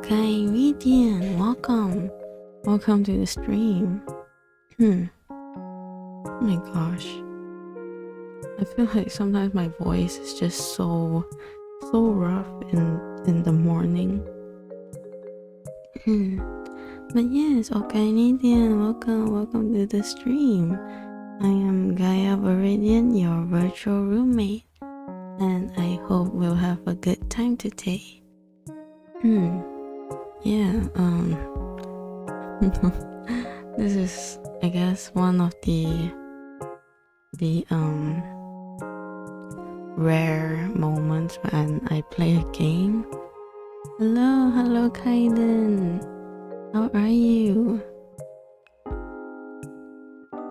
Gaia Viridian, welcome to the stream. Oh my gosh, I feel like sometimes my voice is just so rough in the morning. But yes, okay, Viridian, welcome to the stream. I am Gaia Viridian, your virtual roommate, and I hope we'll have a good time today. Yeah, this is, I guess, one of the rare moments when I play a game. Hello Kaiden, how are you?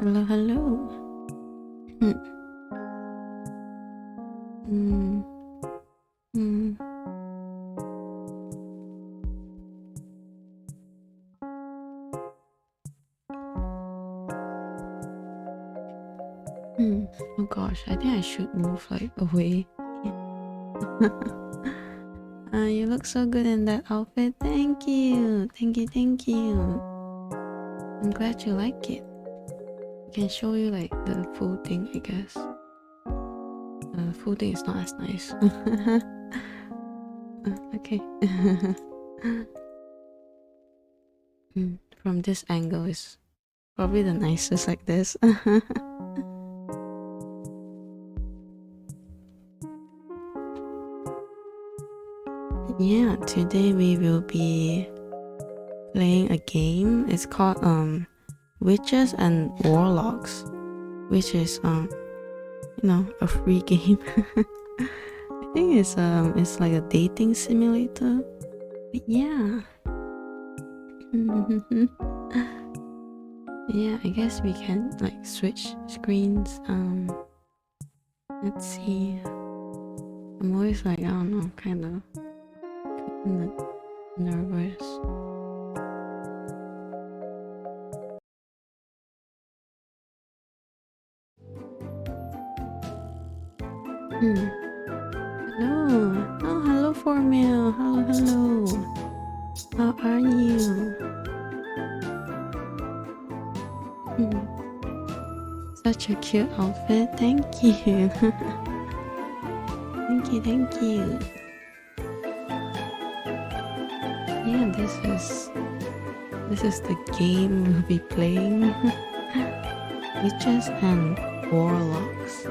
Hello. Oh gosh, I think I should move like away. You look so good in that outfit. Thank you. I'm glad you like it. I can show you like the full thing, I guess. The full thing is not as nice. Okay. From this angle is probably the nicest, like this. Yeah, today we will be playing a game. It's called Witches and Warlocks, which is a free game. I think it's like a dating simulator. But yeah. Yeah, I guess we can like switch screens. Let's see. I'm always like, I don't know, kind of nervous. Hello Formil. Hello. How are you? Such a cute outfit. Thank you. Thank you. Yeah, this is the game we'll be playing. Witches and Warlocks.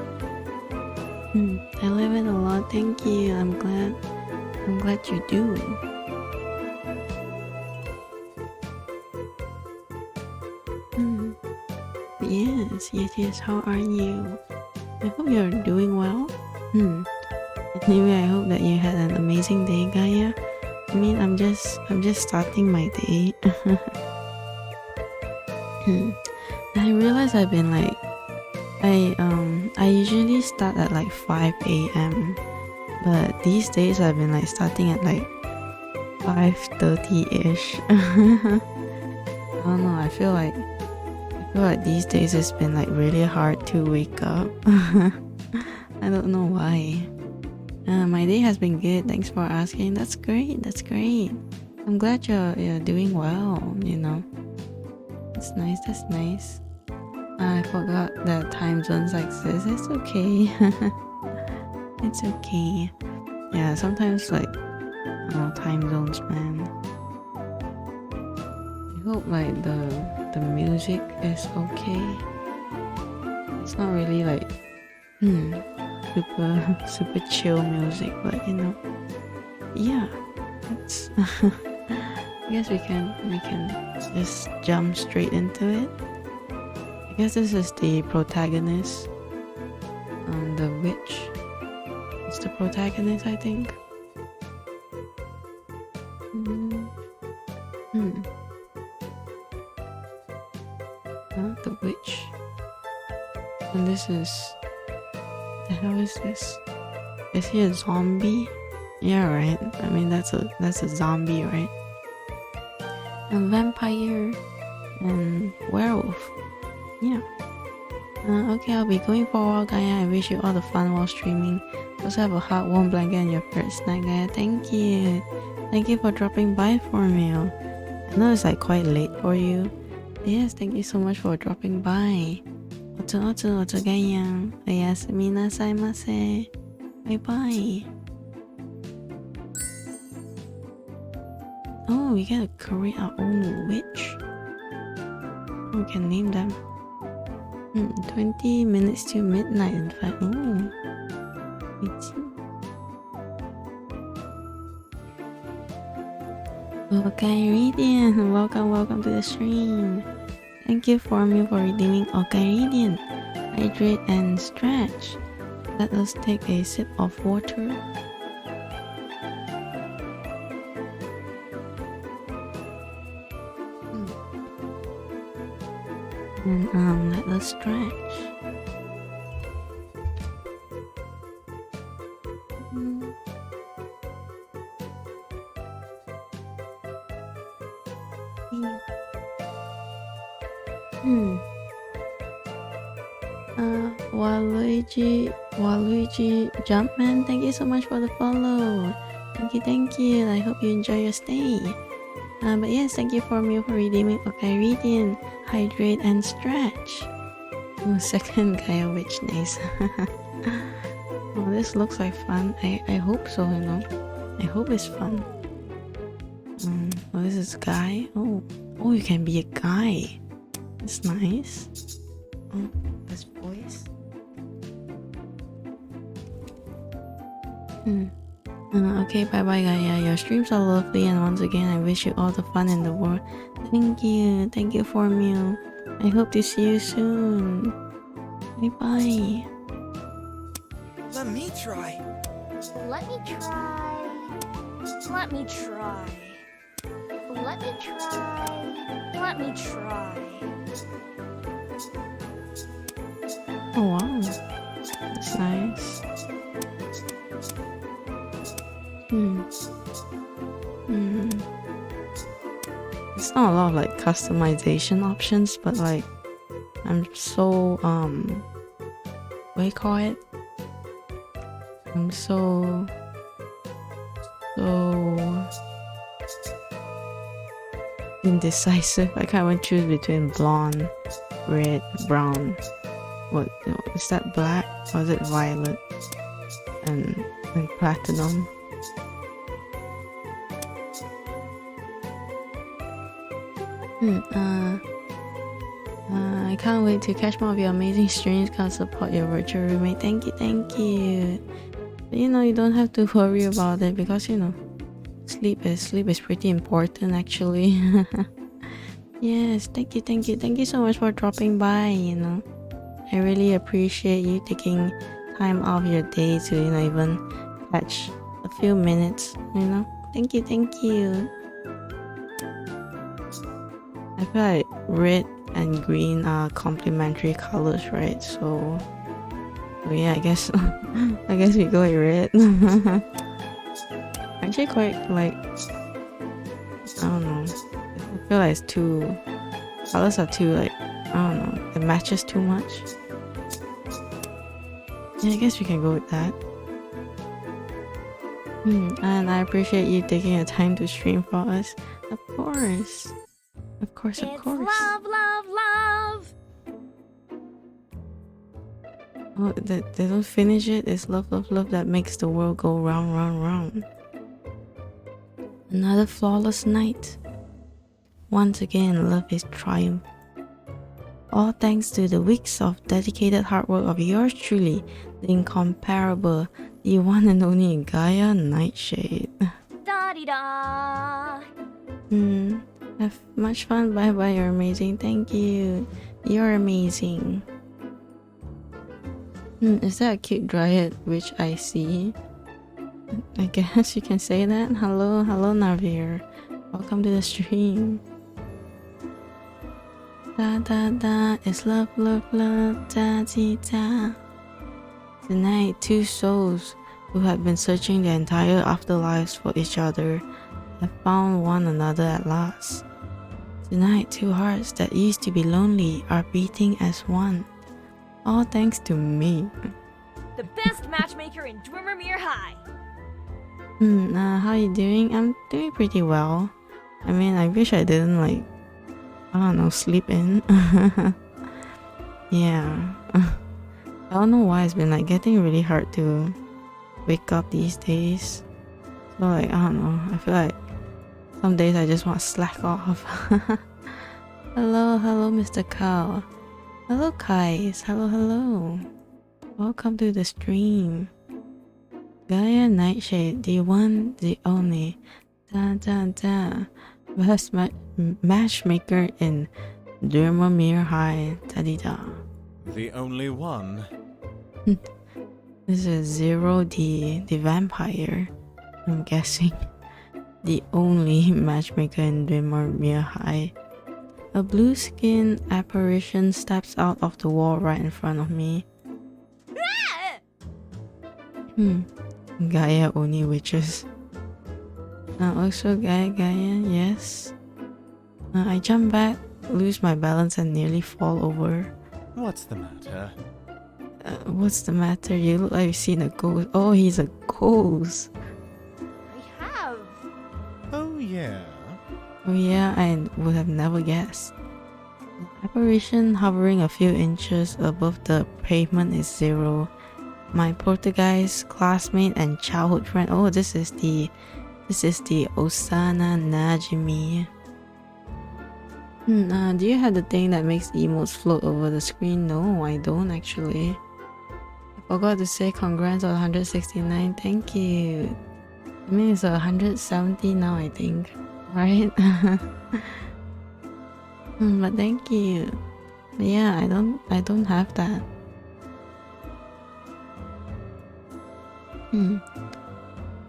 I love it a lot. Thank you. I'm glad you do. Yes. How are you? I hope you're doing well. Anyway, I hope that you had an amazing day, Gaia. I mean, I'm just starting my day. I realized I've been like, I usually start at like 5 a.m. but these days I've been like starting at like 5:30ish. I don't know. I feel like these days it's been like really hard to wake up. I don't know why. My day has been good. Thanks for asking. That's great. I'm glad you're doing well. That's nice. I forgot that time zones exist. It's okay. It's okay. Yeah, sometimes like time zones, man. I hope like the music is okay. It's not really like super chill music, but yeah, it's I guess we can just jump straight into it. I guess this is the protagonist, the witch. It's the protagonist, I think. The witch, and this is. The hell is this? Is he a zombie? Yeah, right. I mean, that's a zombie, right? And vampire and werewolf. Yeah. Okay, I'll be going for a while, Gaia. I wish you all the fun while streaming. Also have a hot warm blanket and your favorite snack, Gaia. Thank you. Thank you for dropping by for me. I know it's like quite late for you. Yes, thank you so much for dropping by. Otogaya. Oyasumi nasaimase. Bye bye. Oh, we gotta create our own witch. We can name them. 20 minutes to midnight, in fact. Oh, 18. Okay, Viridian, welcome to the stream. Thank you for me for redeeming Viridian. Hydrate and stretch. Let us take a sip of water. And let us stretch. Waluigi Jumpman, thank you so much for the follow. Thank you. I hope you enjoy your stay. But yes, thank you for me for redeeming Viridian. Hydrate and stretch. Oh, second Gaia Witch, nice. Oh, this looks like fun. I hope so, you know. I hope it's fun. Oh, this is Guy. Oh, you can be a guy. That's nice. Oh, that's voice. Okay, bye bye Gaia. Your streams are lovely, and once again I wish you all the fun in the world. Thank you for me. I hope to see you soon. Bye bye. Let me try. Let me try. Let me try. Let me try. Let me try. Oh wow, that's nice. It's not a lot of like customization options, but like I'm so what do you call it? I'm so indecisive. I can't even choose between blonde, red, brown. What is that, black or is it violet and platinum? I can't wait to catch more of your amazing streams. Can't support your virtual roommate. Thank you. But you know, you don't have to worry about it because you know, sleep is pretty important actually. Yes, thank you so much for dropping by. You know, I really appreciate you taking time off your day to you know even catch a few minutes. You know, thank you. I feel like red and green are complementary colors, right? So yeah, I guess we go with red. Actually quite like, I don't know, I feel like it's too, colors are too like, I don't know, it matches too much. Yeah, I guess we can go with that. And I appreciate you taking your time to stream for us. Of course. It's love. Oh, they don't finish it. It's love that makes the world go round. Another flawless night. Once again, love is triumph. All thanks to the weeks of dedicated hard work of yours truly, the incomparable, the one and only Gaia Nightshade. Da-di-da. Have much fun. Bye bye, you're amazing. Thank you. You're amazing. Is that a cute dryad which I see? I guess you can say that. Hello Navir. Welcome to the stream. Da it's love, da da. Tonight, two souls who have been searching their entire afterlives for each other have found one another at last. Tonight, two hearts that used to be lonely are beating as one. All thanks to me. The best matchmaker in Dwimmermere High. How you doing? I'm doing pretty well. I mean, I wish I didn't like, I don't know, sleep in. Yeah. I don't know why it's been like getting really hard to wake up these days. So like, I don't know, I feel like some days I just want to slack off. Hello, Mr. Cow. Hello, Kais. Hello. Welcome to the stream. Gaia Nightshade, the one, the only. Best matchmaker in Dermamere High. Da-di-da. The only one. This is Zero the vampire, I'm guessing. The only matchmaker in Dermamere High. A blue skin apparition steps out of the wall right in front of me. Gaia only witches. Also Gaia, yes. I jump back, lose my balance and nearly fall over. What's the matter? What's the matter? You look like you've seen a ghost. Oh, he's a ghost. I have. Oh yeah. Oh yeah, I would have never guessed. The apparition hovering a few inches above the pavement is Zero. My Portuguese classmate and childhood friend. Oh, this is the Osana Najimi. Do you have the thing that makes emotes float over the screen? No, I don't actually. I forgot to say congrats on 169. Thank you. I mean it's 170 now, I think. Right? But thank you. But yeah, I don't have that.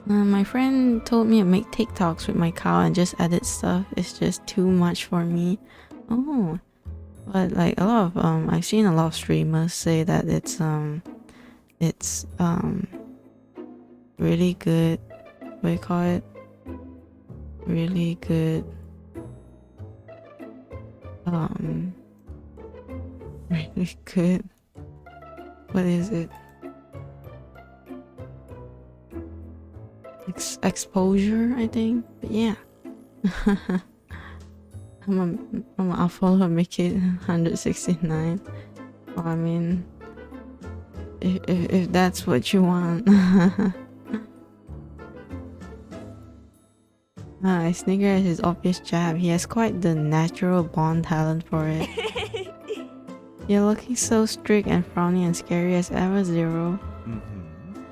My friend told me to make TikToks with my cow and just edit stuff. It's just too much for me. Oh, but like a lot of I've seen a lot of streamers say that it's really good. What do you call it? Really good. Really good. What is it? Exposure, I think. But yeah. I'll follow make it 169. Well, I mean, if that's what you want. Sneaker has his obvious jab. He has quite the natural born talent for it. You're looking so strict and frowny and scary as ever, Zero.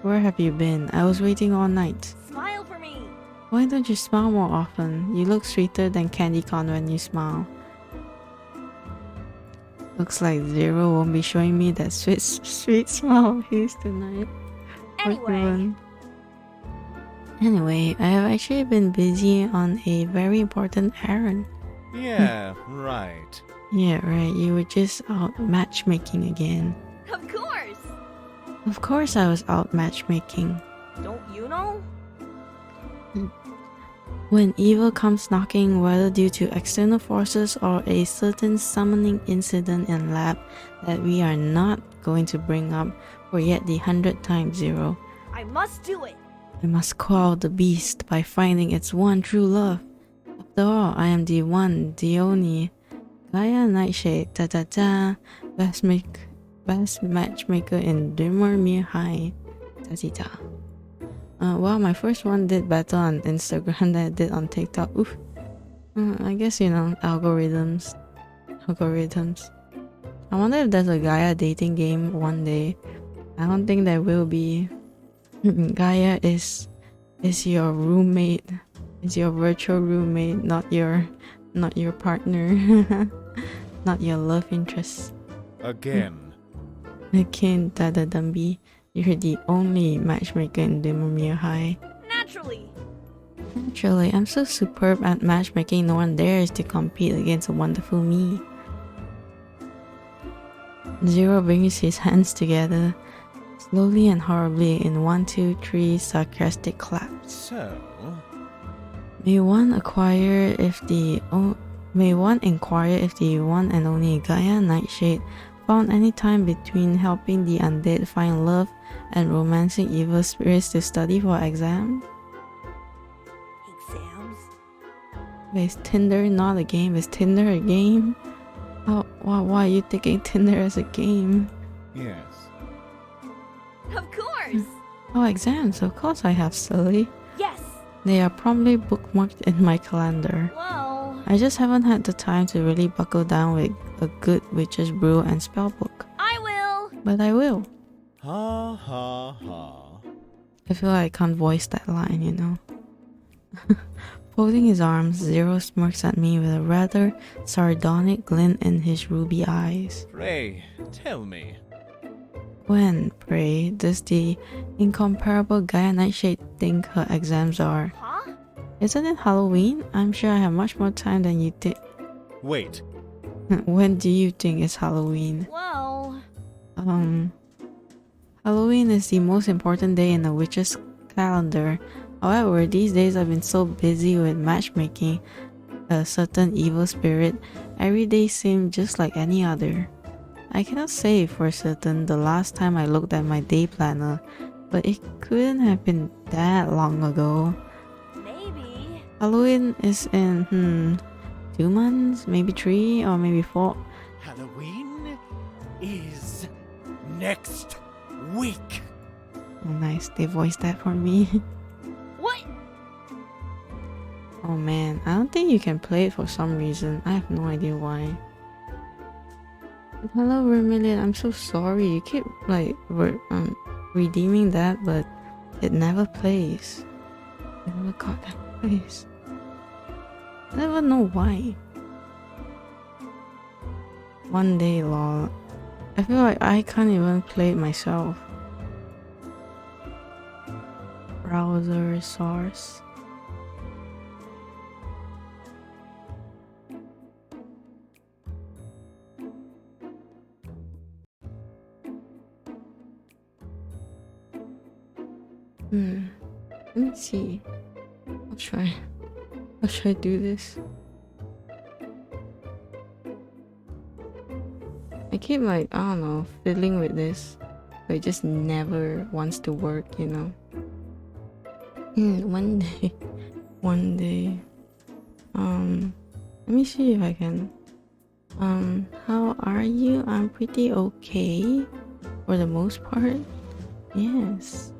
Where have you been? I was waiting all night. Smile for me. Why don't you smile more often? You look sweeter than candy corn when you smile. Looks like Zero won't be showing me that sweet smile of his tonight. Anyway, I have actually been busy on a very important errand. Yeah, right. Yeah, right. You were just out matchmaking again. Of course. Of course I was out matchmaking. Don't you know? When evil comes knocking, whether due to external forces or a certain summoning incident in lab that we are not going to bring up for yet the 100th time, Zero, I must do it. I must quell the beast by finding its one true love. After all, I am the one, the only Gaia Nightshade, best matchmaker in Dermamere High. Wow, my first one did better on Instagram than I did on TikTok. Oof. I guess, you know, algorithms. I wonder if there's a Gaia dating game one day. I don't think there will be. Gaia is your roommate. Is your virtual roommate, not your partner. Not your love interest. Again, Dada Dumbi. You're the only matchmaker in Dermamere High. Naturally. I'm so superb at matchmaking, no one dares to compete against a wonderful me. Zero brings his hands together, slowly and horribly in 1, 2, 3 sarcastic claps. so May one inquire if the one and only Gaia Nightshade found any time between helping the undead find love and romancing evil spirits to study for exam? Wait, is Tinder not a game? Is Tinder a game? Oh, why are you taking Tinder as a game? Yes. Of course. Oh, exams. Of course I have, silly. Yes. They are promptly bookmarked in my calendar. Well, I just haven't had the time to really buckle down with a good witch's brew and spell book. I will. But I will. Ha ha ha. I feel like I can't voice that line, you know. Folding his arms, Zero smirks at me with a rather sardonic glint in his ruby eyes. Pray, tell me. When, pray, does the incomparable Gaia Nightshade think her exams are? Huh? Isn't it Halloween? I'm sure I have much more time than you think. Wait. When do you think is Halloween? Well, Halloween is the most important day in the witch's calendar. However, these days I've been so busy with matchmaking a certain evil spirit, every day seemed just like any other. I cannot say for certain the last time I looked at my day planner, but it couldn't have been that long ago. maybe. Halloween is in 2 months, maybe 3, or maybe 4. Halloween is next week. Oh nice, they voiced that for me. What? Oh man, I don't think you can play it for some reason. I have no idea why. Hello Vermilion, I'm so sorry. You keep like redeeming that, but it never plays. It never got that place. I never know why. One day, lol. I feel like I can't even play it myself. Browser source. Let me see. I'll try. How should I do this? I keep like, I don't know, fiddling with this, but it just never wants to work, you know? One day. One day. Let me see if I can. How are you? I'm pretty okay. For the most part. Yes.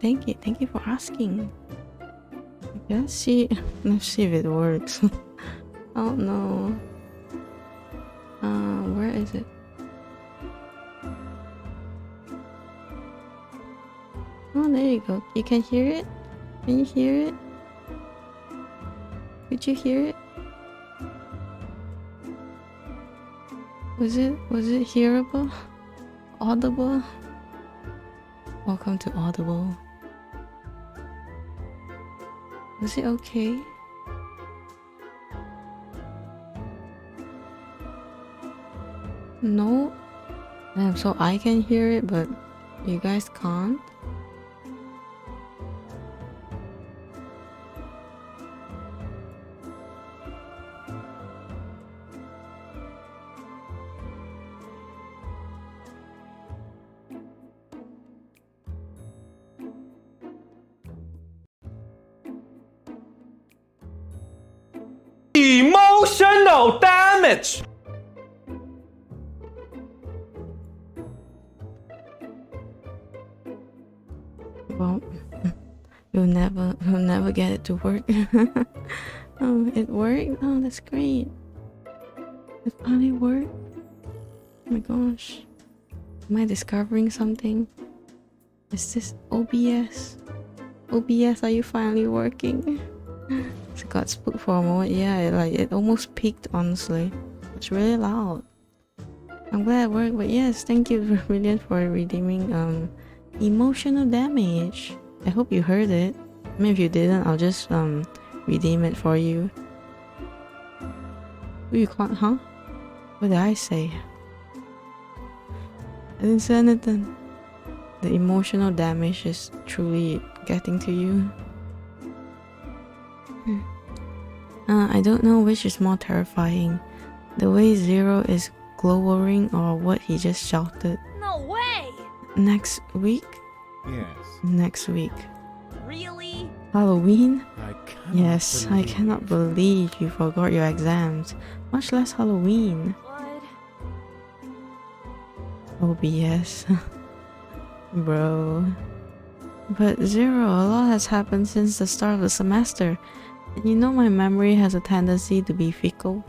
Thank you for asking. Let's see if it works. Oh no. Where is it? Oh, there you go. You can hear it? Can you hear it? Could you hear it? Was it hearable? Audible? Welcome to Audible. Was it okay? No? Damn, so I can hear it, but you guys can't? Emotional damage! Well, we'll never get it to work. Oh, it worked? Oh, that's great. It finally worked. Oh my gosh. Am I discovering something? Is this OBS? OBS, are you finally working? It got spooked for a moment. Yeah, it almost peaked, honestly. It's really loud. I'm glad it worked, but yes, thank you Vermilion for redeeming emotional damage. I hope you heard it. I mean, if you didn't, I'll just redeem it for you. Ooh, you can't, huh? What did I say? I didn't say anything. The emotional damage is truly getting to you. I don't know which is more terrifying. The way Zero is glowering or what he just shouted. No way! Next week? Yes. Next week. Really? Halloween? I cannot Yes, I cannot believe you forgot your exams, much less Halloween. What? OBS. Bro. But Zero, a lot has happened since the start of the semester. And you know my memory has a tendency to be fickle.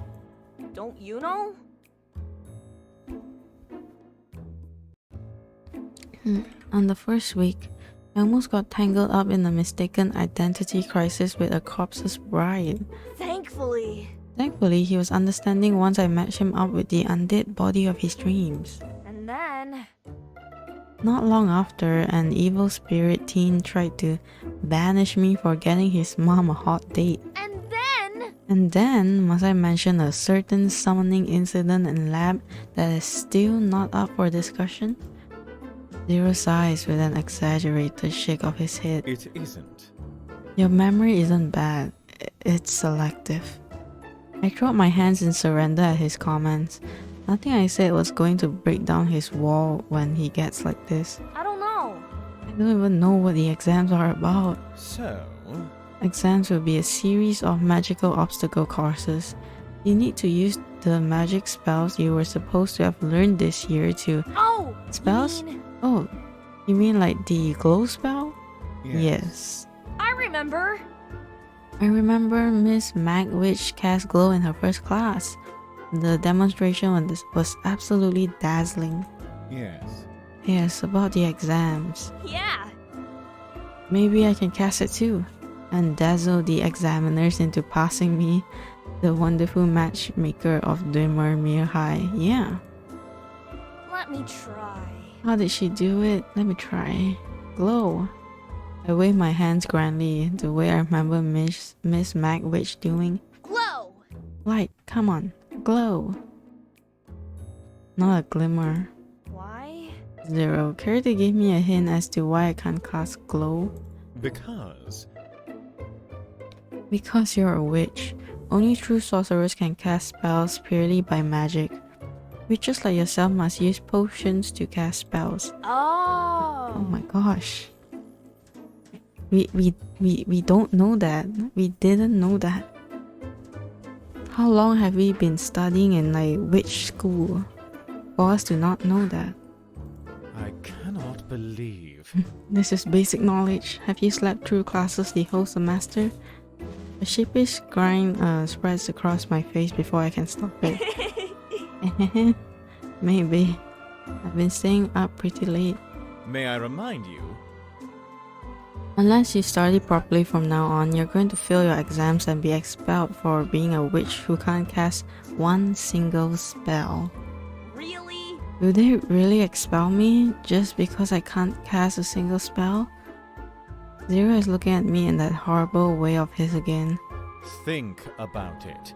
Don't you know? On the first week, I almost got tangled up in a mistaken identity crisis with a corpse's bride. Thankfully. Thankfully, he was understanding once I matched him up with the undead body of his dreams. And then... Not long after, an evil spirit teen tried to banish me for getting his mom a hot date. And then, must I mention a certain summoning incident in lab that is still not up for discussion? Zero sighs with an exaggerated shake of his head. It isn't. Your memory isn't bad, it's selective. I threw up my hands in surrender at his comments. Nothing I said was going to break down his wall when he gets like this. I don't know. I don't even know what the exams are about. So, Exams will be a series of magical obstacle courses. You need to use the magic spells you were supposed to have learned this year to... Oh! Spells? You mean... Oh, you mean like the glow spell? Yes. I remember. I remember Miss Magwitch cast glow in her first class. The demonstration was absolutely dazzling. Yes. Yes, about the exams. Yeah. Maybe I can cast it too, and dazzle the examiners into passing me, the wonderful matchmaker of Dwemermere High. Yeah. Let me try. How did she do it? Let me try. Glow. I wave my hands grandly, the way I remember Miss Magwitch doing. Glow! Light, come on. Glow. Not a glimmer. Why? Zero. Care to give me a hint as to why I can't cast glow? Because Because you're a witch. Only true sorcerers can cast spells purely by magic. Witches like yourself must use potions to cast spells. Oh. Oh my gosh. We don't know that. We didn't know that. How long have we been studying in like witch school for us to not know that? I cannot believe. This is basic knowledge. Have you slept through classes the whole semester? A sheepish grin spreads across my face before I can stop it. Maybe. I've been staying up pretty late. May I remind you? Unless you study properly from now on, you're going to fail your exams and be expelled for being a witch who can't cast one single spell. Really? Will they really expel me just because I can't cast a single spell? Zero is looking at me in that horrible way of his again. Think about it.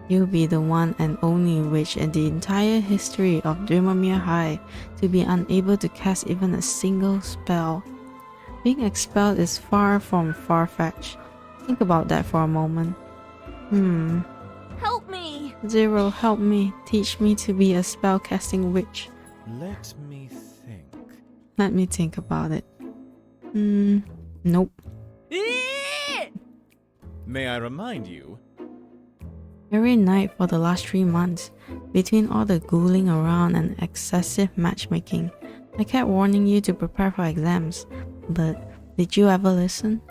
You'll be the one and only witch in the entire history of Dwemermere High to be unable to cast even a single spell. Being expelled is far from far-fetched. Think about that for a moment. Help me! Zero, help me. Teach me to be a spell-casting witch. Let me think. Let me think about it. Nope. May I remind you? Every night for the last 3 months, between all the ghouling around and excessive matchmaking, I kept warning you to prepare for exams. But did you ever listen?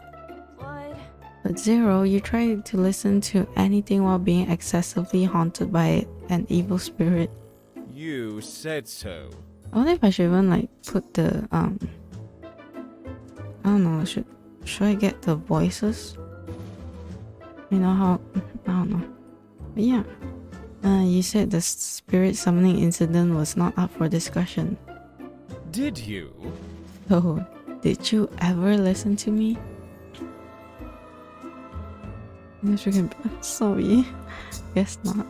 What? But Zero, you tried to listen to anything while being excessively haunted by an evil spirit. You said so. I wonder if I should even like put the I don't know, should I get the voices? You know how, I don't know. But yeah. You said the spirit summoning incident was not up for discussion. Did you? So, did you ever listen to me? Yes, we can. Sorry. Guess not.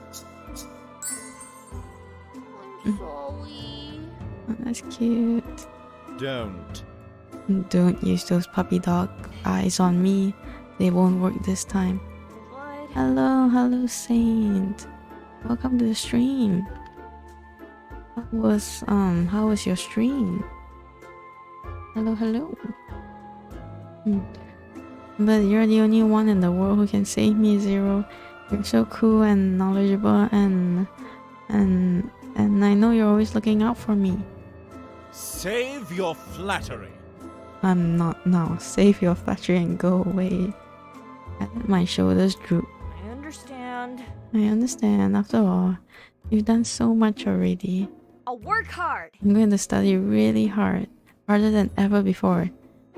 I'm sorry. Oh, that's cute. Don't. Don't use those puppy dog eyes on me. They won't work this time. What? Hello, Saint. Welcome to the stream. How was your stream? Hello. But you're the only one in the world who can save me, Zero. You're so cool and knowledgeable and I know you're always looking out for me. Save your flattery. I'm not now. Save your flattery and go away. And my shoulders droop. I understand. I understand. After all, you've done so much already. I'll work hard. I'm going to study really hard, harder than ever before,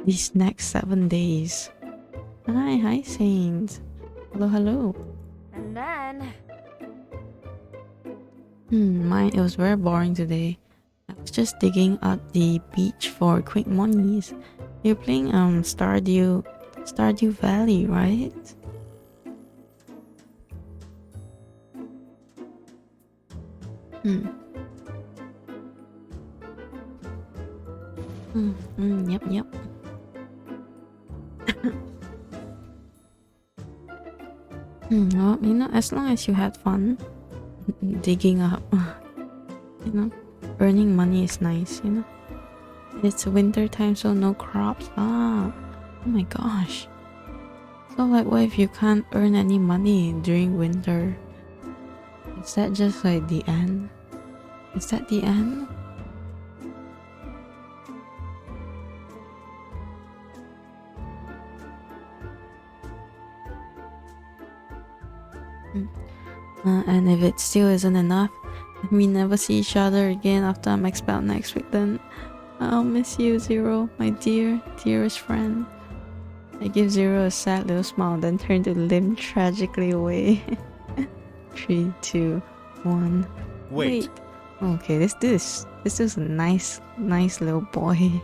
these next 7 days. Hi, Saint. Hello. And then... Mine, it was very boring today. I was just digging up the beach for quick monies. You're playing Stardew Valley, right? Yep. Well, you know, as long as you had fun digging up, you know, earning money is nice, you know. It's winter time, so no crops. Oh my gosh. So like, what if you can't earn any money during winter? Is that just like the end? Is that the end? And if it still isn't enough, and we never see each other again after I'm expelled next week, then I'll miss you, Zero, my dearest friend. I give Zero a sad little smile, then turn to limp tragically away. 3, 2, 1. Wait. Okay, this is a nice little boy,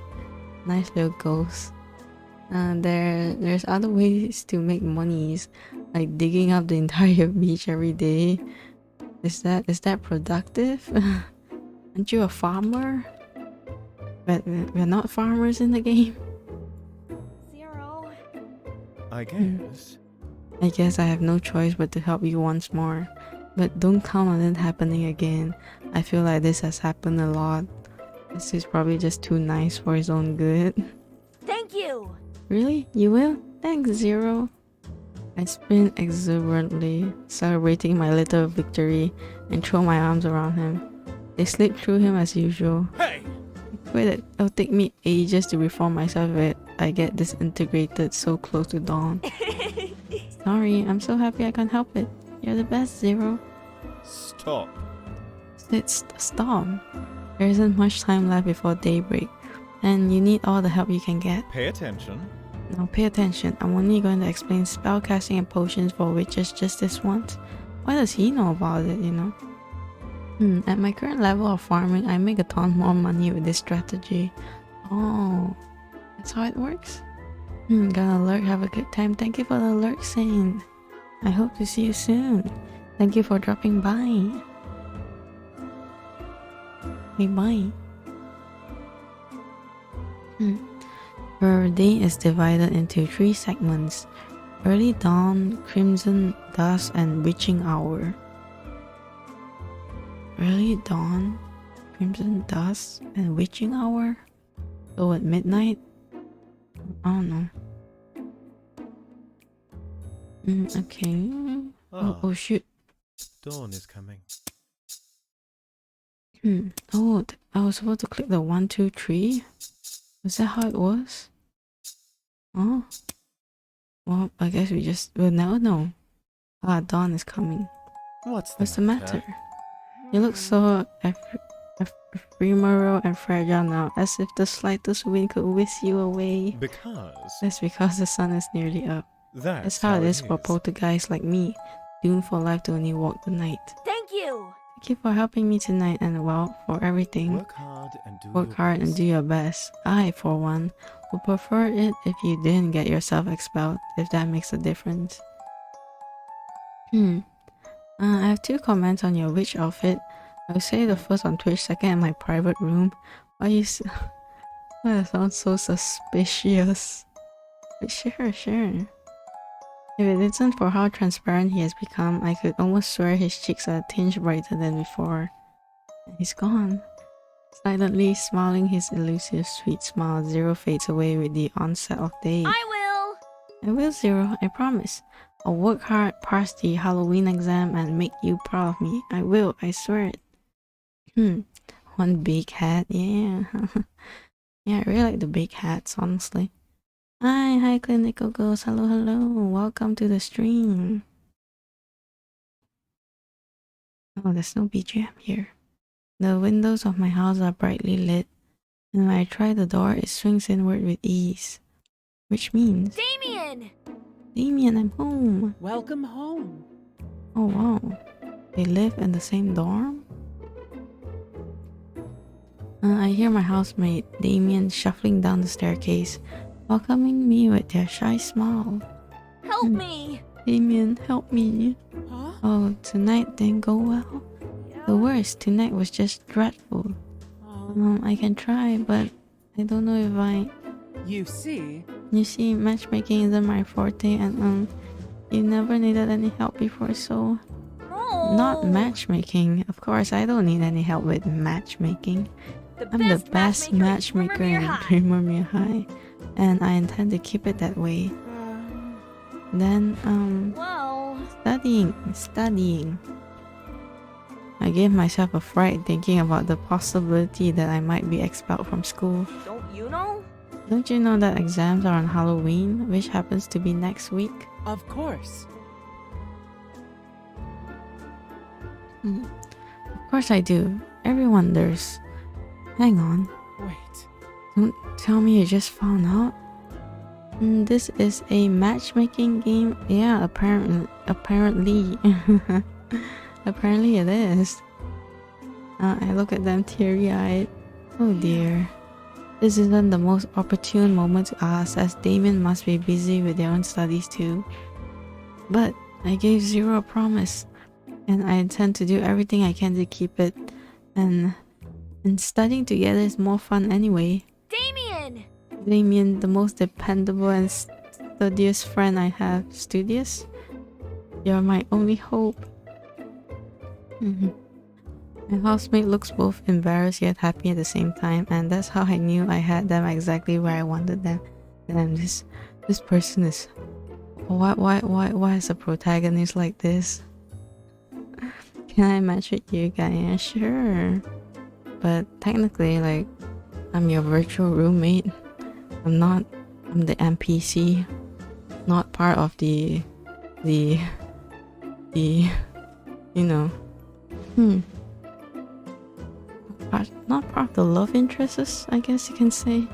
nice little ghost. There's other ways to make monies, like digging up the entire beach every day. Is that productive? Aren't you a farmer? But we're not farmers in the game. Zero. I guess. I guess I have no choice but to help you once more. But don't count on it happening again. I feel like this has happened a lot. This is probably just too nice for his own good. Thank you. Really? You will? Thanks, Zero. I spin exuberantly, celebrating my little victory, and throw my arms around him. They slip through him as usual. Hey! Wait, it'll take me ages to reform myself if I get disintegrated so close to dawn. Sorry, I'm so happy I can't help it. You're the best, Zero. Stop. Stop. There isn't much time left before daybreak, and you need all the help you can get. Pay attention. Now pay attention, I'm only going to explain spellcasting and potions for witches just this once. Why does he know about it, you know? At my current level of farming, I make a ton more money with this strategy. Oh, that's how it works? Got an alert, have a good time. Thank you for the alert, Saint. I hope to see you soon. Thank you for dropping by. Okay, bye. Her day is divided into 3 segments: early dawn, crimson dusk, and witching hour. Early dawn, crimson dusk, and witching hour? So at midnight? I don't know. Okay. Oh shoot. Dawn is coming. Oh, I was supposed to click the 1, 2, 3. Was that how it was? Oh. Well, I guess we'll never know. Dawn is coming. What's the matter? You look so ephemeral and fragile now, as if the slightest wind could whisk you away. That's because the sun is nearly up. That's how it is for poltergeists like me, doomed for life to only walk the night. Thank you. Thank you for helping me tonight and, well, for everything. Work hard and do your best. I, for one, would prefer it if you didn't get yourself expelled, if that makes a difference. I have 2 comments on your witch outfit. I would say the first on Twitch, second in my private room. Why you why that sounds so suspicious? But sure. If it isn't for how transparent he has become, I could almost swear his cheeks are a tinge brighter than before. He's gone. Silently smiling his elusive sweet smile, Zero fades away with the onset of day. I will. I will, Zero, I promise. I'll work hard, pass the Halloween exam, and make you proud of me. I will, I swear it. One big hat, yeah. Yeah, I really like the big hats, honestly. Hi, Clinical Girls. Hello, hello. Welcome to the stream. Oh, there's no BGM here. The windows of my house are brightly lit, and when I try the door, it swings inward with ease. Which means... Damien! Damien, I'm home. Welcome home. Oh, wow. They live in the same dorm? I hear my housemate, Damien, shuffling down the staircase, welcoming me with their shy smile. Help me! Damien, help me. Huh? Oh, tonight didn't go well. The worst, tonight was just dreadful. I can try, but I don't know if I... You see? You see, matchmaking isn't my forte, and you never needed any help before, so... No! Not matchmaking. Of course, I don't need any help with matchmaking. I'm the best matchmaker in Dreamermere High, and I intend to keep it that way. Then, Well... studying. I gave myself a fright thinking about the possibility that I might be expelled from school. Don't you know? Don't you know that exams are on Halloween, which happens to be next week? Of course. Of course I do. Everyone does. Hang on. Wait. Don't tell me you just found out. This is a matchmaking game? Yeah, apparently. Apparently it is. I look at them teary-eyed. Oh dear. This isn't the most opportune moment to ask, as Damien must be busy with their own studies too. But I gave Zero a promise, and I intend to do everything I can to keep it. And studying together is more fun anyway. Damien! Damien, the most dependable and studious friend I have. Studious? You're my only hope. My housemate looks both embarrassed yet happy at the same time, and that's how I knew I had them exactly where I wanted them. Damn, this person is... Why is the protagonist like this? Can I match with you, Gaia? Sure. But technically, like, I'm your virtual roommate. I'm the NPC, not part of the you know, not part of the love interests, I guess you can say.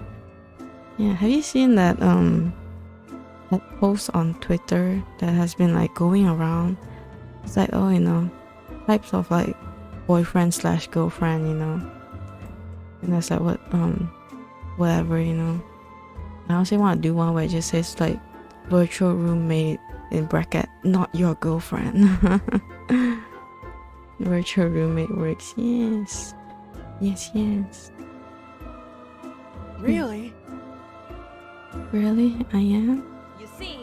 Yeah, have you seen that that post on Twitter that has been like going around? It's like, oh, you know, types of like boyfriend slash girlfriend, you know, and that's like what whatever, you know. I also want to do one where it just says like virtual roommate in bracket, not your girlfriend. Virtual roommate works. Yes. Really? Really? I am? You see...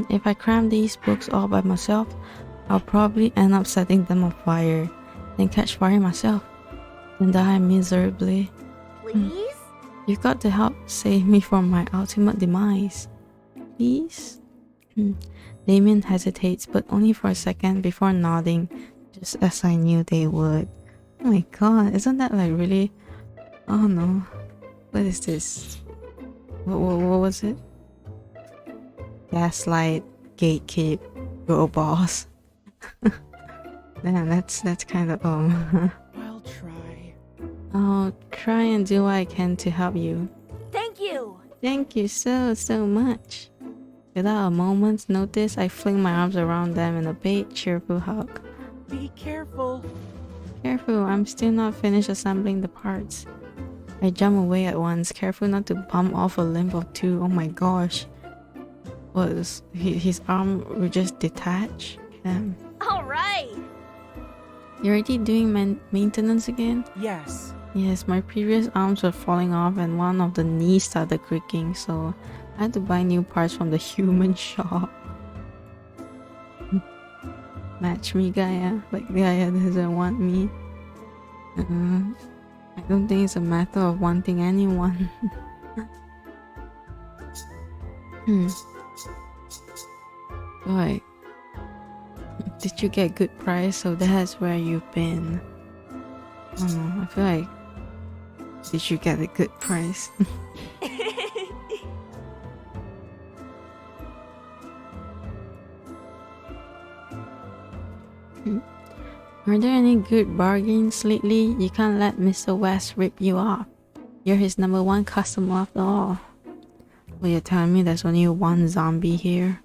If I cram these books all by myself, I'll probably end up setting them on fire, then catch fire myself, and die miserably. Please? You've got to help save me from my ultimate demise. Please? Damien hesitates, but only for a second before nodding, just as I knew they would. Oh my god, isn't that like really... Oh no. What is this? What was it? Gaslight, gatekeep, girl boss. Damn, that's kind of I'll try. I'll try and do what I can to help you. Thank you! Thank you so much. Without a moment's notice, I fling my arms around them in a big, cheerful hug. Be careful. Careful, I'm still not finished assembling the parts. I jump away at once, careful not to bump off a limb or two. Oh my gosh. Was his arm would just detach? Damn. Alright! You already doing maintenance again? Yes. Yes, my previous arms were falling off and one of the knees started creaking, so I had to buy new parts from the human shop. Match me, Gaia. Like Gaia doesn't want me. I don't think it's a matter of wanting anyone. Right. Did you get good price? So that's where you've been. I don't know. I feel like did you get a good price? Are there any good bargains lately? You can't let Mr. West rip you off. You're his number one customer after all. Well, you're telling me there's only one zombie here?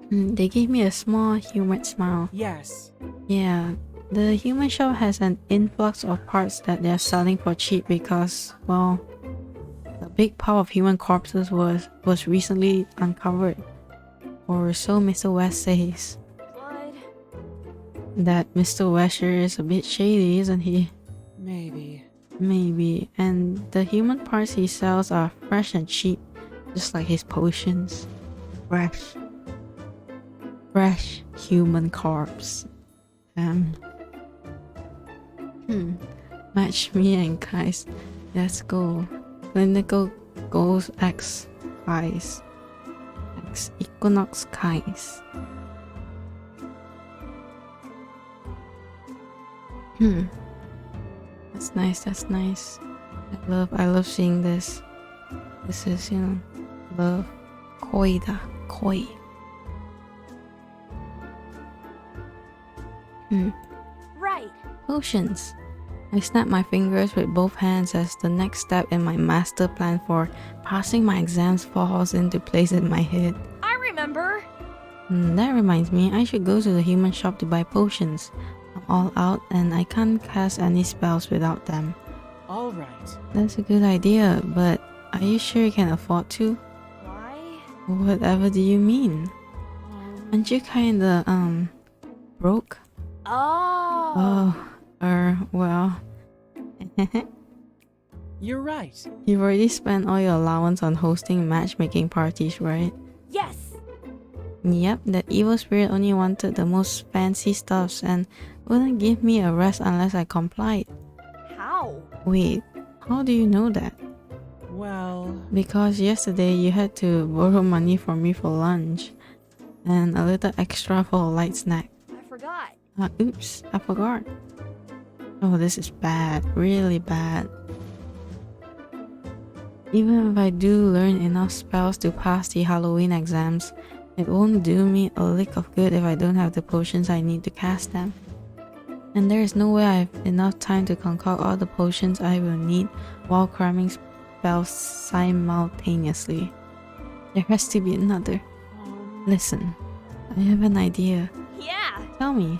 They gave me a small humorous smile. Yes. Yeah, the human shop has an influx of parts that they're selling for cheap because, well, a big pile of human corpses was recently uncovered. Or so Mr. West says. Blood. That Mr. West sure is a bit shady, isn't he? Maybe. Maybe. And the human parts he sells are fresh and cheap, just like his potions. Fresh human corpse. Match me and guys. Let's go. Clinical goals X guys. X Equinox guys. That's nice, that's nice. I love seeing this. This is, you know, love. Koi. Right. Potions. I snap my fingers with both hands as the next step in my master plan for passing my exams falls into place in my head. I remember. That reminds me, I should go to the human shop to buy potions. I'm all out and I can't cast any spells without them. All right. That's a good idea, but are you sure you can afford to? Why? Whatever do you mean? Aren't you kinda, broke? Oh. Well. You're right. You've already spent all your allowance on hosting matchmaking parties, right? Yes. Yep, the evil spirit only wanted the most fancy stuffs and wouldn't give me a rest unless I complied. How? Wait, how do you know that? Well, Because yesterday you had to borrow money from me for lunch and a little extra for a light snack. I forgot. Oops, I forgot. Oh, this is bad, really bad. Even if I do learn enough spells to pass the Halloween exams, it won't do me a lick of good if I don't have the potions I need to cast them. And there is no way I have enough time to concoct all the potions I will need while cramming spells simultaneously. There has to be another. Listen, I have an idea. Yeah. Tell me,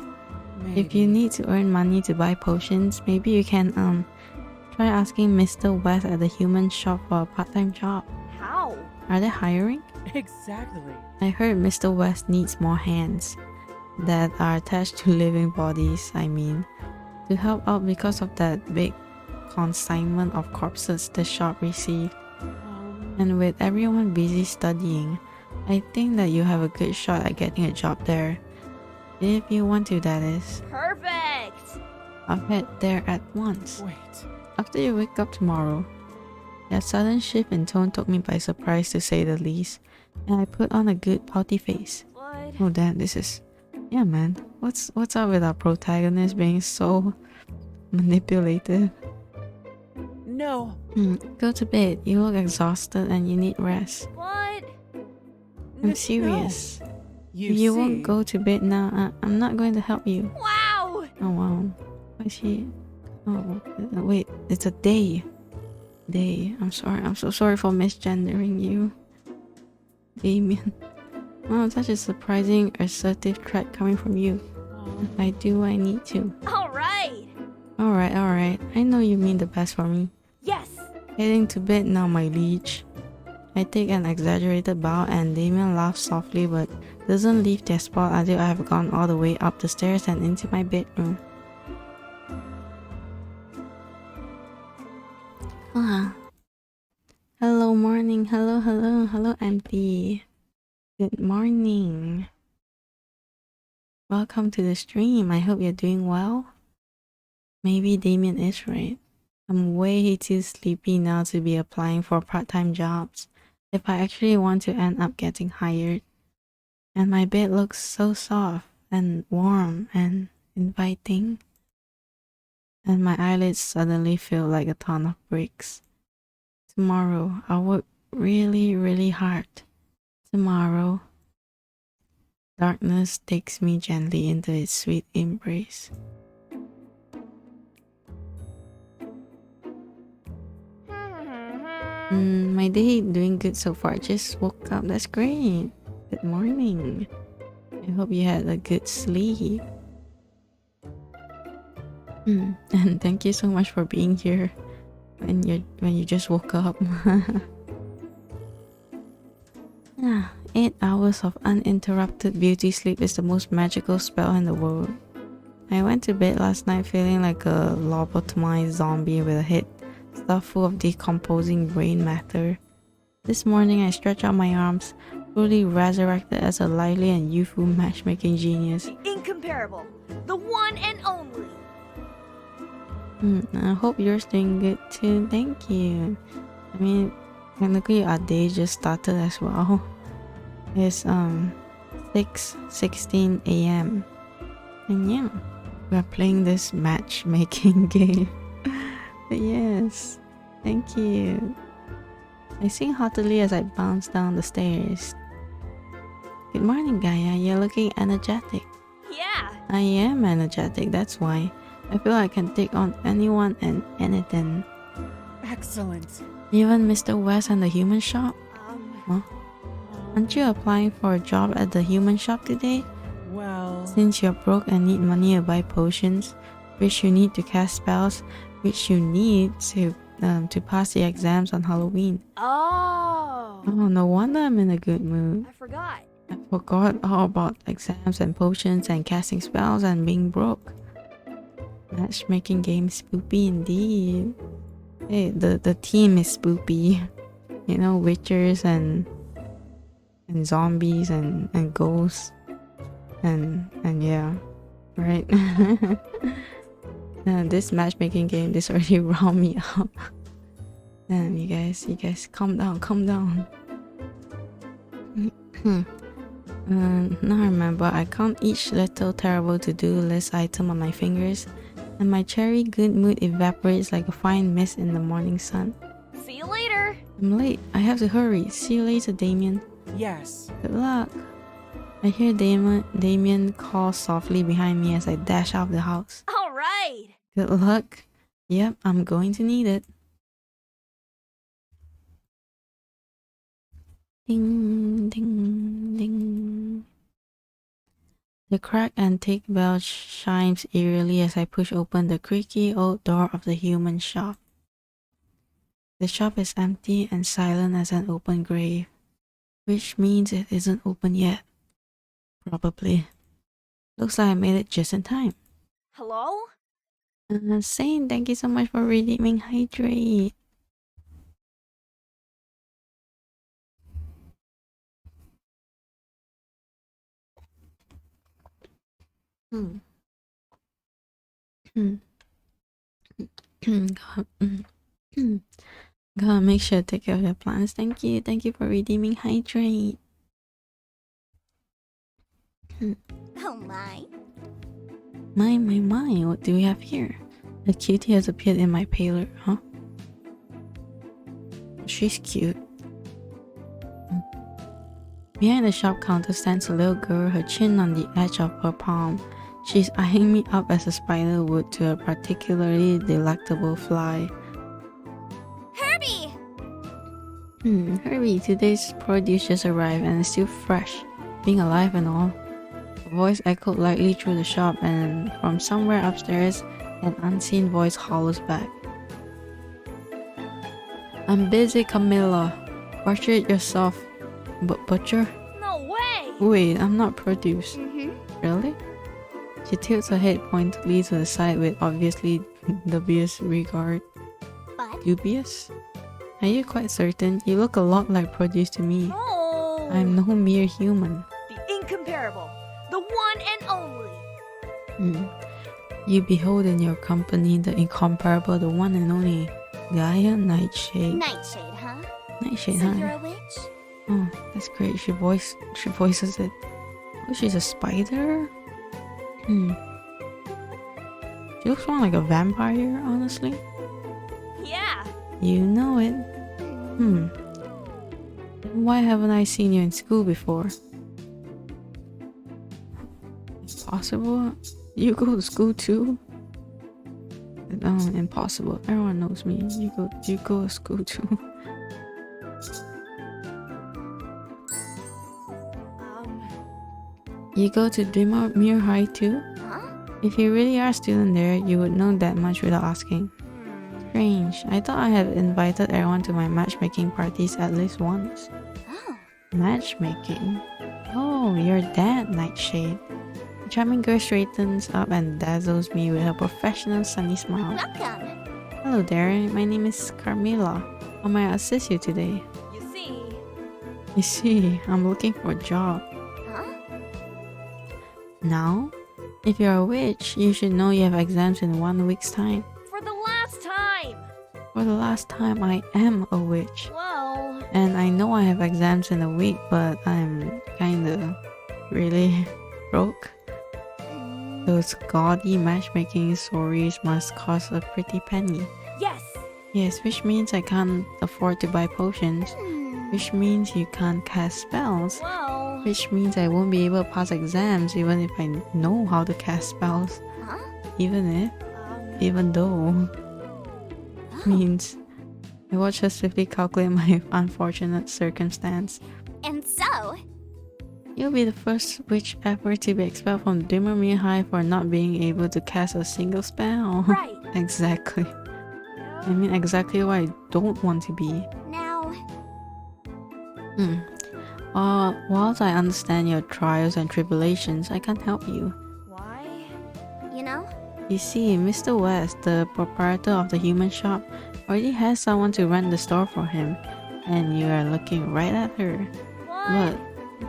maybe. if you need to earn money to buy potions, maybe you can try asking Mr. West at the human shop for a part-time job. How? Are they hiring? Exactly. I heard Mr. West needs more hands that are attached to living bodies, I mean, to help out because of that big consignment of corpses the shop received. And with everyone busy studying, I think that you have a good shot at getting a job there. If you want to, that is. Perfect. I'll head there at once. Wait. After you wake up tomorrow. That sudden shift in tone took me by surprise to say the least, and I put on a good pouty face. Blood. Oh damn, this is... Yeah man, what's up with our protagonist being so manipulative? No. Go to bed, you look exhausted and you need rest. What? I'm serious. No. If you won't go to bed now, I'm not going to help you. Wow. Oh wow. Why is he... Oh wait, it's a day. I'm sorry, I'm so sorry for misgendering you. Damien. Wow, such a surprising, assertive threat coming from you. I do what I need to. All right. Alright. I know you mean the best for me. Yes. Heading to bed now, my liege. I take an exaggerated bow and Damien laughs softly but doesn't leave their spot until I have gone all the way up the stairs and into my bedroom. Hello morning, hello empty. Good morning. Welcome to the stream. I hope you're doing well. Maybe Damien is right. I'm way too sleepy now to be applying for part-time jobs if I actually want to end up getting hired. And my bed looks so soft and warm and inviting. And my eyelids suddenly feel like a ton of bricks. Tomorrow, I'll work really, really hard. Tomorrow, darkness takes me gently into its sweet embrace. My day doing good so far. Just woke up. That's great. Good morning. I hope you had a good sleep. And thank you so much for being here when you just woke up. 8 hours of uninterrupted beauty sleep is the most magical spell in the world. I went to bed last night feeling like a lobotomized zombie with a head stuffed full of decomposing brain matter. This morning I stretched out my arms, fully resurrected as a lively and youthful matchmaking genius. The incomparable. The one and only. I hope yours doing good too. Thank you. I mean, technically our day just started as well. It's 6:16 a.m. and yeah, we are playing this matchmaking game. But yes, thank you. I sing heartily as I bounce down the stairs. Good morning, Gaia. You're looking energetic. Yeah. I am energetic, that's why. I feel I can take on anyone and anything. Excellent. Even Mr. West and the human shop? Huh? Aren't you applying for a job at the human shop today? Well, Since you're broke and need money to buy potions, which you need to cast spells, which you need to pass the exams on Halloween. Oh. Oh, no wonder I'm in a good mood. I forgot. I forgot all about exams and potions and casting spells and being broke. Matchmaking game spoopy indeed. Hey, the team is spoopy. You know, witchers and zombies and ghosts and yeah, right. This matchmaking game, this already round me up. Damn, you guys calm down. Now I remember I count each little terrible to-do list item on my fingers, and my cherry good mood evaporates like a fine mist in the morning sun. See you later. I'm late. I have to hurry. See you later, Damien. yes. Good luck. I hear Damien call softly behind me as I dash out of the house. All right. Good luck. Yep, I'm going to need it. Ding, ding, ding. The cracked antique bell chimes eerily as I push open the creaky old door of the human shop. The shop is empty and silent as an open grave, which means it isn't open yet. Probably. Looks like I made it just in time. Hello? Sane, thank you so much for redeeming Hydrate. Gotta make sure to take care of your plants. Thank you for redeeming Hydrate. Oh my. My, what do we have here? A cutie has appeared in my paler, huh? She's cute. Behind the shop counter stands a little girl, her chin on the edge of her palm. She's eyeing me up as a spider would to a particularly delectable fly. Herbie! Hurry, today's produce just arrived and it's still fresh, being alive and all. A voice echoed lightly through the shop, and from somewhere upstairs, an unseen voice hollers back. I'm busy, Camilla. Butcher it yourself. Butcher? No way! Wait, I'm not produce. Mm-hmm. Really? She tilts her head pointedly to the side with obviously dubious regard. But? Dubious? Are you quite certain? You look a lot like produce to me. Oh! I'm no mere human. The incomparable. The one and only. You behold in your company the incomparable, the one and only Gaia Nightshade. Nightshade, huh? Nightshade, So huh? you're a witch? Oh, that's great. She voices it. Oh, she's a spider? Hmm. She looks more like a vampire, honestly. Yeah. You know it. Hmm. Why haven't I seen you in school before? Impossible? You go to school too? No, impossible. Everyone knows me. You go to school too. You go to Dimmer High too? Huh? If you really are a student there, you would know that much without asking. Strange. I thought I had invited everyone to my matchmaking parties at least once. Oh. Matchmaking? Oh, you're that, Nightshade. The charming girl straightens up and dazzles me with her professional sunny smile. Welcome. Hello there, my name is Carmilla. How may I assist you today? You see. I'm looking for a job. Huh? Now? If you're a witch, you should know you have exams in 1 week's time. For the last time. For the last time, I am a witch. Whoa. And I know I have exams in a week, but I'm kinda really broke. Those gaudy matchmaking stories must cost a pretty penny. Yes. Yes, which means I can't afford to buy potions. Which means you can't cast spells. Whoa. Which means I won't be able to pass exams even if I know how to cast spells. Huh? Even though. Means I watch her swiftly calculate my unfortunate circumstance. And so, You'll be the first witch ever to be expelled from Dimmermere High for not being able to cast a single spell. right. Exactly. I mean exactly what I don't want to be. Now, Whilst I understand your trials and tribulations, I can't help you. why? You know? You see, Mr. West, the proprietor of the human shop, already has someone to run the store for him, and you are looking right at her. What?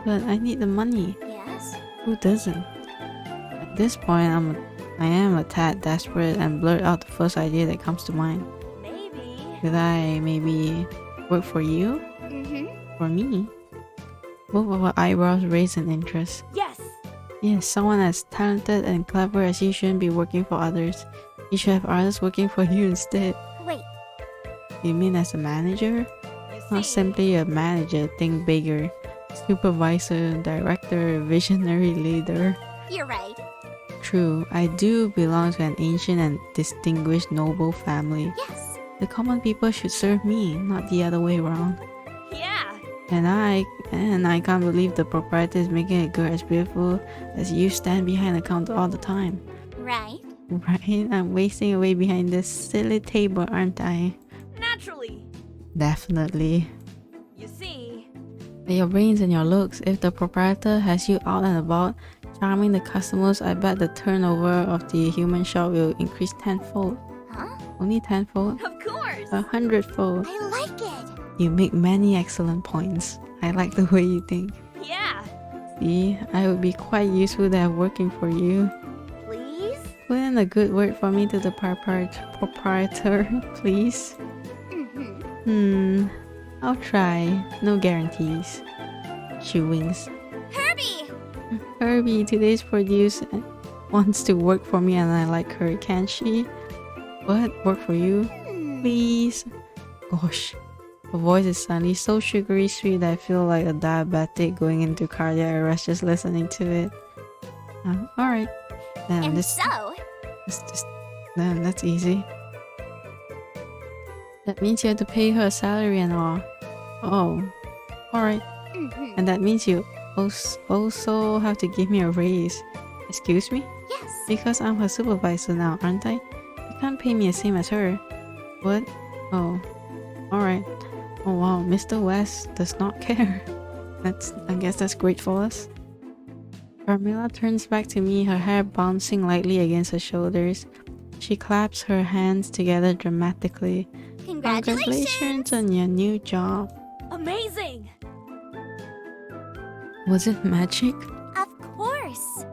But I need the money. Yes? Who doesn't? At this point, I am a tad desperate and blurt out the first idea that comes to mind. Maybe. Could I maybe work for you? For me? Both of our eyebrows raised in interest. Yes. Yes, someone as talented and clever as you shouldn't be working for others. You should have others working for you instead. Wait. You mean as a manager? Not simply a manager, think bigger. Supervisor, director, visionary leader. You're right. True, I do belong to an ancient and distinguished noble family. Yes. The common people should serve me, not the other way around. Yeah. And I can't believe the proprietor is making a girl as beautiful as you stand behind the counter all the time. Right. Right? I'm wasting away behind this silly table, aren't I? Naturally. Definitely. You see. Your brains and your looks, if the proprietor has you out and about, charming the customers, I bet the turnover of the human shop will increase tenfold. Huh? Only tenfold? Of course. 100-fold. I like it. You make many excellent points. I like the way you think. Yeah. See, I would be quite useful there working for you. Please? Put in a good word for me to the proprietor, please. I'll try. No guarantees. She winks. Herbie! Herbie, today's produce wants to work for me and I like her, can't she? What? Work for you? Please? Gosh. Her voice is suddenly so sugary sweet that I feel like a diabetic going into cardiac arrest just listening to it. Alright. Damn, that's easy. That means you have to pay her a salary and all. Oh. Alright. And that means you also have to give me a raise. Excuse me? Yes. Because I'm her supervisor now, aren't I? You can't pay me the same as her. What? Oh. Alright. Oh wow, Mr. West does not care. I guess that's great for us. Carmilla turns back to me, her hair bouncing lightly against her shoulders. She claps her hands together dramatically. Congratulations on your new job. Amazing! Was it magic? Of course.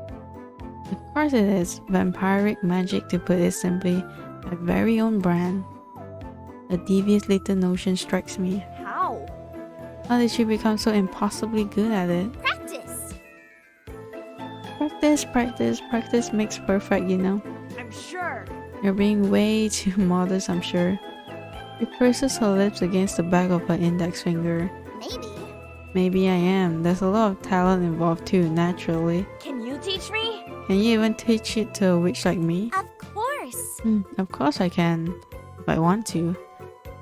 Of course it is. Vampiric magic, to put it simply. My very own brand. A devious little notion strikes me. How? How did you become so impossibly good at it? Practice. Practice makes perfect, you know. I'm sure. You're being way too modest, I'm sure. She presses her lips against the back of her index finger. Maybe. Maybe I am. There's a lot of talent involved too, naturally. Can you teach me? Can you even teach it to a witch like me? Of course. Of course I can. If I want to.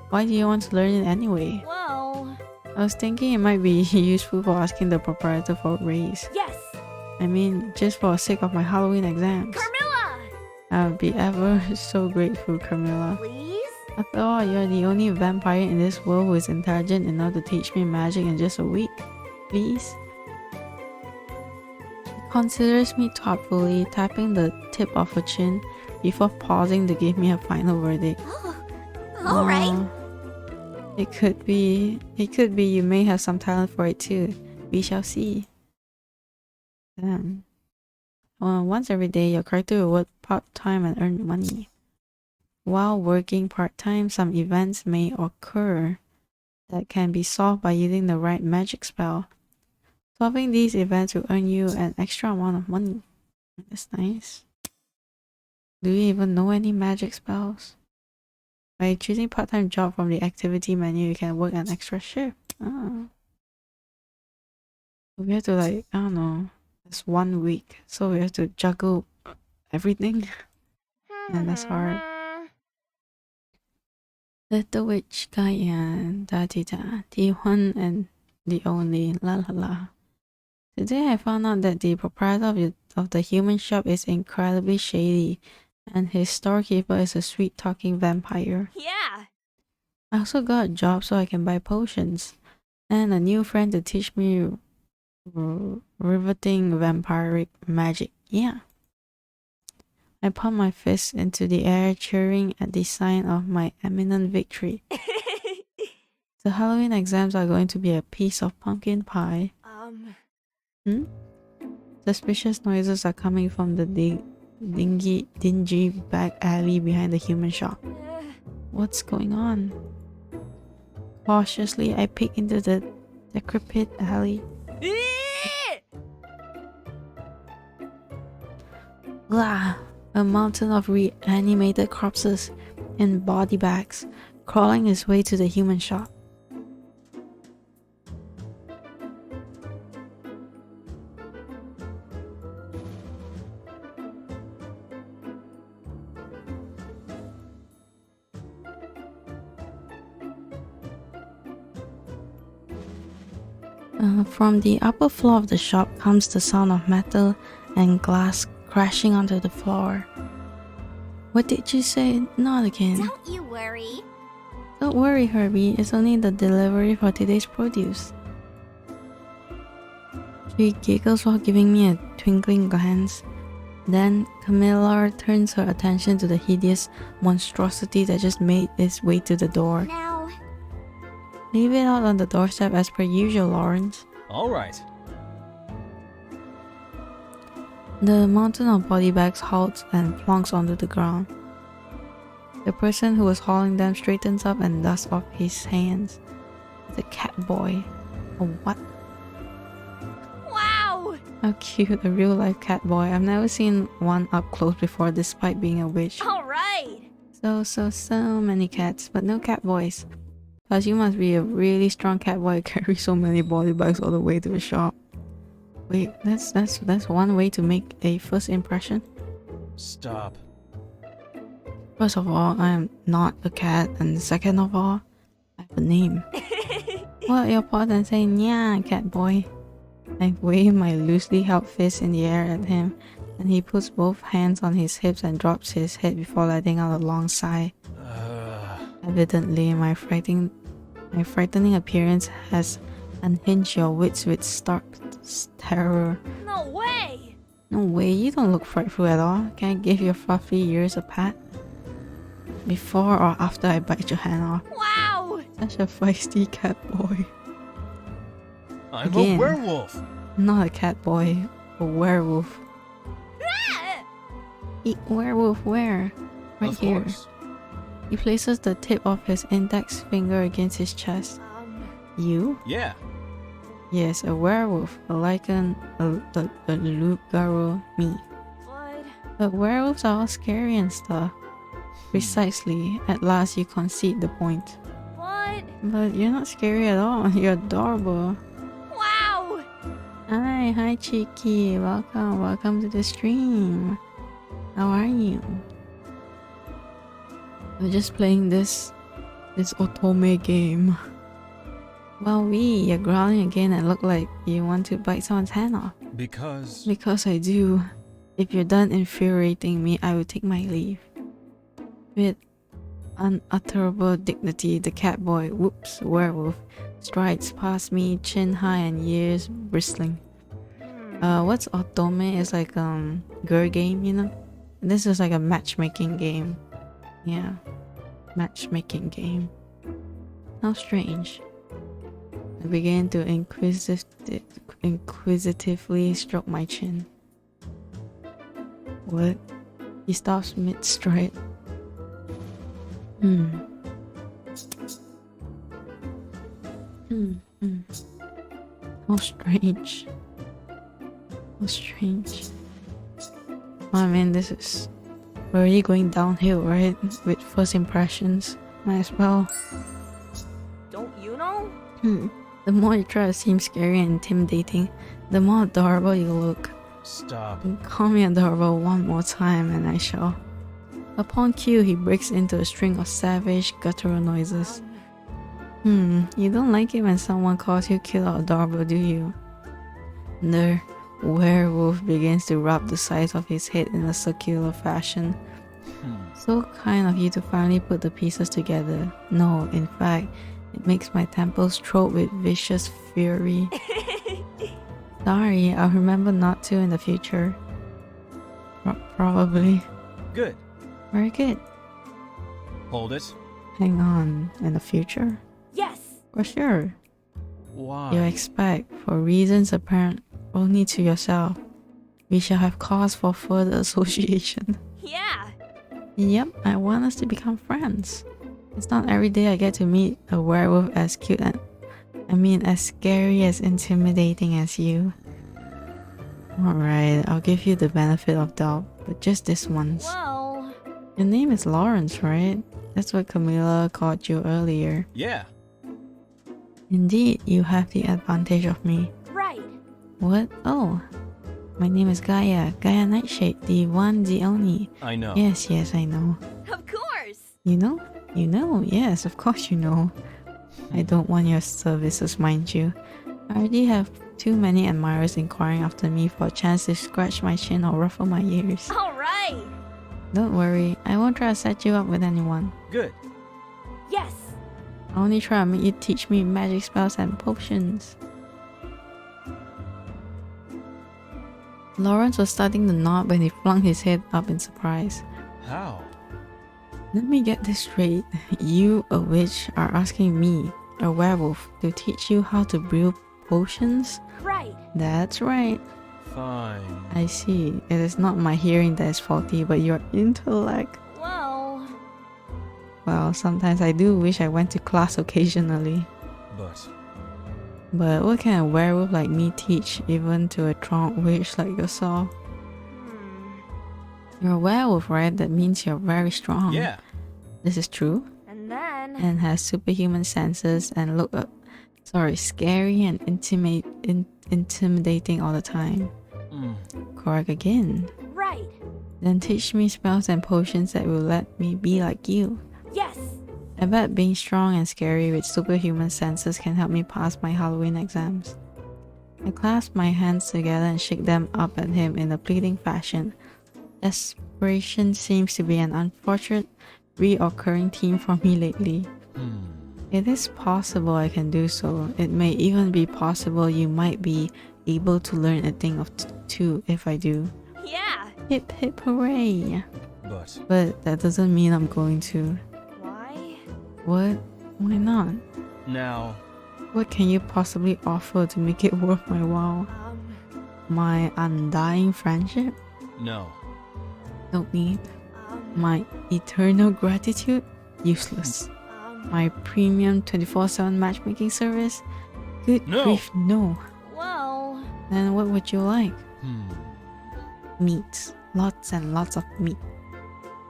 Why do you want to learn it anyway? Well, I was thinking it might be useful for asking the proprietor for a raise. yes. I mean, just for the sake of my Halloween exams. Carmilla! I would be ever so grateful, Camilla. Please? After all, you're the only vampire in this world who is intelligent enough to teach me magic in just a week. Please? She considers me thoughtfully, tapping the tip of her chin before pausing to give me a final verdict. Oh, all right. It could be you may have some talent for it too. We shall see. Damn. Once every day, your character will work part-time and earn money. While working part-time, some events may occur that can be solved by using the right magic spell. Solving these events will earn you an extra amount of money. That's nice. Do you even know any magic spells? By choosing part-time job from the activity menu, you can work an extra shift. Oh. We have to I don't know. It's 1 week, so we have to juggle everything. And that's hard. Little Witch Gaia, da-di-da, the one and the only, la la la. Today I found out that the proprietor of the human shop is incredibly shady, and his storekeeper is a sweet-talking vampire. Yeah. I also got a job so I can buy potions, and a new friend to teach me riveting vampiric magic. Yeah. I pumped my fist into the air, cheering at the sign of my imminent victory. The Halloween exams are going to be a piece of pumpkin pie. Suspicious noises are coming from the dingy back alley behind the human shop. What's going on? Cautiously, I peek into the decrepit alley. Blah! A mountain of reanimated corpses in body bags crawling its way to the human shop. From the upper floor of the shop comes the sound of metal and glass crashing onto the floor. What did you say? Not again. Don't you worry. Don't worry, Herbie. It's only the delivery for today's produce. She giggles while giving me a twinkling glance. Then Camilla turns her attention to the hideous monstrosity that just made its way to the door. Now, Leave it out on the doorstep as per usual, Lawrence. All right. The mountain of body bags halts and plonks onto the ground. The person who was hauling them straightens up and dusts off his hands. The cat boy. A what? wow! How cute, a real life cat boy. I've never seen one up close before despite being a witch. All right. So many cats, but no cat boys. Plus you must be a really strong cat boy to carry so many body bags all the way to the shop. Wait, that's one way to make a first impression. Stop. First of all, I am not a cat, and second of all, I have a name. What your pause and say, "Yeah, cat boy." I wave my loosely held fist in the air at him, and he puts both hands on his hips and drops his head before letting out a long sigh. Evidently, my frightening appearance has unhinged your wits with stark terror. No way! No way, you don't look frightful at all. Can I give your fluffy ears a pat? Before or after I bite your hand off? Wow! Such a feisty cat boy. I'm Again. a werewolf. Not a cat boy, a werewolf. Werewolf where? Right Of here. course. He places the tip of his index finger against his chest. You? Yeah. Yes, a werewolf, a lichen, a loup-garou, me. But But werewolves are all scary and stuff. Precisely. At last you concede the point. But you're not scary at all. You're adorable. wow! Hi Cheeky. Welcome to the stream. How are you? We're just playing this otome game. Well, you're growling again and look like you want to bite someone's hand off. Because... Because I do. If you're done infuriating me, I will take my leave. With unutterable dignity, the catboy, whoops, werewolf, strides past me, chin high and ears bristling. What's otome? It's like girl game, you know? This is like a matchmaking game. Yeah, matchmaking game. How strange. I begin to inquisitively stroke my chin. What? He stops mid-stride. How strange. How strange. I mean, this is... We're already going downhill, right? With first impressions. Might as well. Don't you know? The more you try to seem scary and intimidating, the more adorable you look. Stop. Call me adorable one more time and I shall. Upon cue, he breaks into a string of savage, guttural noises. You don't like it when someone calls you cute or adorable, do you? The werewolf begins to rub the sides of his head in a circular fashion. So kind of you to finally put the pieces together. No, in fact, it makes my temples throb with vicious fury. Sorry, I'll remember not to in the future. Probably. Good. Very good. Hold it. Hang on, in the future? Yes! For sure. Why? You expect, for reasons apparent only to yourself, we shall have cause for further association. Yeah! Yep, I want us to become friends. It's not every day I get to meet a werewolf as cute and... as scary, as intimidating as you. Alright, I'll give you the benefit of doubt, but just this once. Well... Your name is Lawrence, right? That's what Camilla called you earlier. Yeah. Indeed, you have the advantage of me. Right. What? Oh. My name is Gaia. Gaia Nightshade, the one, the only. I know. Yes, I know. Of course! You know? You know, yes, of course you know. I don't want your services, mind you. I already have too many admirers inquiring after me for a chance to scratch my chin or ruffle my ears. Alright! Don't worry, I won't try to set you up with anyone. Good. Yes! I'll only try to make you teach me magic spells and potions. Lawrence was starting to nod when he flung his head up in surprise. How? Let me get this straight. You, a witch, are asking me, a werewolf, to teach you how to brew potions? Right! That's right. Fine. I see. It is not my hearing that is faulty, but your intellect. Well... Well, sometimes I do wish I went to class occasionally. But what can a werewolf like me teach, even to a drunk witch like yourself? You're a werewolf, right? That means you're very strong. Yeah. This is true. And then... And has superhuman senses and look scary and intimidating all the time. Correct again. Right! Then teach me spells and potions that will let me be like you. Yes! I bet being strong and scary with superhuman senses can help me pass my Halloween exams. I clasp my hands together and shake them up at him in a pleading fashion. Desperation seems to be an unfortunate, reoccurring theme for me lately. It is possible I can do so. It may even be possible you might be able to learn a thing or two if I do. Yeah! Hip hip hooray! But... But that doesn't mean I'm going to. Why? What? Why not? Now... What can you possibly offer to make it worth my while? My undying friendship? No. Don't need. My eternal gratitude? Useless. My premium 24/7 matchmaking service? Good No. grief, no. Well, Then what would you like? Hmm. Meat. Lots and lots of meat.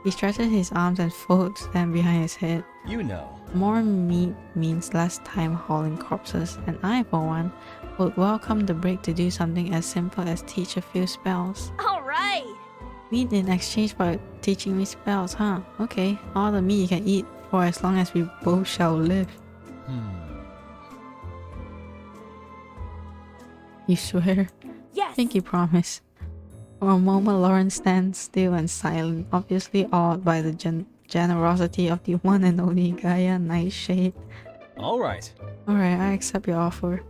He stretches his arms and folds them behind his head. You know. More meat means less time hauling corpses, and I, for one, would welcome the break to do something as simple as teach a few spells. alright. Meat in exchange for teaching me spells, huh? Okay, all the meat you can eat for as long as we both shall live. Hmm. You swear? Yes. Think you promise. For a moment, Lauren stands still and silent, obviously awed by the generosity of the one and only Gaia Nightshade. All right. Alright, I accept your offer.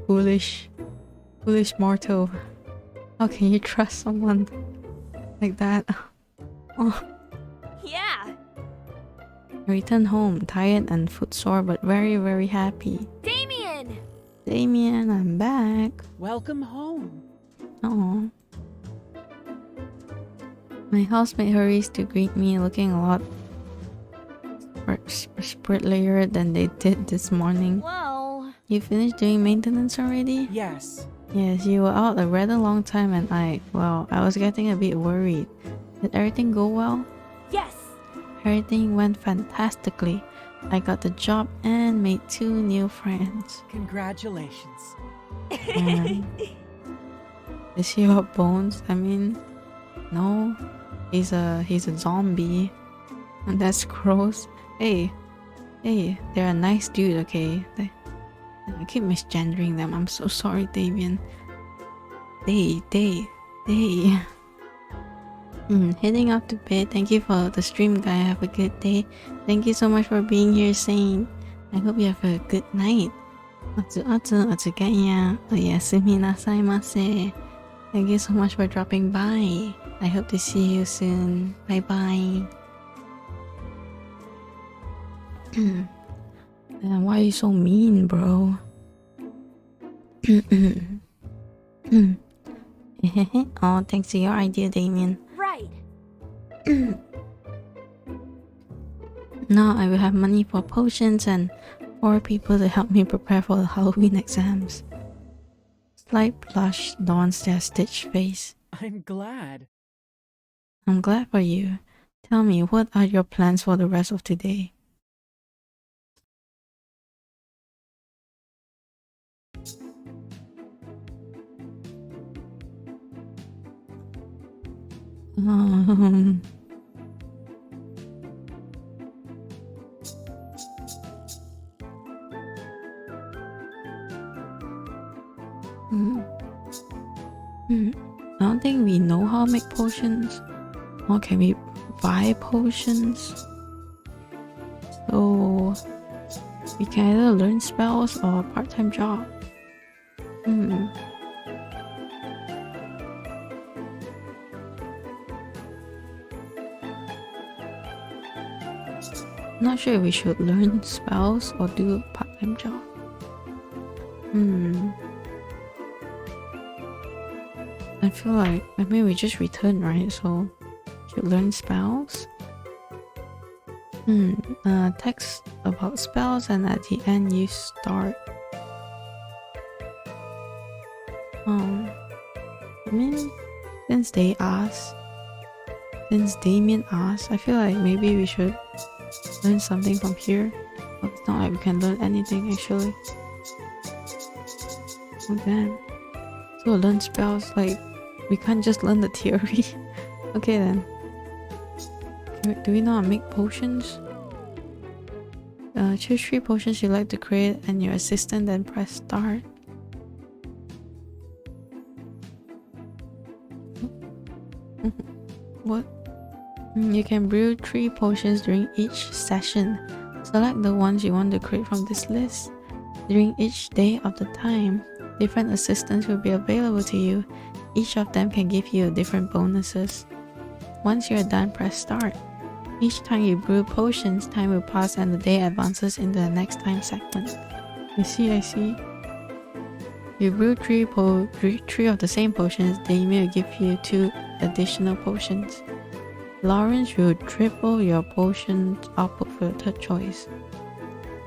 Foolish mortal. How can you trust someone like that? Oh. Yeah. I return home, tired and footsore, but very, very happy. Damien! Damien, I'm back. Welcome home. Oh. My housemate hurries to greet me, looking a lot spritlier than they did this morning. Well, You finished doing maintenance already? Yes. Yes, you were out a rather long time and I was getting a bit worried. Did everything go well? yes. Everything went fantastically. I got the job and made 2 new friends. Congratulations. Um, Is he got bones? I mean, no. He's a zombie. And that's gross. Hey, they're a nice dude, okay? I keep misgendering them. I'm so sorry, Damien. They. Heading up to bed. Thank you for the stream, guy. Have a good day. Thank you so much for being here, Saint. I hope you have a good night. Thank you so much for dropping by. I hope to see you soon. Bye bye. Why are you so mean, bro? Oh, thanks to your idea, Damien. Right. Now I will have money for potions and 4 people to help me prepare for the Halloween exams. Slight blush dawns their stitched face. I'm glad. I'm glad for you. Tell me, what are your plans for the rest of today? Um, I don't think we know how to make potions. Or can we buy potions? So we can either learn spells or a part-time job. Not sure if we should learn spells or do a part-time job. I feel like, I mean, we just returned, right? So, should learn spells? Text about spells and at the end you start. I mean, since Damien asked, I feel like maybe we should learn something from here. But it's not like we can learn anything actually. Oh damn. So learn spells, like we can't just learn the theory. Okay then. Do we know how to make potions? Choose 3 potions you like to create and your assistant, then press start. What? You can brew 3 potions during each session. Select the ones you want to create from this list. During each day of the time, different assistants will be available to you. Each of them can give you different bonuses. Once you're done, press start. Each time you brew potions, time will pass and the day advances into the next time segment. I see. You brew 3 of the same potions, Damien will give you 2 additional potions. Lawrence will triple your potion output for your 3rd choice.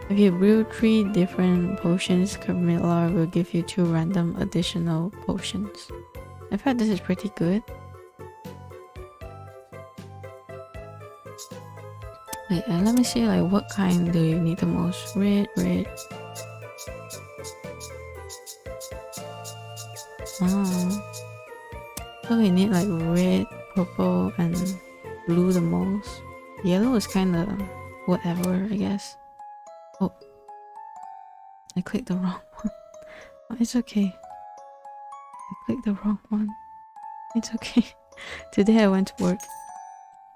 If you brew 3 different potions, Camilla will give you 2 random additional potions. I've heard this is pretty good. Wait, let me see like what kind do you need the most? Red. Oh. So we need like red, purple, and blue the most. Yellow is kinda whatever, I guess. Oh. I clicked the wrong one. Oh, it's okay. I clicked the wrong one. It's okay. Today I went to work.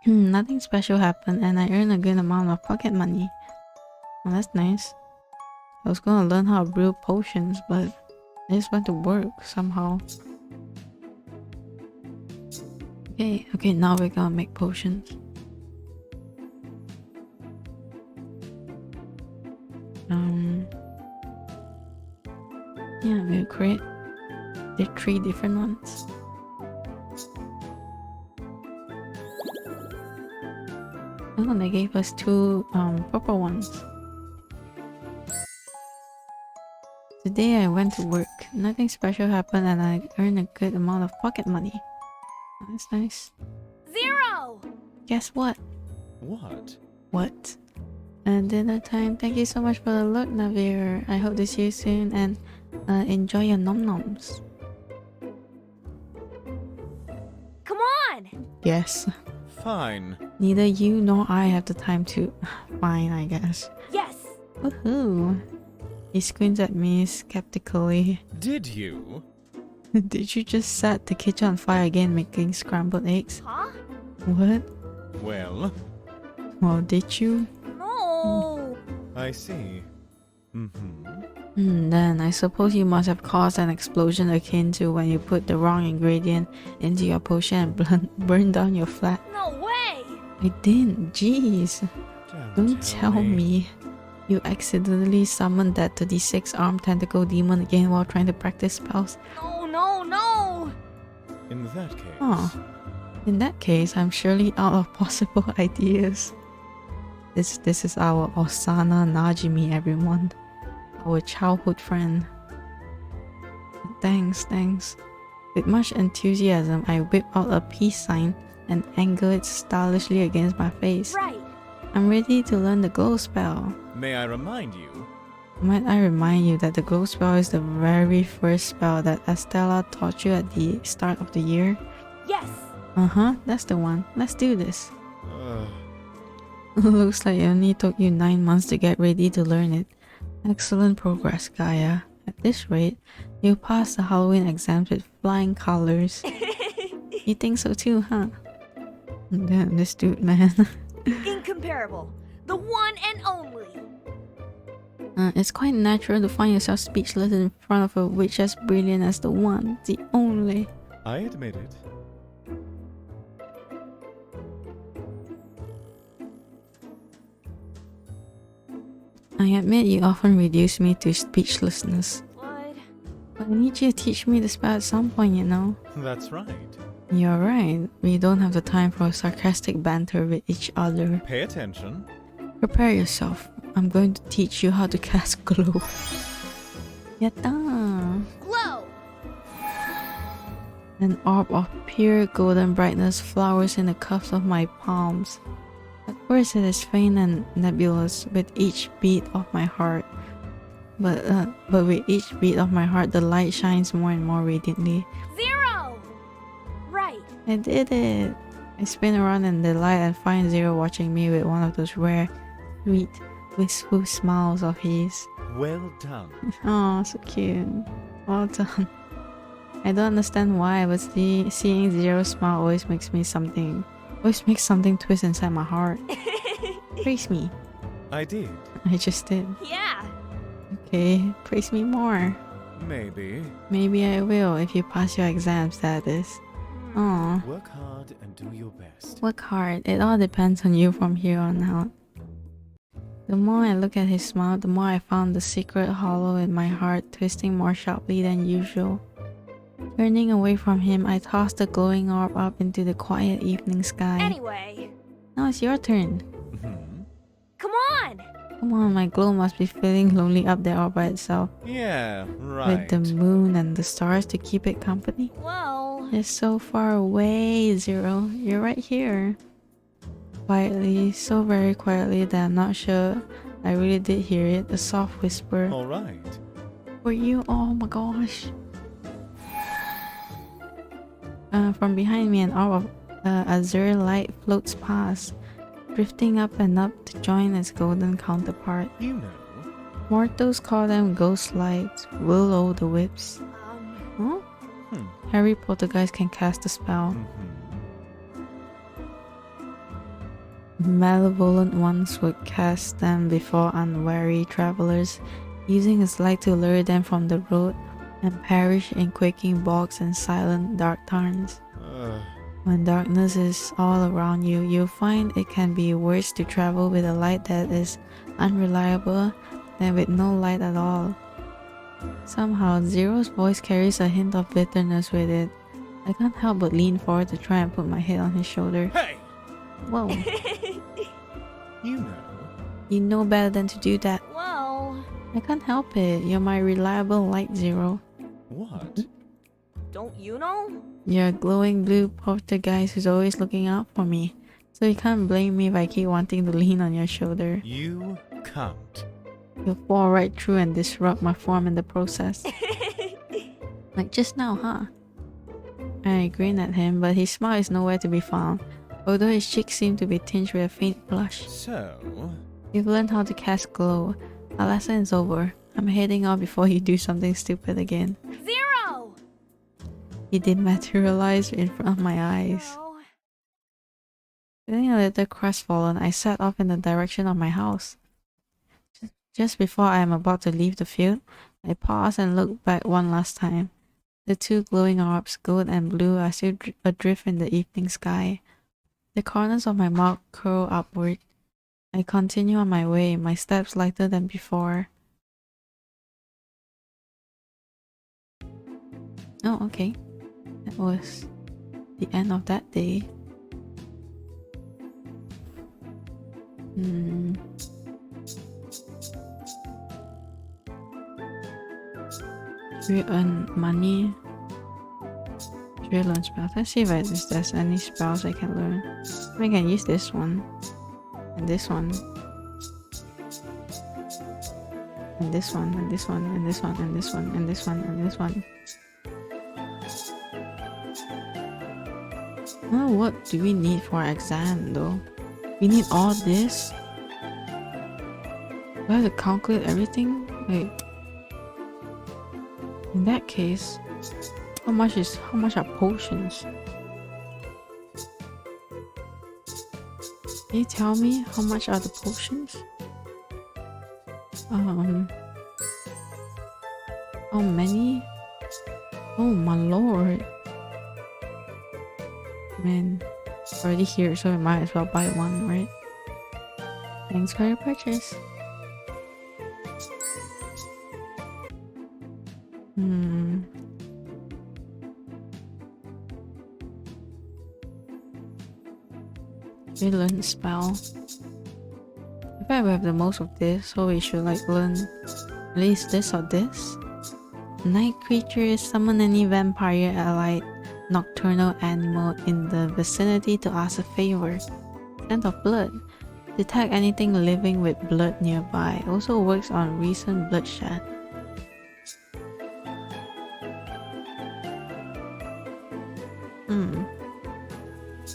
Nothing special happened and I earned a good amount of pocket money. Well, that's nice. I was gonna learn how to brew potions, but I just went to work somehow. Okay, now we're gonna make potions. Yeah, we'll create the 3 different ones. Oh, they gave us 2 purple ones. Today I went to work. Nothing special happened and I earned a good amount of pocket money. That's nice. 0! Guess what? What? What? And dinner time. Thank you so much for the look, Navir. I hope to see you soon and enjoy your nom noms. Come on! Yes. Fine. Neither you nor I have the time to. Fine, I guess. Yes! Woohoo! He squints at me skeptically. Did you? Did you just set the kitchen on fire again making scrambled eggs? Huh? What? Well, Well, did you? No! I see. Mm-hmm. Then I suppose you must have caused an explosion akin to when you put the wrong ingredient into your potion and burned down your flat. No way! I didn't, jeez. Don't tell me. You accidentally summoned that 36-armed tentacle demon again while trying to practice spells. No! In that case. Oh. In that case, I'm surely out of possible ideas. This is our Osana Najimi, everyone. Our childhood friend. Thanks. With much enthusiasm, I whip out a peace sign and angle it stylishly against my face. Right! I'm ready to learn the glow spell. May I remind you? Might I remind you that the glow spell is the very first spell that Estella taught you at the start of the year? Yes! That's the one. Let's do this. Looks like it only took you 9 months to get ready to learn it. Excellent progress, Gaia. At this rate, you'll pass the Halloween exams with flying colors. You think so too, huh? Damn, this dude, man. Incomparable. The one and only. It's quite natural to find yourself speechless in front of a witch as brilliant as the one, the only. I admit it. I admit you often reduce me to speechlessness. What? But I need you to teach me the spell at some point, you know? That's right. You're right. We don't have the time for sarcastic banter with each other. Pay attention. Prepare yourself. I'm going to teach you how to cast glow. Yatta! Glow! An orb of pure golden brightness flowers in the cups of my palms. At first it is faint and nebulous with each beat of my heart. But with each beat of my heart, the light shines more and more radiantly. 0! Right. I did it! I spin around in delight and find Zero watching me with one of those rare, sweet, wistful smiles of his. Well done. Oh, so cute. Well done. I don't understand why, but seeing Zero smile always makes something twist inside my heart. Praise me. I did. I just did. Yeah. Okay, praise me more. Maybe. Maybe I will if you pass your exams, that is. Aw. Work hard and do your best. Work hard. It all depends on you from here on out. The more I look at his smile, the more I found the secret hollow in my heart twisting more sharply than usual. Turning away from him, I tossed the glowing orb up into the quiet evening sky. Anyway. Now it's your turn. Mhm. Come on! Come on, my glow must be feeling lonely up there all by itself. Yeah, With right. the moon and the stars to keep it company. Well, It's so far away, Zero. You're right here. Quietly, so very quietly that I'm not sure I really did hear it. A soft whisper. All right. For you, oh my gosh. From behind me, an orb of azure light floats past, drifting up and up to join its golden counterpart. You know. Mortals call them ghost lights, will-o'-the-wisps. Huh? Harry Poltergeist can cast a spell. Malevolent ones would cast them before unwary travelers, using its light to lure them from the road and perish in quaking bogs and silent dark tarns. When darkness is all around you, you'll find it can be worse to travel with a light that is unreliable than with no light at all. Somehow, Zero's voice carries a hint of bitterness with it. I can't help but lean forward to try and put my head on his shoulder. Hey! Whoa, You know. you know better than to do that. well, I can't help it. You're my reliable light, Zero. What? don't you know? You're a glowing blue poltergeist who's always looking out for me. So you can't blame me if I keep wanting to lean on your shoulder. You can't. You'll fall right through and disrupt my form in the process. Like just now, huh? I grin at him, but his smile is nowhere to be found, although his cheeks seem to be tinged with a faint blush. So, You've learned how to cast glow. Our lesson is over. I'm heading off before you do something stupid again. Zero! He dematerialized in front of my eyes. Oh, Feeling a little crestfallen, I set off in the direction of my house. Just before I am about to leave the field, I pause and look back one last time. The two glowing orbs, gold and blue, are still adrift in the evening sky. The corners of my mouth curl upward. I continue on my way, my steps lighter than before. Oh, okay. That was the end of that day. Should we earn money? Should we learn spells? Let's see if there's any spells I can learn. I can use this one. And this one. And this one, and this one, and this one, and this one, and this one, and this one. Oh, what do we need for our exam though? We need all this? Do I have to calculate everything? Wait. In that case, how much are potions? Can you tell me how much are the potions? How many? Oh my lord. Man, it's already here, so we might as well buy one, right? Thanks for your purchase. We learn a spell. I bet we have the most of this, so we should like learn at least this or this. Night creatures summon any vampire, allied, nocturnal animal in the vicinity to ask a favor. Scent of blood. Detect anything living with blood nearby. Also works on recent bloodshed.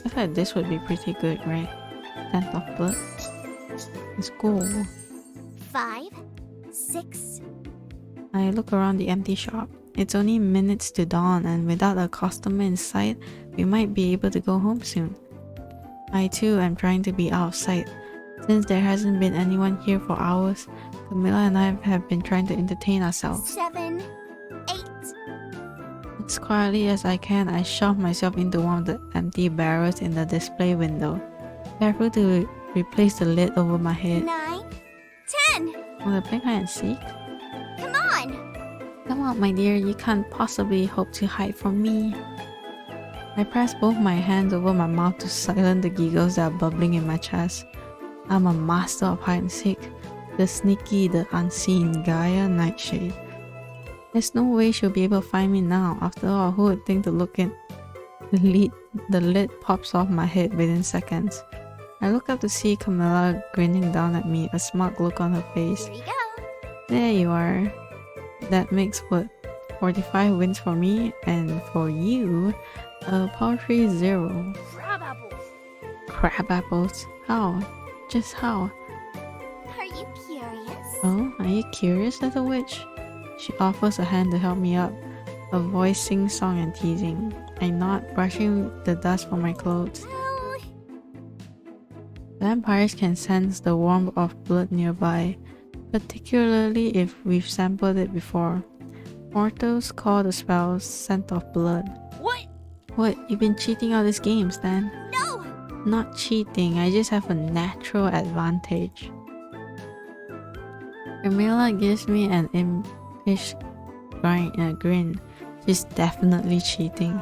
I feel like this would be pretty good, right? Scent of blood. Let's go. 5, 6. I look around the empty shop. It's only minutes to dawn, and without a customer in sight, we might be able to go home soon. I too am trying to be out of sight. Since there hasn't been anyone here for hours, Camilla and I have been trying to entertain ourselves. 7, 8. As quietly as I can, I shove myself into one of the empty barrels in the display window, careful to replace the lid over my head. 9, 10. Want to play hide and seek? Come on. Come on, my dear, you can't possibly hope to hide from me. I press both my hands over my mouth to silence the giggles that are bubbling in my chest. I'm a master of hide and seek. The sneaky, the unseen Gaia Nightshade. There's no way she'll be able to find me now. After all, who would think to look in the lid pops off my head within seconds. I look up to see Camilla grinning down at me, a smug look on her face. Here you go. There you are. That makes what? 45 wins for me, and for you, a paltry 0. Crab apples. Crab apples? How? Just how? Are you curious? Oh, are you curious, little witch? She offers a hand to help me up, a voice sing-song and teasing. I nod, brushing the dust from my clothes. Well, Vampires can sense the warmth of blood nearby, particularly if we've sampled it before. Mortals call the spell scent of blood. what? What? You've been cheating out this game, Stan? No! Not cheating, I just have a natural advantage. Camilla gives me an impish grin. She's definitely cheating.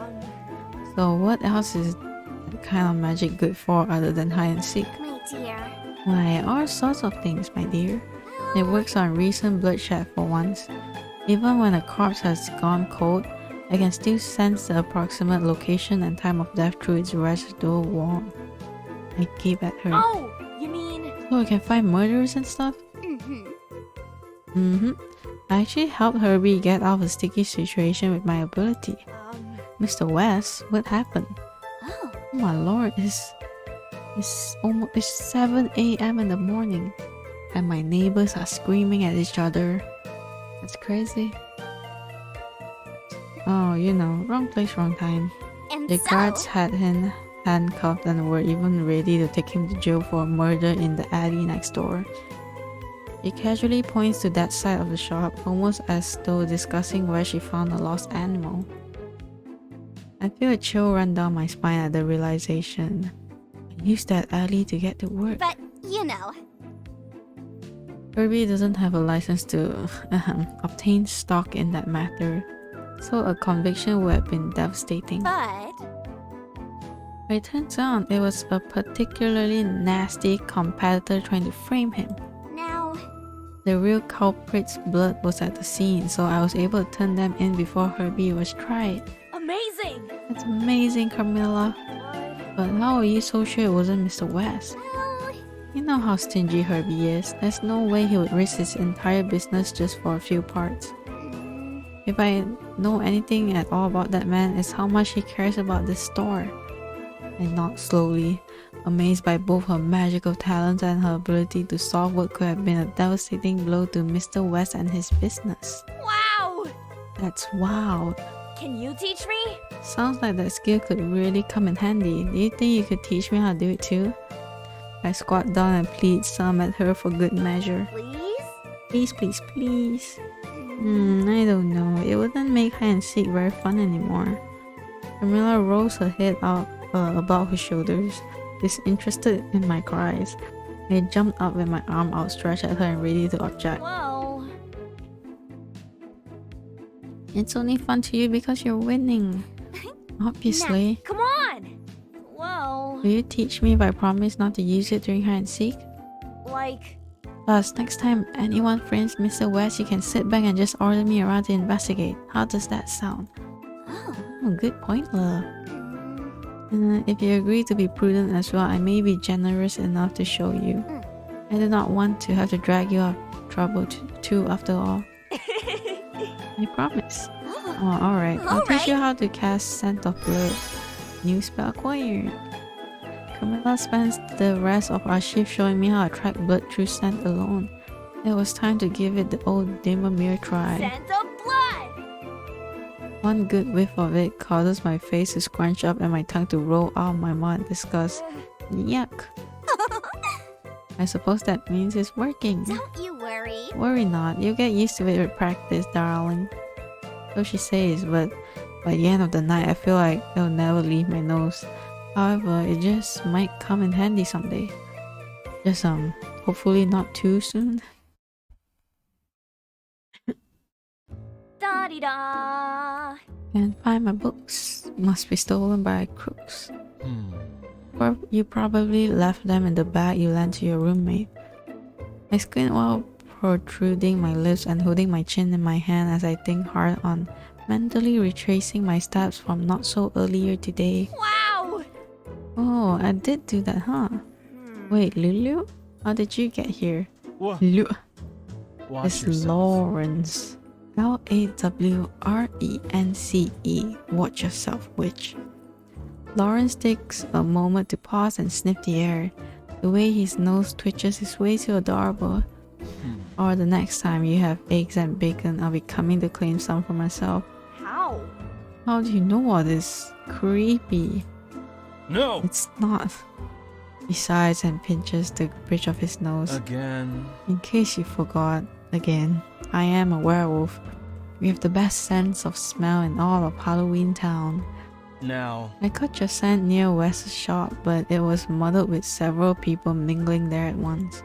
So what else is that kind of magic good for other than hide and seek? My dear. Why, all sorts of things, my dear. It works on recent bloodshed for once. Even when a corpse has gone cold, I can still sense the approximate location and time of death through its residual warmth. I gape at her. Oh, you mean? So I can find murderers and stuff? Mm-hmm. I actually helped Herbie get out of a sticky situation with my ability. Mr. West, what happened? Oh. Oh my lord, it's 7 a.m. in the morning, and my neighbors are screaming at each other. That's crazy. Oh, you know, wrong place, wrong time. And The so, guards had him handcuffed and were even ready to take him to jail for a murder in the alley next door. She casually points to that side of the shop, almost as though discussing where she found a lost animal. I feel a chill run down my spine at the realization. I used that alley to get to work. but, you know. Herbie doesn't have a license to obtain stock in that matter, so a conviction would have been devastating. But, It turns out it was a particularly nasty competitor trying to frame him. now, The real culprit's blood was at the scene, so I was able to turn them in before Herbie was tried. amazing! That's amazing, Carmilla. But how are you so sure it wasn't Mr. West? Well, You know how stingy Herbie is. There's no way he would risk his entire business just for a few parts. If I know anything at all about that man, it's how much he cares about this store. I nod slowly, amazed by both her magical talents and her ability to solve what could have been a devastating blow to Mr. West and his business. wow! That's wow. Can you teach me? Sounds like that skill could really come in handy. Do you think you could teach me how to do it too? I squat down and plead some at her for good measure. Please? Please, please, please. I don't know. It wouldn't make hide and seek very fun anymore. Camilla rolls her head out about her shoulders, disinterested in my cries. I jumped up with my arm outstretched at her and ready to object. Whoa. It's only fun to you because you're winning. Obviously. Come on! Whoa. Will you teach me if I promise not to use it during hide and seek? Like, Plus, next time anyone frames Mr. West, you can sit back and just order me around to investigate. How does that sound? oh. Oh, good point, love. If you agree to be prudent as well, I may be generous enough to show you. I do not want to have to drag you out of trouble too, after all. I promise. Oh, alright. I'll teach you how to cast Scent of Blood. New spell acquired. Camilla spends the rest of our shift showing me how to track blood through scent alone. It was time to give it the old Dimmermere try. Scent of blood! One good whiff of it causes my face to scrunch up and my tongue to roll out of my mouth in disgust. Yuck. I suppose that means it's working. Don't you worry. Worry not, you'll get used to it with practice, darling. So she says, but by the end of the night I feel like it'll never leave my nose. However, it just might come in handy someday. Just hopefully not too soon. Da-di-da! Can't find my books. Must be stolen by crooks. Hmm. Or you probably left them in the bag you lent to your roommate. I squint while protruding my lips and holding my chin in my hand as I think hard on mentally retracing my steps from not so earlier today. Wow! Oh, I did do that, huh? Wait, Lulu? How did you get here? Wha- Lu. Watch It's yourself. Lawrence. Lawrence. Watch yourself, witch. Lawrence takes a moment to pause and sniff the air. The way his nose twitches is way too adorable. Or the next time you have eggs and bacon, I'll be coming to claim some for myself. How? How do you know all this? Creepy. No! It's not. He sighs and pinches the bridge of his nose. Again. In case you forgot, again, I am a werewolf. We have the best sense of smell in all of Halloween Town. Now. I caught your scent near Wes's shop, but it was muddled with several people mingling there at once.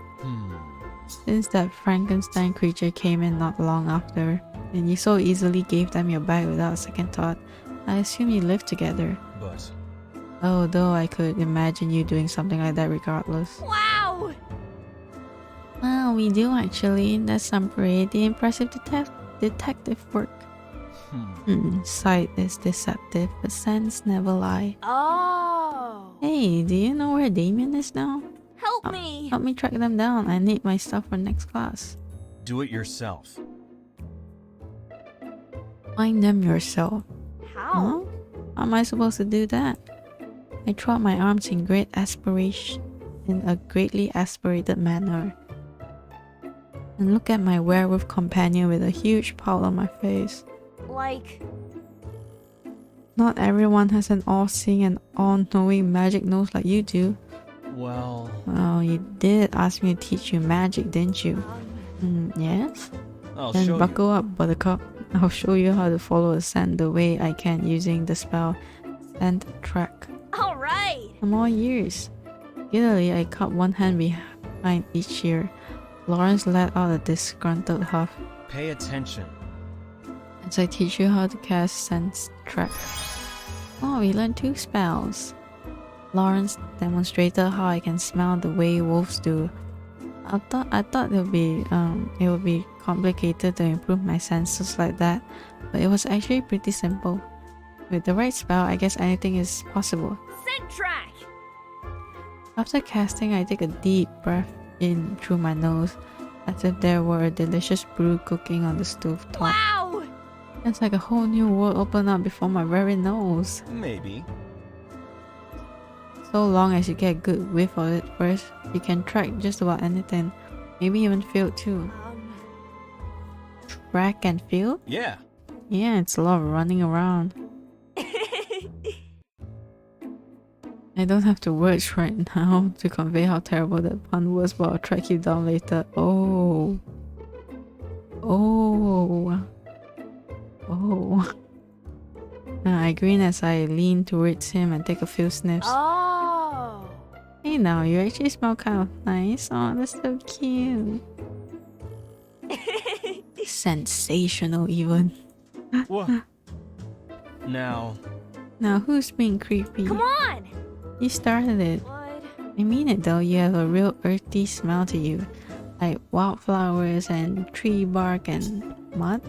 Since that Frankenstein creature came in not long after, and you so easily gave them your bag without a second thought, I assume you lived together. But. Although I could imagine you doing something like that regardless. Wow! Well, we do actually. That's some pretty impressive detective work. Sight is deceptive, but scents never lie. Oh! Hey, do you know where Damien is now? Help me! Help me track them down. I need my stuff for next class. Do it yourself. Find them yourself. How? Huh? How am I supposed to do that? I threw out my arms in a greatly aspirated manner. And look at my werewolf companion with a huge pout on my face. Like, Not everyone has an all-seeing and all-knowing magic nose like you do. Well. Well, you did ask me to teach you magic, didn't you? Yes? I'll Then show buckle up, Buttercup. I'll show you how to follow a scent the way I can using the spell Scent Track. alright! I'm all ears. Giddily, I cupped one hand behind each ear. Lawrence let out a disgruntled huff. you. Pay attention. As I teach you how to cast Scent Track. Oh, we learned 2 spells. Lawrence demonstrated how I can smell the way wolves do. I thought it would be complicated to improve my senses like that, but it was actually pretty simple. With the right spell, I guess anything is possible. Scent track! After casting, I take a deep breath in through my nose, as if there were a delicious brew cooking on the stove top. Wow! It's like a whole new world opened up before my very nose. Maybe. So long as you get a good whiff of it first, you can track just about anything. Maybe even feel too. Track and feel? Yeah. Yeah, it's a lot of running around. I don't have the words right now to convey how terrible that pun was, but I'll track you down later. Oh. Oh. Oh. I grin as I lean towards him and take a few sniffs. Oh! Hey now, you actually smell kind of nice. Oh, that's so cute. Sensational even. What? Now. Now who's being creepy? Come on! You started it. What? I mean it though, you have a real earthy smell to you. Like wildflowers and tree bark and mud.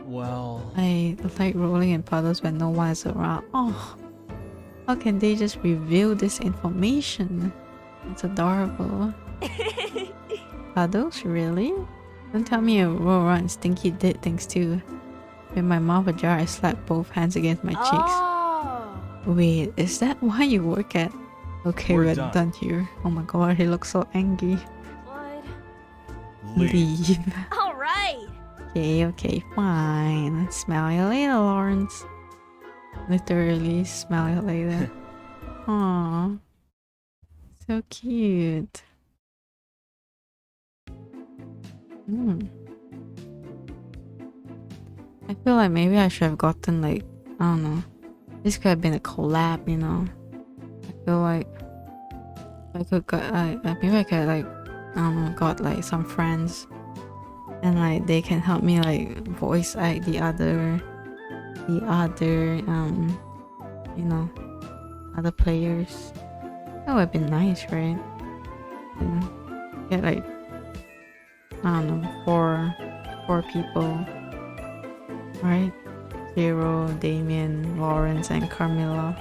Well. I like rolling in puddles when no one is around. Oh, how can they just reveal this information? It's adorable. Puddles? Really? Don't tell me you roll around and stinky did things too. With my mouth ajar, I slapped both hands against my cheeks. Oh! Wait, is that why you work at? Okay, We're we're done. done here. Oh my god, he looks so angry. What? Leave. Alright! Okay, fine. Smell you later, Lawrence. Literally, smell you later. Aww. So cute. I feel like maybe I should have gotten like, I don't know. This could have been a collab, you know. I feel like I could got maybe I could like, I don't know, got like some friends and like they can help me like voice act the other you know, other players. That would have been nice, right? Yeah. Get like I don't know, four people, right? Zero, Damien, Lawrence, and Carmilla.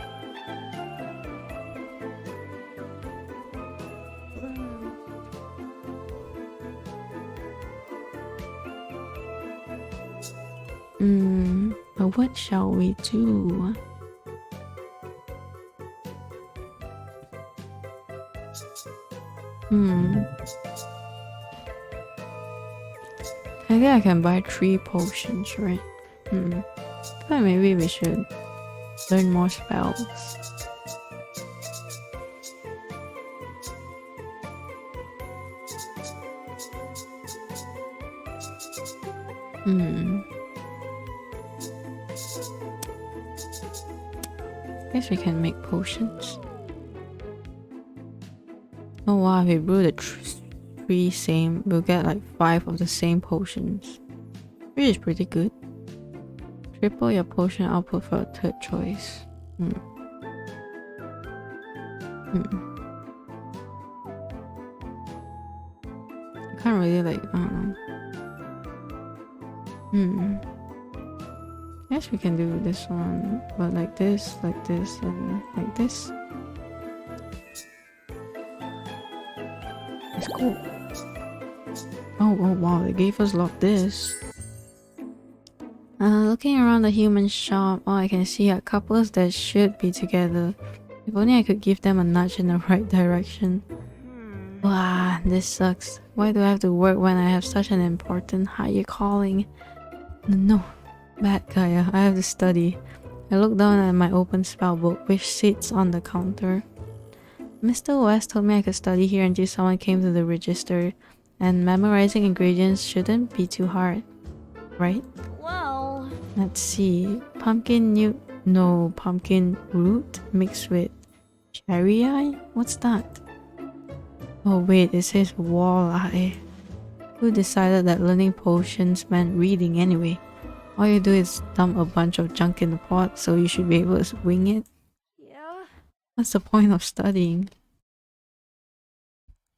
But what shall we do? I think I can buy 3 potions, right? But maybe we should learn more spells. Guess we can make potions. Oh wow, if we brew the 3 same, we'll get like 5 of the same potions, which is pretty good. Triple your potion output for a 3rd choice. I can't really like, I don't know. Guess we can do this one, but like this, and like this. That's cool. Oh wow, they gave us lot this. Looking around the human shop, I can see a couples that should be together. If only I could give them a nudge in the right direction. Wow, this sucks. Why do I have to work when I have such an important higher calling? No, bad Gaia, I have to study. I look down at my open spell book, which sits on the counter. Mr. West told me I could study here until someone came to the register, and memorizing ingredients shouldn't be too hard, right? Well, let's see. Pumpkin root mixed with cherry eye? What's that? Oh wait, it says walleye. Who decided that learning potions meant reading anyway? All you do is dump a bunch of junk in the pot, so you should be able to wing it. yeah. What's the point of studying?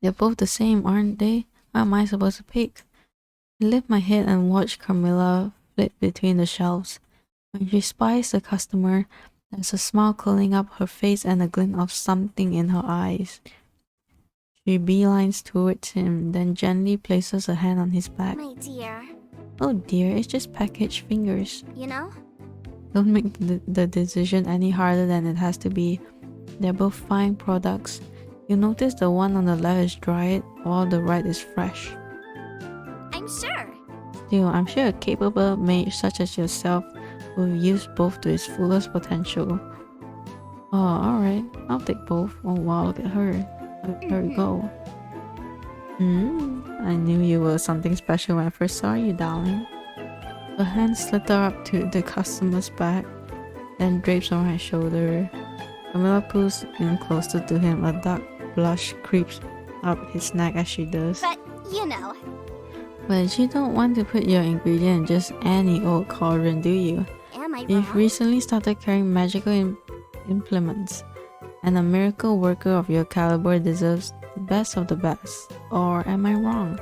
They're both the same, aren't they? What am I supposed to pick? I lift my head and watch Carmilla flit between the shelves. When she spies the customer, there's a smile curling up her face and a glint of something in her eyes. She beelines towards him, then gently places a hand on his back. My dear, Oh dear, it's just packaged fingers. you know? Don't make the decision any harder than it has to be. They're both fine products. You'll notice the one on the left is dried, while the right is fresh. I'm sure. Still, I'm sure a capable mage such as yourself will use both to its fullest potential. Oh, alright. I'll take both. Oh wow, look at her. Look at her go. I knew you were something special when I first saw you, darling. Her hand slithers up to the customer's back, then drapes on her shoulder. Camilla pulls in closer to him. A dark blush creeps up his neck as she does. But, you know, But you don't want to put your ingredient in just any old cauldron, do you? am I You've wrong? recently started carrying magical implements, and a miracle worker of your caliber deserves the best of the best. Or am I wrong?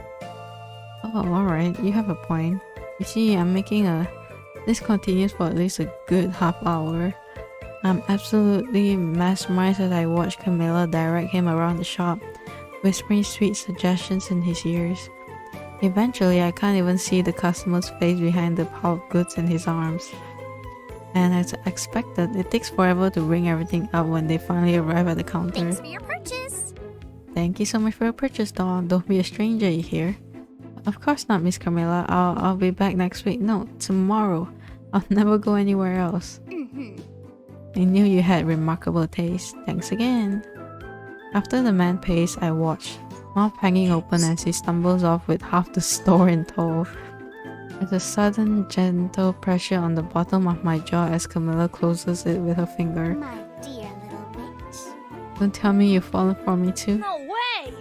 Oh, alright, you have a point. You see, this continues for at least a good half hour. I'm absolutely mesmerized as I watch Camilla direct him around the shop, whispering sweet suggestions in his ears. Eventually, I can't even see the customer's face behind the pile of goods in his arms. And as expected, it takes forever to ring everything up when they finally arrive at the counter. Thanks for your purchase. Thank you so much for your purchase, doll. Don't be a stranger, you hear? Of course not, Miss Camilla. I'll be back next week. No, tomorrow. I'll never go anywhere else. I knew you had remarkable taste. Thanks again. After the man pays, I watch, mouth hanging open as he stumbles off with half the store in tow. There's a sudden, gentle pressure on the bottom of my jaw as Camilla closes it with her finger. My dear little witch. Don't tell me you've fallen for me too. No way!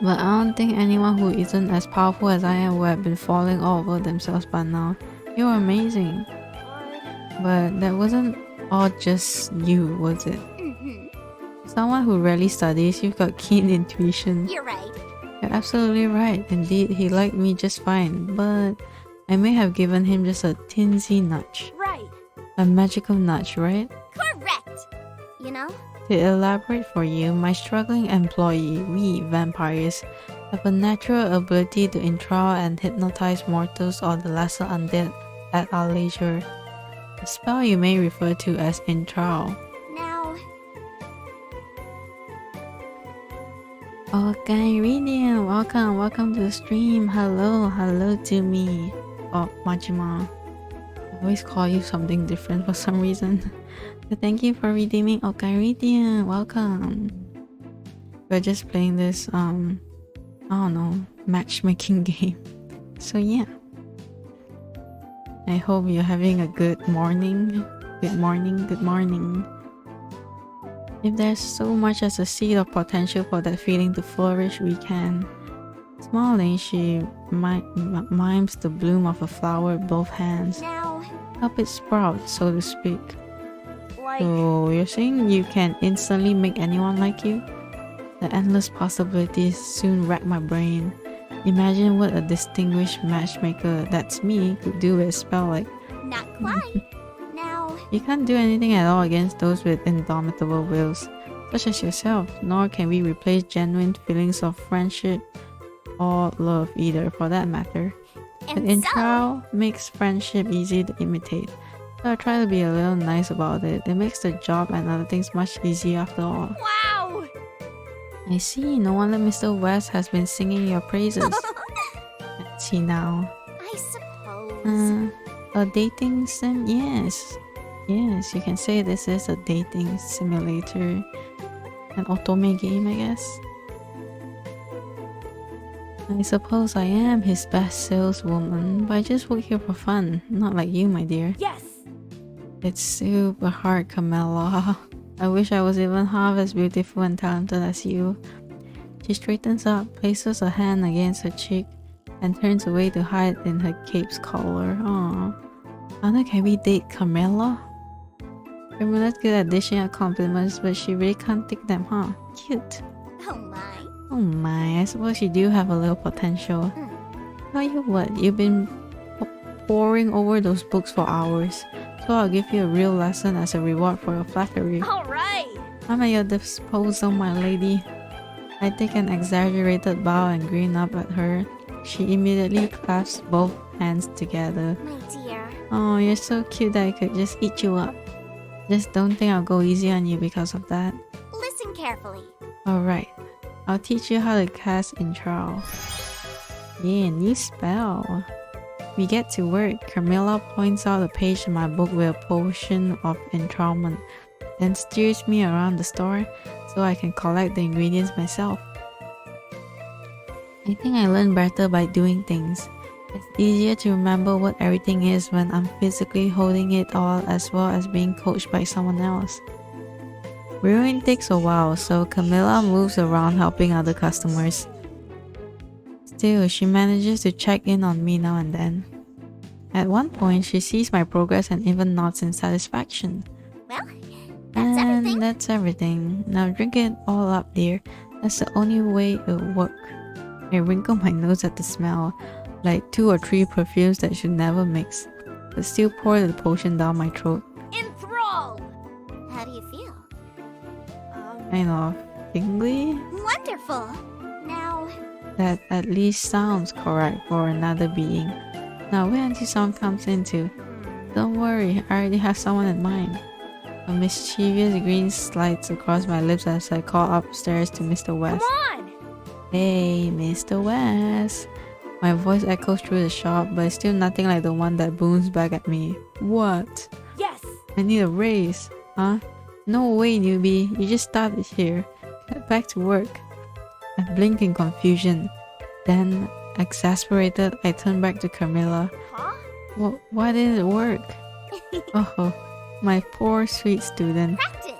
But I don't think anyone who isn't as powerful as I am would have been falling all over themselves by now. You're amazing. But that wasn't all just you, was it? Someone who rarely studies, you've got keen intuition. You're right. You're You're absolutely right. Indeed, he liked me just fine, but I may have given him just a tinsy nudge. Right. A magical nudge, right? Correct. You know? To elaborate for you, my struggling employee, we vampires, have a natural ability to enthrall and hypnotize mortals or the lesser undead at our leisure. A spell you may refer to as enthrall. Now, Oh, Gaia Viridian, welcome to the stream. Hello to me. Oh, Majima. I always call you something different for some reason. But thank you for redeeming. Oh, Gaia Viridian, welcome. We're just playing this, I don't know, matchmaking game. So yeah. I hope you're having a good morning. Good morning. If there's so much as a seed of potential for that feeling to flourish, we can. Smiling, she mimes the bloom of a flower with both hands. now, Help it sprout, so to speak. Like, So you're saying you can instantly make anyone like you? The endless possibilities soon rack my brain. Imagine what a distinguished matchmaker, that's me, could do with a spell like. not quite. Now, You can't do anything at all against those with indomitable wills, such as yourself, nor can we replace genuine feelings of friendship or love either, for that matter. But and in so, trial makes friendship easy to imitate. So I try to be a little nice about it. It makes the job and other things much easier after all. wow! I see, no wonder Mr. West has been singing your praises. Let's see now. I suppose. A dating sim? Yes. Yes, you can say this is a dating simulator. An otome game, I guess. I suppose I am his best saleswoman, but I just work here for fun, not like you, my dear. Yes! It's super hard, Camilla. I wish I was even half as beautiful and talented as you. She straightens up, places a hand against her cheek, and turns away to hide in her cape's collar. Aww. How can we date Camilla? Camilla's good at dishing out compliments, but she really can't take them, huh? Cute. Oh my. Oh my, I suppose you do have a little potential. Tell you what, you've been poring over those books for hours, so I'll give you a real lesson as a reward for your flattery. Alright! I'm at your disposal, my lady. I take an exaggerated bow and grin up at her. She immediately clasps both hands together. My dear. Oh, you're so cute that I could just eat you up. Just don't think I'll go easy on you because of that. Listen carefully. Alright, I'll teach you how to cast enthrall. Yeah, new spell. We get to work. Camilla points out a page in my book with a potion of enthrallment, then steers me around the store so I can collect the ingredients myself. I think I learn better by doing things. It's easier to remember what everything is when I'm physically holding it all as well as being coached by someone else. Brewing takes a while, so Camilla moves around helping other customers. Still, she manages to check in on me now and then. At one point, she sees my progress and even nods in satisfaction. Well, that's everything. That's everything. Now drink it all up, dear. That's the only way it'll work. I wrinkle my nose at the smell, like 2 or 3 perfumes that should never mix, but still pour the potion down my throat. Enthrall! How do you feel? Kind of tingly? Wonderful. Now, That at least sounds correct for another being. Now wait until someone comes in too. Don't worry, I already have someone in mind. A mischievous grin slides across my lips as I call upstairs to Mr. Come West. on! Hey, Mr. West. My voice echoes through the shop, but it's still nothing like the one that booms back at me. What? Yes! I need a raise. Huh? No way, newbie. You just started here. Get back to work. I blink in confusion. Then, exasperated, I turn back to Camilla. Huh? Why didn't it work? Oh, my poor sweet student. practice.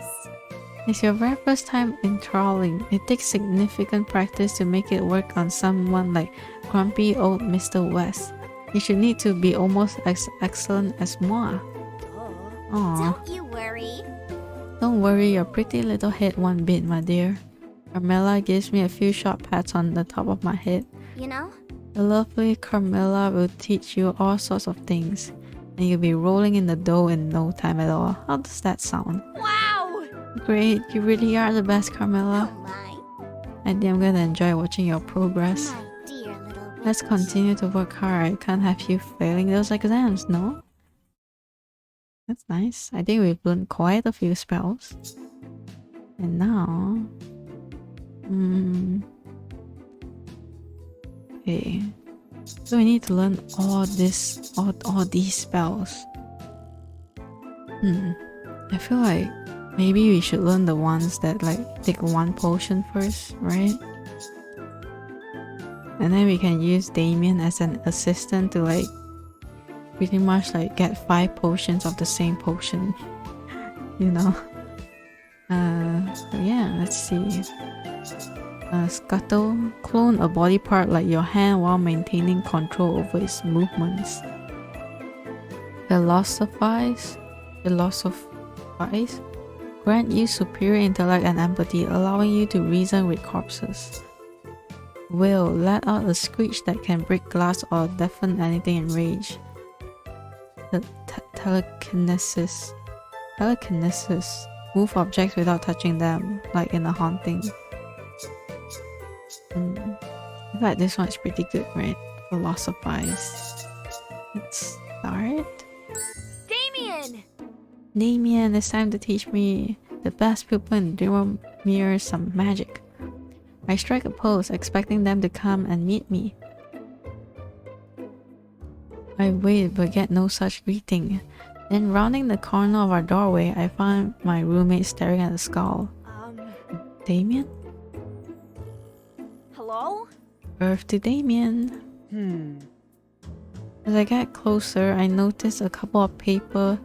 It's your very first time enthralling. It takes significant practice to make it work on someone like grumpy old Mr. West. You should need to be almost as excellent as moi. Aww. Don't you worry. Don't worry your pretty little head one bit, my dear. Carmilla gives me a few short pats on the top of my head. You know? The lovely Carmilla will teach you all sorts of things, and you'll be rolling in the dough in no time at all. How does that sound? Wow! Great, you really are the best, Carmilla. Oh my. I think I'm gonna enjoy watching your progress. My dear little Let's witch. continue to work hard. I can't have you failing those exams, no? That's nice. I think we've learned quite a few spells. And now... Okay. So we need to learn all these spells. I feel like maybe we should learn the ones that like take one potion first, right? And then we can use Damien as an assistant to like pretty much like get 5 potions of the same potion. You know? So yeah, let's see. Scuttle. Clone a body part like your hand while maintaining control over its movements. Philosophize. Grant you superior intellect and empathy, allowing you to reason with corpses. Will. Let out a screech that can break glass or deafen anything in rage. Telekinesis. Move objects without touching them, like in a haunting. I feel like this one's pretty good, right? Philosophize. Let's start. Damien, it's time to teach me, the best pupil in Dreamer some magic. I strike a pose, expecting them to come and meet me. I wait but get no such greeting. Then rounding the corner of our doorway, I find my roommate staring at the skull. Damien? Hello? Earth to Damien. As I get closer, I notice a couple of papers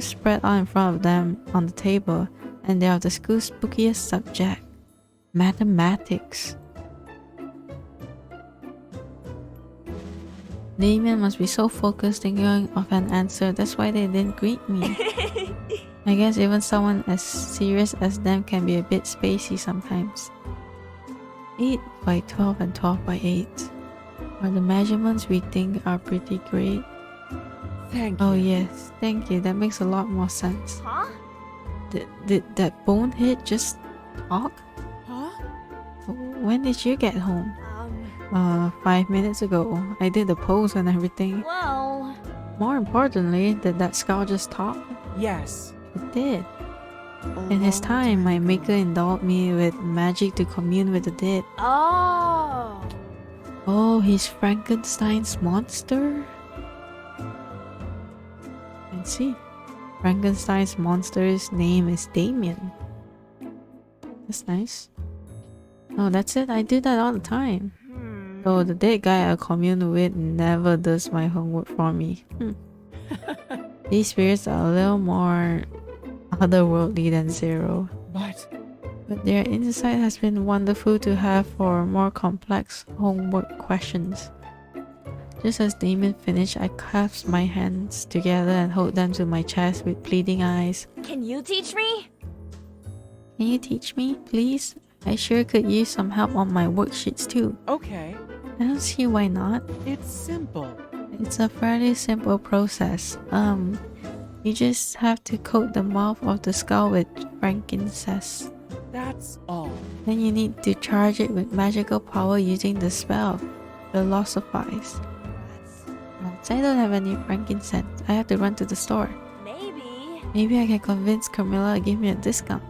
spread out in front of them on the table, and they are the school's spookiest subject, mathematics. Damien must be so focused thinking of an answer, that's why they didn't greet me. I guess even someone as serious as them can be a bit spacey sometimes. 8 by 12 and 12 by 8. Are the measurements we think are pretty great? Thank you. Oh yes, thank you, that makes a lot more sense. Huh? Did that bonehead just talk? Huh? When did you get home? 5 minutes ago. I did the pose and everything. Well... More importantly, did that skull just talk? Yes. It did. A In his long time, my maker endowed me with magic to commune with the dead. Oh... Oh, he's Frankenstein's monster? I see. Frankenstein's monster's name is Damien. That's nice. Oh, that's it? I do that all the time. So the dead guy I commune with never does my homework for me. These spirits are a little more otherworldly than Zero. But their insight has been wonderful to have for more complex homework questions. Just as Damien finished, I clasp my hands together and hold them to my chest with pleading eyes. Can you teach me? Can you teach me, please? I sure could use some help on my worksheets too. Okay. I don't see why not. It's simple. It's a fairly simple process. You just have to coat the mouth of the skull with frankincense. That's all. Then you need to charge it with magical power using the spell Philosophize. I don't have any frankincense. I have to run to the store. Maybe I can convince Carmilla to give me a discount.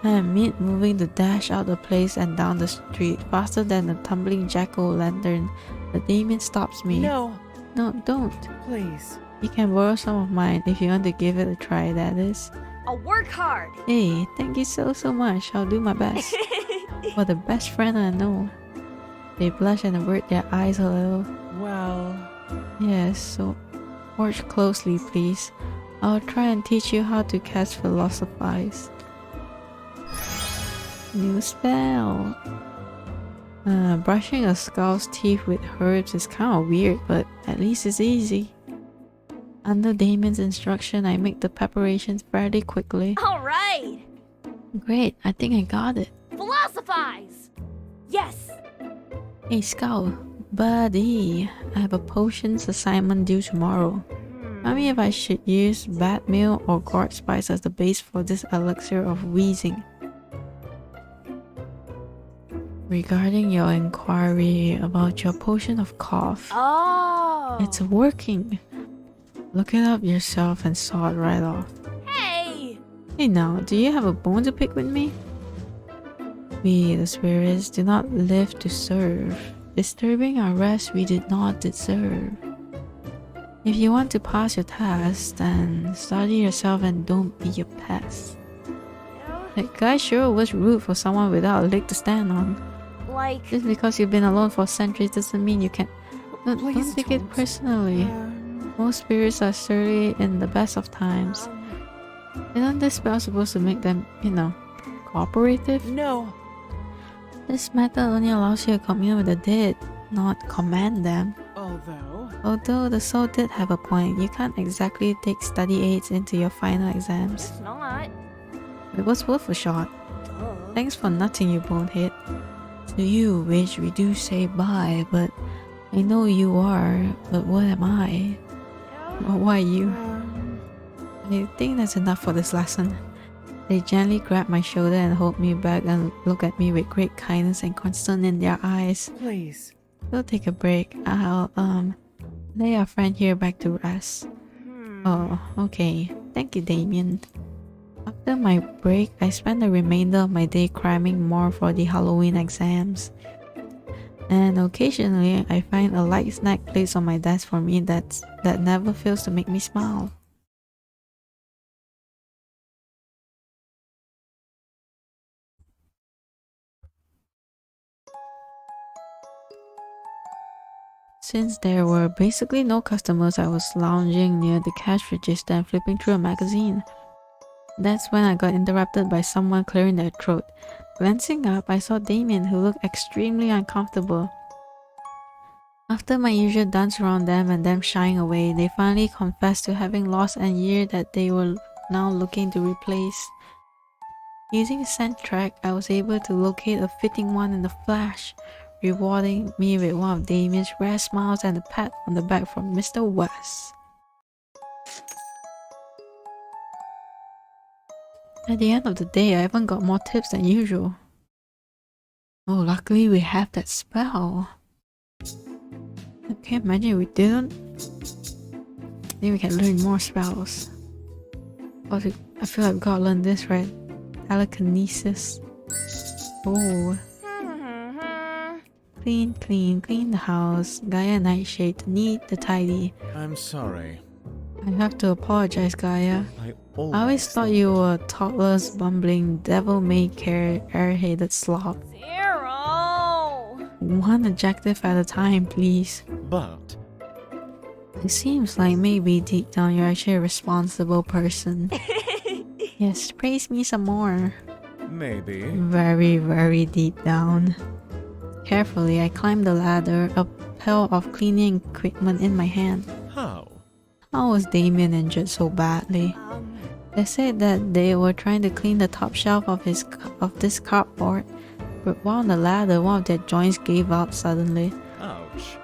I am moving to dash out the place and down the street faster than a tumbling jack-o'-lantern. But Damien stops me. No, don't. please. You can borrow some of mine if you want to give it a try, that is. I'll work hard. Hey, thank you so much. I'll do my best. For the best friend I know. They blush and avert their eyes a little. Well... Yes, so watch closely please. I'll try and teach you how to cast Philosophize. New spell. Brushing a skull's teeth with herbs is kind of weird, but at least it's easy. Under Damien's instruction, I make the preparations fairly quickly. Alright! Great, I think I got it. Philosophize! Yes! Hey Scout, buddy, I have a potions assignment due tomorrow. Tell me if I should use bat meal or gourd spice as the base for this elixir of wheezing. Regarding your inquiry about your potion of cough, Oh! it's working. Look it up yourself and saw it right off. Hey! Hey now, do you have a bone to pick with me? We, the spirits, do not live to serve, disturbing our rest we did not deserve. If you want to pass your test, then study yourself and don't be a pest. That guy sure was rude for someone without a leg to stand on. Like, Just because you've been alone for centuries doesn't mean you can. Don't Please take it don't. personally. Most spirits are surely in the best of times. Isn't this spell supposed to make them, cooperative? No. This method only allows you to commune with the dead, not command them. Although the soul did have a point, you can't exactly take study aids into your final exams. it's not. It was worth a shot. Duh. Thanks for nothing, you bonehead. To you, which we do say bye, but I know you are, but what am I? Or why you? I think that's enough for this lesson. They gently grab my shoulder and hold me back and look at me with great kindness and concern in their eyes. Please. We'll take a break. I'll, lay our friend here back to rest. Oh, okay. Thank you, Damien. After my break, I spent the remainder of my day cramming more for the Halloween exams. And occasionally, I find a light snack placed on my desk for me that never fails to make me smile. Since there were basically no customers, I was lounging near the cash register and flipping through a magazine. That's when I got interrupted by someone clearing their throat. Glancing up, I saw Damien, who looked extremely uncomfortable. After my usual dance around them and them shying away, they finally confessed to having lost an ear that they were now looking to replace. Using a scent track, I was able to locate a fitting one in a flash, rewarding me with one of Damien's rare smiles and a pat on the back from Mr. West. At the end of the day, I even got more tips than usual. Oh, luckily we have that spell. I can't imagine if we didn't. Then we can learn more spells. Oh, I feel like we gotta learn this, right? Telekinesis. Oh. Clean, clean, clean the house. Gaia Nightshade, neat the tidy. I'm sorry. I have to apologize, Gaia. I I always thought you were a thoughtless, bumbling, devil-may-care, air-hated slob. Zero! One adjective at a time, please. But It seems like maybe deep down you're actually a responsible person. Yes, praise me some more. maybe. Very, very deep down. Carefully, I climbed the ladder, a pail of cleaning equipment in my hand. How? How was Damien injured so badly? They said that they were trying to clean the top shelf of this cardboard, but while on the ladder, one of their joints gave out suddenly. Ouch.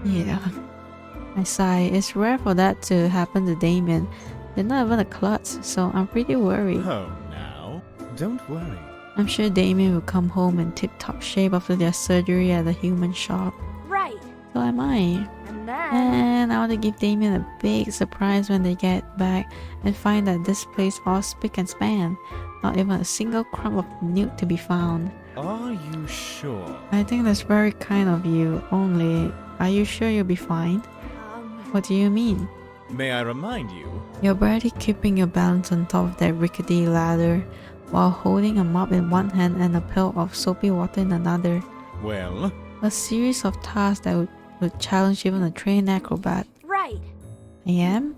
Yeah. I sigh. It's rare for that to happen to Damien. They're not even a klutz, so I'm pretty worried. Oh, now. Don't worry. I'm sure Damien will come home in tip-top shape after their surgery at the human shop. Right. So am I. And then... And I want to give Damien a big surprise when they get back and find that this place all spick and span. Not even a single crumb of newt to be found. Are you sure? I think that's very kind of you, only, are you sure you'll be fine? What do you mean? May I remind you? You're barely keeping your balance on top of that rickety ladder, while holding a mop in one hand and a pail of soapy water in another. Well, A series of tasks that would challenge even a trained acrobat. Right. I am?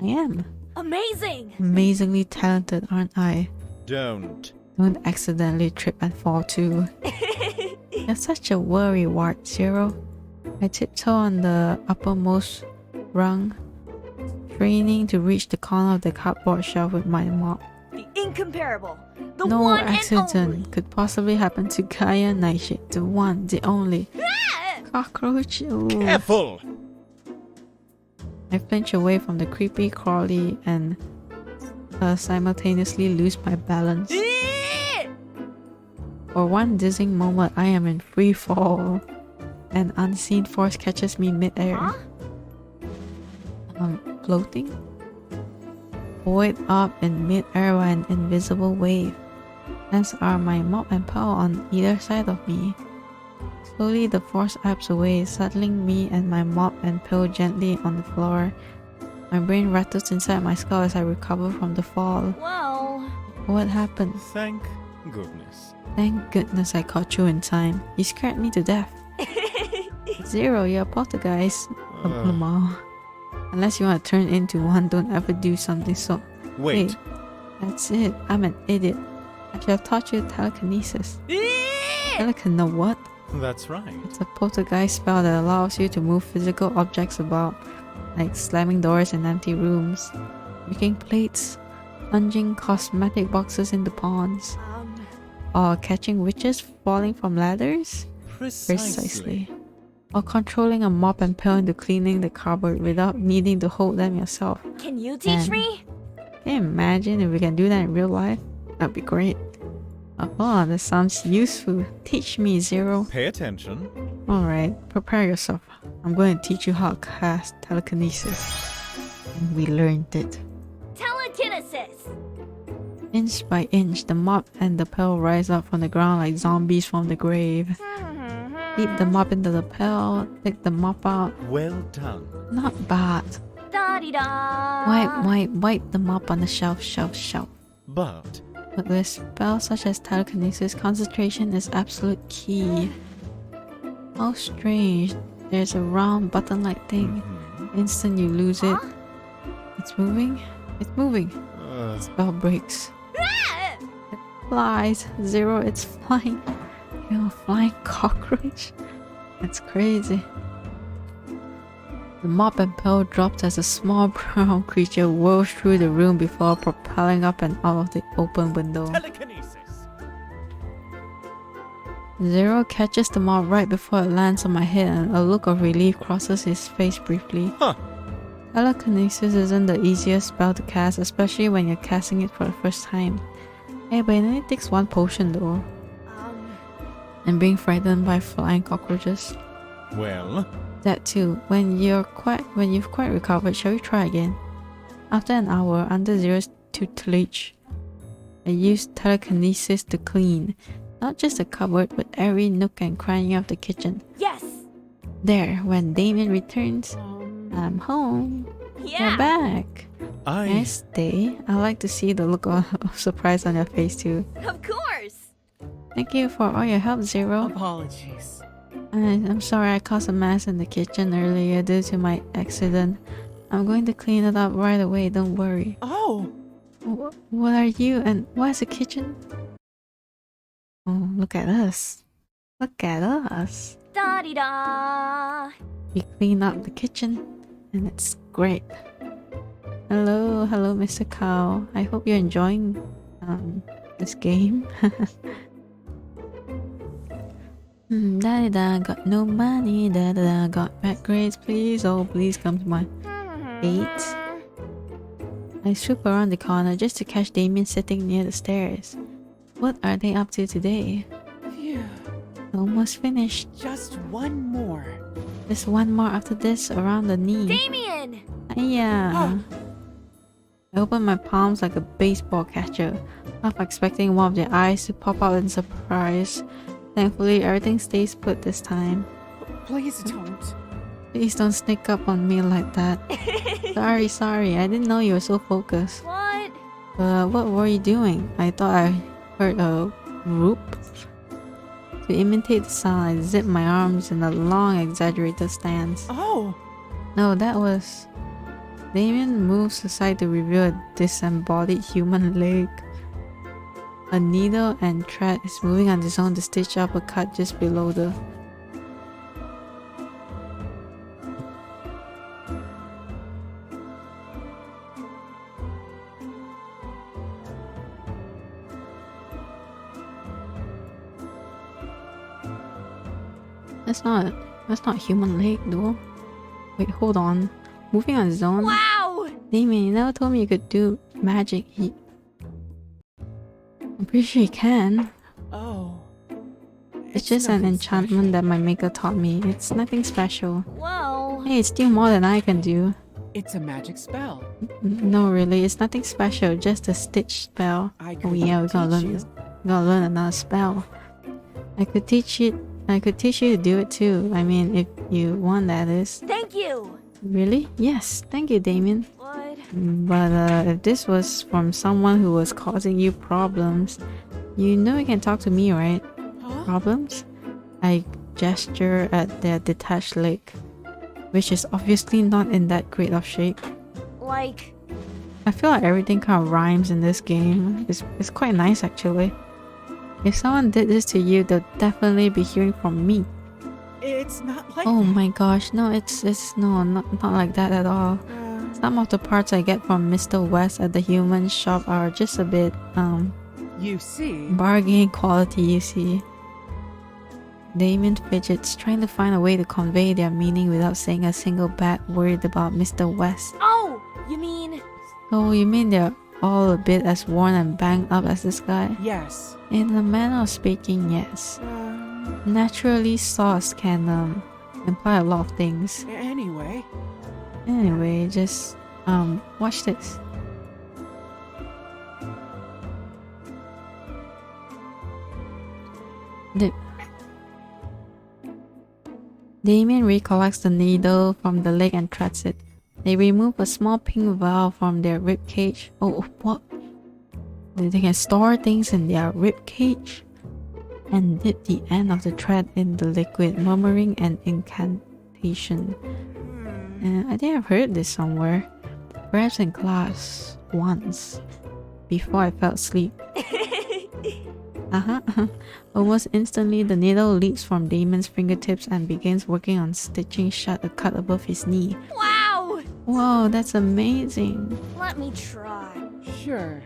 I am. Amazing! Amazingly talented, aren't I? don't. Don't accidentally trip and fall too. You're such a worry wart, Zero. I tiptoe on the uppermost rung, straining to reach the corner of the cardboard shelf with my mop. The Incomparable. The No one and accident only. could possibly happen to Gaia Nightshade, the one, the only. Cockroach. Ooh. Careful! I flinch away from the creepy crawly and simultaneously lose my balance. For one dizzying moment, I am in free fall. An unseen force catches me mid-air. Huh? Floating? Buoyed up in mid-air by an invisible wave, as are my mop and paw on either side of me. Slowly the force ebbs away, settling me and my mop and pail gently on the floor. My brain rattles inside my skull as I recover from the fall. Well, What happened? Thank goodness. Thank goodness I caught you in time. You scared me to death. Zero, you're a poltergeist. Lamar. Unless you want to turn into one, don't ever do something so... Wait. Hey, that's it. I'm an idiot. I should have taught you telekinesis. No what? That's right. It's a poltergeist spell that allows you to move physical objects about, like slamming doors in empty rooms, breaking plates, plunging cosmetic boxes into ponds, or catching witches falling from ladders? Precisely. Or controlling a mop and pail into cleaning the cupboard without needing to hold them yourself. can you teach And- me? Can you imagine if we can do that in real life? That'd be great. Oh, that sounds useful. Teach me, Zero. Pay attention. Alright, prepare yourself. I'm going to teach you how to cast telekinesis. And we learned it. Telekinesis. Inch by inch, the mop and the pail rise up from the ground like zombies from the grave. Deep the mop into the pail, take the mop out. Well done. Not bad. Da-di-da. Wipe the mop on the shelf. But But with spells such as telekinesis, concentration is absolute key. How strange. There's a round button-like thing. Instant you lose it. It's moving. Spell breaks. It flies. Zero, it's flying. You're a flying cockroach. It's crazy. The mop and pail drops as a small brown creature whirls through the room before propelling up and out of the open window. telekinesis. Zero catches the mop right before it lands on my head and a look of relief crosses his face briefly. Huh. Telekinesis isn't the easiest spell to cast, especially when you're casting it for the first time. Hey, but it only takes one potion though. And being frightened by flying cockroaches. Well, That too. When you've quite recovered, shall we try again? After an hour under Zero's tutelage, I used telekinesis to clean not just the cupboard, but every nook and cranny of the kitchen. Yes. There, when Damien returns, I'm home. Yeah. You're back. Can I stay? I like to see the look of surprise on your face too. Of course. Thank you for all your help, Zero. Apologies. I'm sorry I caused a mess in the kitchen earlier due to my accident. I'm going to clean it up right away, don't worry. Oh, What are you and what's the kitchen? Oh, look at us. Look at us. Da-di-da. We clean up the kitchen and it's great. Hello, Mr. Cow. I hope you're enjoying this game. Da-da-da, got no money, da-da-da, got bad grades, please, oh please come to my aid. I swoop around the corner just to catch Damien sitting near the stairs. What are they up to today? phew. Almost finished. Just one more. Just one more after this around the knee. Damien. Yeah. I open my palms like a baseball catcher, half expecting one of their eyes to pop out in surprise. Thankfully, everything stays put this time. Please don't. Please don't sneak up on me like that. Sorry, I didn't know you were so focused. What? What were you doing? I thought I heard a whoop. To imitate the sound, I zipped my arms in a long, exaggerated stance. Oh, No, that was... Damien moves aside to reveal a disembodied human leg. A needle and thread is moving on its own to stitch up a cut just below the... That's not human leg though. Wait, hold on. Moving on zone. Wow! Damien, you never told me you could do magic. I'm pretty sure you can. Oh. It's just an nothing enchantment special. that my maker taught me. It's nothing special. Well, Hey, it's still more than I can do. It's a magic spell. No, really, it's nothing special. Just a stitch spell. I Oh could yeah, we gotta teach learn you. this. We gotta learn another spell. I could teach you to do it too. I mean, if you want, that is. thank you. Really? Yes. Thank you, Damien. But But if this was from someone who was causing you problems, you know you can talk to me, right? Huh? Problems? I gesture at their detached leg, which is obviously not in that great of shape. like, I feel like everything kind of rhymes in this game. It's quite nice actually. If someone did this to you, they'll definitely be hearing from me. It's not like Oh that. my gosh, no, it's no, not like that at all. Some of the parts I get from Mr. West at the human shop are just a bit You see, bargain quality, you see. Damien fidgets, trying to find a way to convey their meaning without saying a single bad word about Mr. West. oh, you mean, So you mean they're all a bit as worn and banged up as this guy? yes. In a manner of speaking, yes. Naturally, sauce can imply a lot of things. Anyway, Anyway, just watch this. Damien recollects the needle from the leg and threads it. They remove a small pink vial from their rib cage. Oh, what? They can store things in their rib cage? And dip the end of the thread in the liquid, murmuring an incantation. I think I've heard this somewhere. Perhaps in class once. Before I fell asleep. Almost instantly, the needle leaps from Damon's fingertips and begins working on stitching shut a cut above his knee. wow! Whoa, that's amazing. Let me try. sure.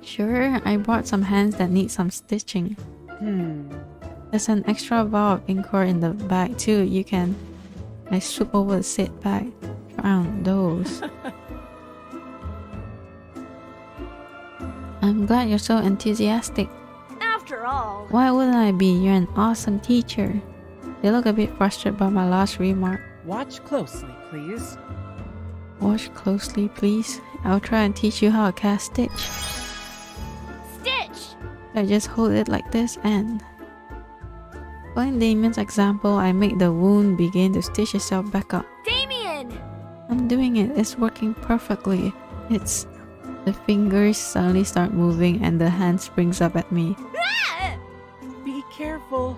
Sure, I brought some hands that need some stitching. There's an extra vial of Incor in the bag too. I swoop over the said bag. Try on those. I'm glad you're so enthusiastic. After all, Why wouldn't I be? You're an awesome teacher. They look a bit frustrated by my last remark. Watch closely, please. Watch closely, please. I'll try and teach you how to cast Stitch. Stitch! I just hold it like this and... Following Damien's example, I make the wound begin to stitch itself back up. Damien! I'm doing it. It's working perfectly. It's... The fingers suddenly start moving and the hand springs up at me. Ah! Be careful.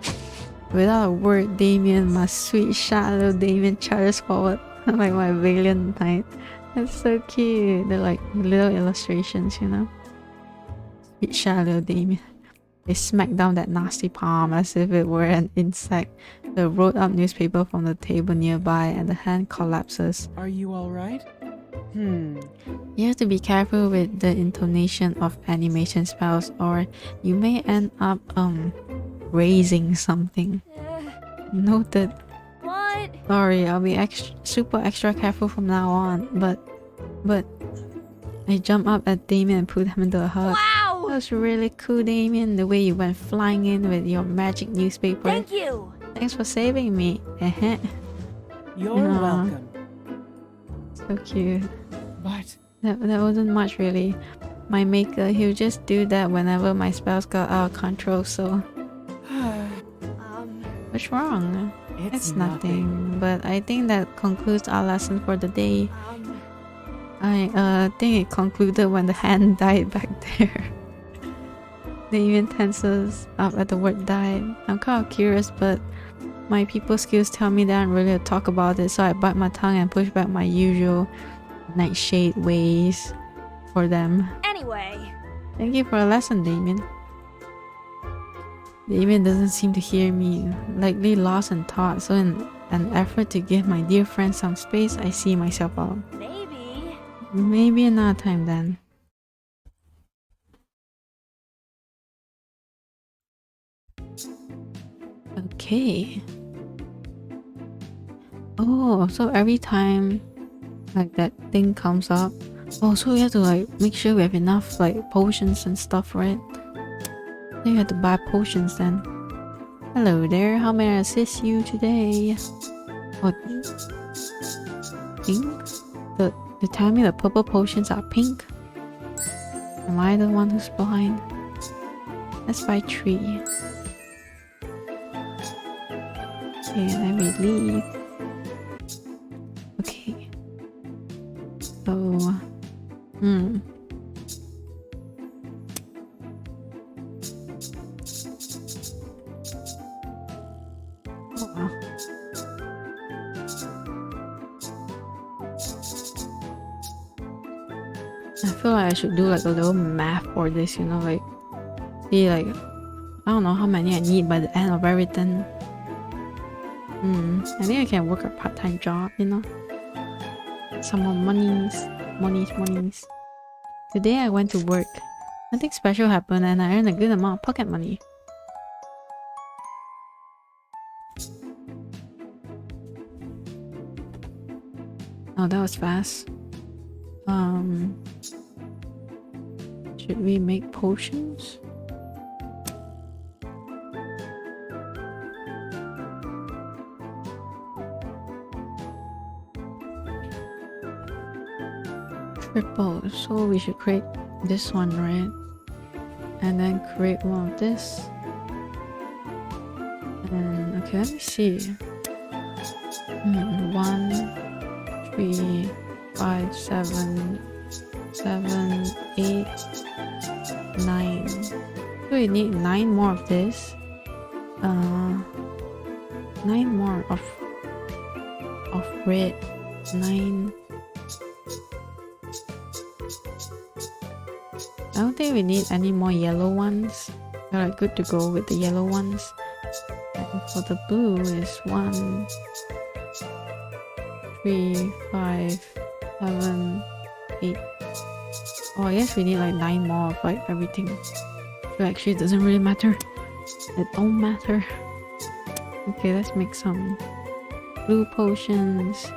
Without a word, Damien, my sweet shadow Damien, charges forward like my valiant knight. That's so cute. They're like little illustrations, you know. Sweet shadow Damien. They smack down that nasty palm as if it were an insect. The rolled up newspaper from the table nearby and the hand collapses. Are you alright? You have to be careful with the intonation of animation spells or you may end up raising something. Noted. What? Sorry, I'll be super extra careful from now on. But I jump up at Damien and put him into a hug. Wow! That was really cool, Damien. The way you went flying in with your magic newspaper. Thank you! Thanks for saving me. You're Yeah. welcome. So cute. But That wasn't much really. My maker, he'll just do that whenever my spells got out of control, so what's wrong? it's nothing. But I think that concludes our lesson for the day. I think it concluded when the hand died back there. Damien tenses up at the word died. I'm kind of curious, but my people skills tell me that I'm really to talk about it, so I bite my tongue and push back my usual nightshade ways for them. Anyway, Thank you for a lesson, Damien. Damien doesn't seem to hear me, likely lost in thought, so in an effort to give my dear friend some space, I see myself out. maybe. Maybe another time then. Okay. Oh, so every time like that thing comes up. Oh, so we have to like make sure we have enough like potions and stuff, right? Then you have to buy potions then. Hello there, how may I assist you today? What? Pink? They tell me the purple potions are pink? Am I the one who's blind? Let's buy 3. Okay, then we leave. Okay. So... Oh wow. I feel like I should do like a little math for this, you know, like see like I don't know how many I need by the end of everything. I think I can work a part-time job, you know. Some more monies. Today I went to work. Nothing special happened and I earned a good amount of pocket money. Oh, that was fast. Should we make potions? Triple, so we should create this one, right? And then create one of this. And okay, let me see. 1, 3, 5, 7, 8, 9. So we need 9 more of this. 9 more of red. 9. I don't think we need any more yellow ones. We're like good to go with the yellow ones. And for the blue is 1, 3, 5, 7, 8. Oh, I guess we need like 9 more of like everything. So actually it doesn't really matter. It don't matter. Okay, let's make some blue potions.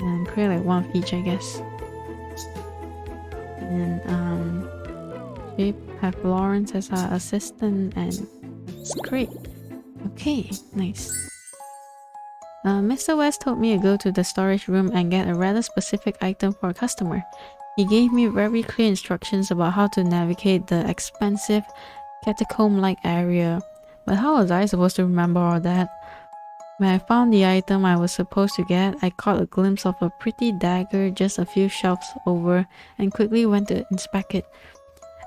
And create like one of each, I guess. And we have Lawrence as our assistant, and it's great. Okay, nice. Mr. West told me to go to the storage room and get a rather specific item for a customer. He gave me very clear instructions about how to navigate the expensive catacomb-like area. But how was I supposed to remember all that? When I found the item I was supposed to get, I caught a glimpse of a pretty dagger just a few shelves over and quickly went to inspect it.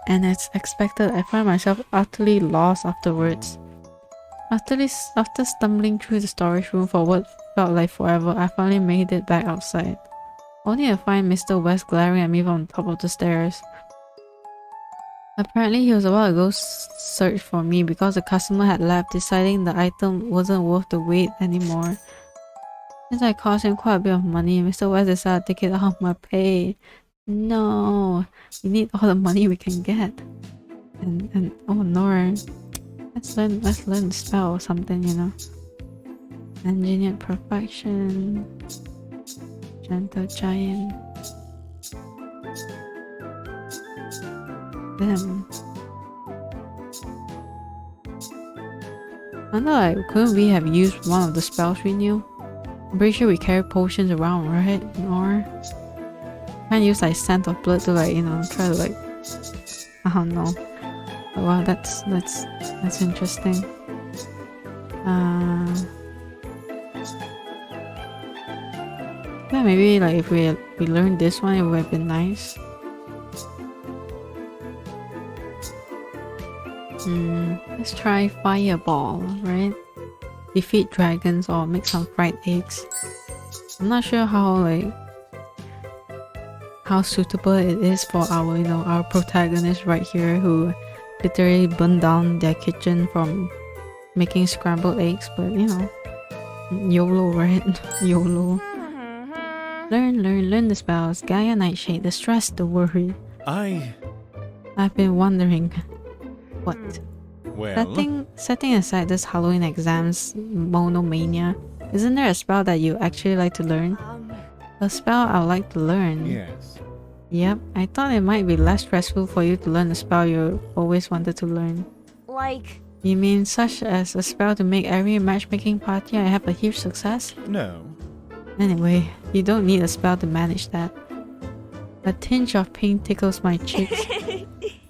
And as expected, I found myself utterly lost afterwards. After stumbling through the storage room for what felt like forever, I finally made it back outside. Only to find Mr. West glaring at me from top of the stairs. Apparently he was about to go search for me because the customer had left, deciding the item wasn't worth the wait anymore. Since I cost him quite a bit of money, Mr. West decided to take it out of my pay. No, we need all the money we can get. And oh no, let's learn spell or something, you know. Engineered perfection, gentle giant. Them. I know, like, couldn't we have used one of the spells we knew? I'm pretty sure we carry potions around, right? Or can't use like scent of blood to like, you know, try to like, I don't know. But wow, that's interesting. Yeah, maybe like if we learned this one, it would have been nice. Let's try fireball, right? Defeat dragons or make some fried eggs. I'm not sure how suitable it is for our, you know, our protagonist right here who literally burned down their kitchen from making scrambled eggs, but you know, YOLO, right? YOLO. Learn the spells. Gaia Nightshade, the stress, the worry. I've been wondering. What? Well, Setting aside this Halloween exams monomania, Isn't there a spell that you actually like to learn? A spell I would like to learn. Yes. Yep, I thought it might be less stressful for you to learn a spell you always wanted to learn. Like, You mean such as a spell to make every matchmaking party I have a huge success? No. Anyway, you don't need a spell to manage that. A tinge of pink tickles my cheeks.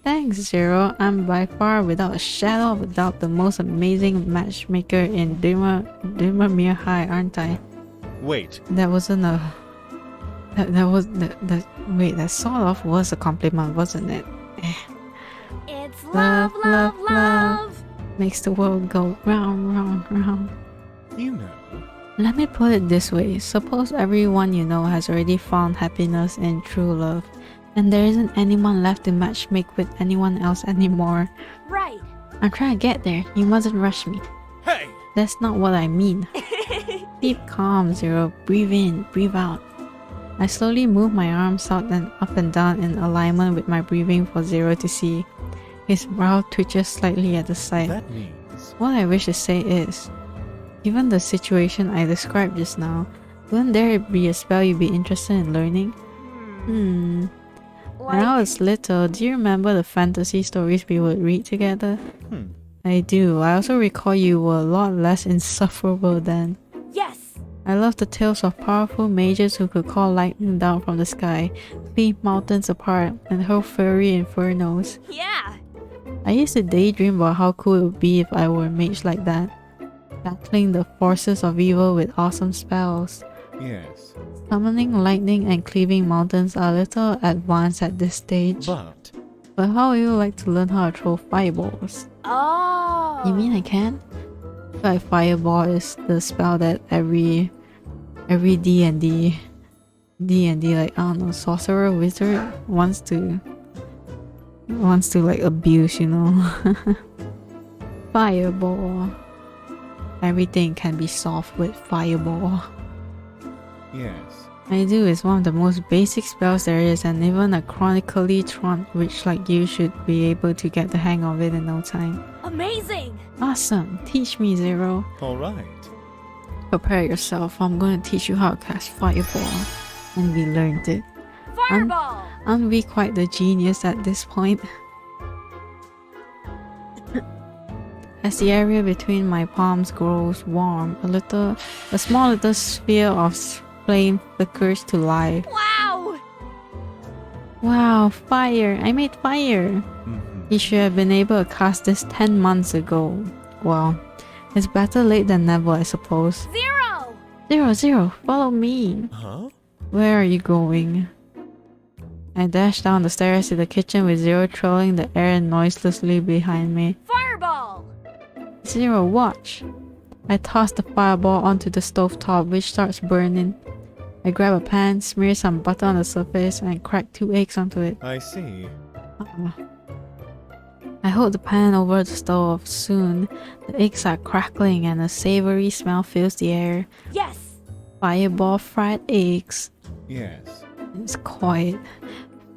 Thanks, Zero. I'm by far, without a shadow of a doubt, the most amazing matchmaker in Dimmermere High, aren't I? Wait. That wasn't a... Wait, that sort of was a compliment, wasn't it? it's Love, love, love, love, love. Makes the world go round, round, round. You know. Let me put it this way. Suppose everyone you know has already found happiness in true love, and there isn't anyone left to matchmake with anyone else anymore. Right. I'm trying to get there. You mustn't rush me. Hey! That's not what I mean. Keep calm, Zero. Breathe in, breathe out. I slowly move my arms out and up and down in alignment with my breathing for Zero to see. His brow twitches slightly at the sight. That means... What I wish to say is, given the situation I described just now, wouldn't there be a spell you'd be interested in learning? When I was little, do you remember the fantasy stories we would read together? I do. I also recall you were a lot less insufferable then. Yes. I love the tales of powerful mages who could call lightning down from the sky, cleave mountains apart, and hurl fiery infernos. Yeah. I used to daydream about how cool it would be if I were a mage like that, battling the forces of evil with awesome spells. Yes. Summoning lightning and cleaving mountains are a little advanced at this stage. But how would you like to learn how to throw fireballs? Oh. You mean I can? I feel like fireball is the spell that every D&D like, I don't know, sorcerer, wizard wants to like abuse, you know. Fireball. Everything can be solved with fireball. Yes. I do is one of the most basic spells there is, and even a chronically traunt witch like you should be able to get the hang of it in no time. Amazing. Awesome. Teach me, Zero. Alright. Prepare yourself. I'm going to teach you how to cast fireball. And we learned it. Fireball. Aren't we quite the genius at this point? As the area between my palms grows warm, a small little sphere of flame flickers to life. Wow. Wow, fire! I made fire! You should have been able to cast this 10 months ago. Well, it's better late than never, I suppose. Zero, follow me! Huh? Where are you going? I dash down the stairs to the kitchen with Zero trailing the air noiselessly behind me. Fireball. Zero, watch! I toss the fireball onto the stovetop, which starts burning. I grab a pan, smear some butter on the surface, and crack 2 eggs onto it. I see. I hold the pan over the stove. Soon, the eggs are crackling and a savory smell fills the air. Yes. Fireball fried eggs. Yes. It's quiet.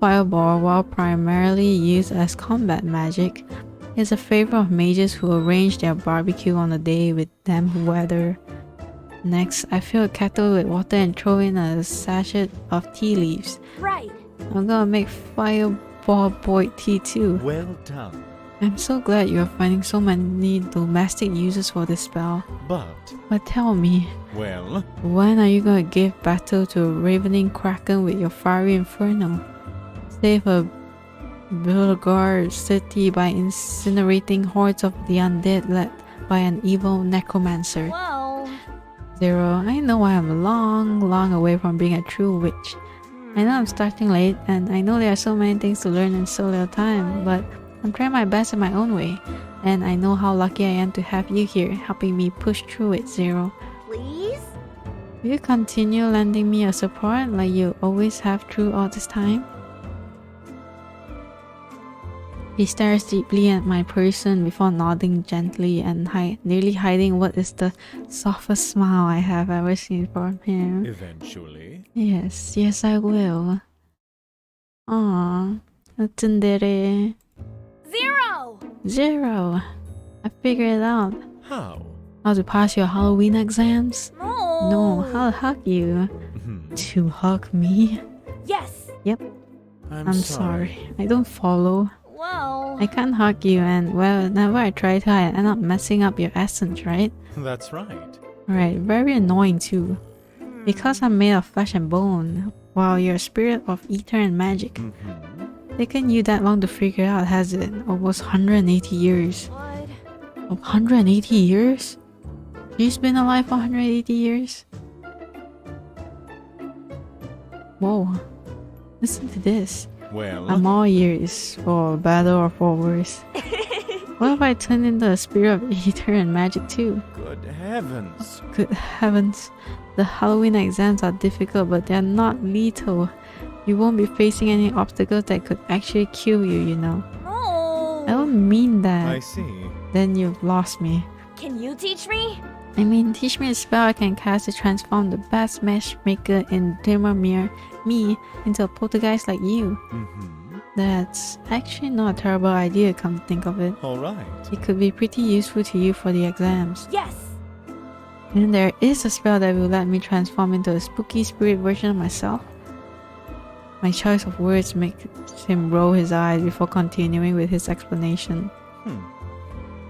Fireball, while primarily used as combat magic, is a favorite of mages who arrange their barbecue on a day with damp weather. Next, I fill a kettle with water and throw in a sachet of tea leaves. Right. I'm gonna make fireball boiled tea too. Well done. I'm so glad you are finding so many domestic uses for this spell. But tell me, well, when are you gonna give battle to a ravening kraken with your fiery inferno? Save a Bilgar city by incinerating hordes of the undead led by an evil necromancer. Well. Zero, I know I am long away from being a true witch. I know I'm starting late, and I know there are so many things to learn in so little time, but I'm trying my best in my own way, and I know how lucky I am to have you here, helping me push through it, Zero. Please? Will you continue lending me your support like you always have through all this time? He stares deeply at my person before nodding gently and nearly hiding what is the softest smile I have ever seen from him. eventually. Yes, I will. Aww, a tsundere. Zero! I figured it out. How? How to pass your Halloween exams? Oh. No, I'll hug you. Hmm. To hug me? Yes. I'm sorry. I don't follow. Well. I can't hug you, and well, whenever I try to, I end up messing up your essence, right? That's right. Right, very annoying too. Because I'm made of flesh and bone, while you're a spirit of ether and magic. Mm-hmm. Taken you that long to figure out, has it? Almost 180 years. What? 180 years? She's been alive for 180 years? Whoa. Listen to this. Well, I'm all ears, for better or for worse. What if I turn into a spirit of ether and magic too? good heavens. Good heavens. The Halloween exams are difficult, but they're not lethal. You won't be facing any obstacles that could actually kill you, you know. No. I don't mean that. I see. Then you've lost me. Can you teach me? I mean, teach me a spell I can cast to transform the best matchmaker in Dirmamir, me, into a poltergeist like you. Mm-hmm. That's actually not a terrible idea, come to think of it. All right. It could be pretty useful to you for the exams. Yes. And there is a spell that will let me transform into a spooky spirit version of myself. My choice of words makes him roll his eyes before continuing with his explanation.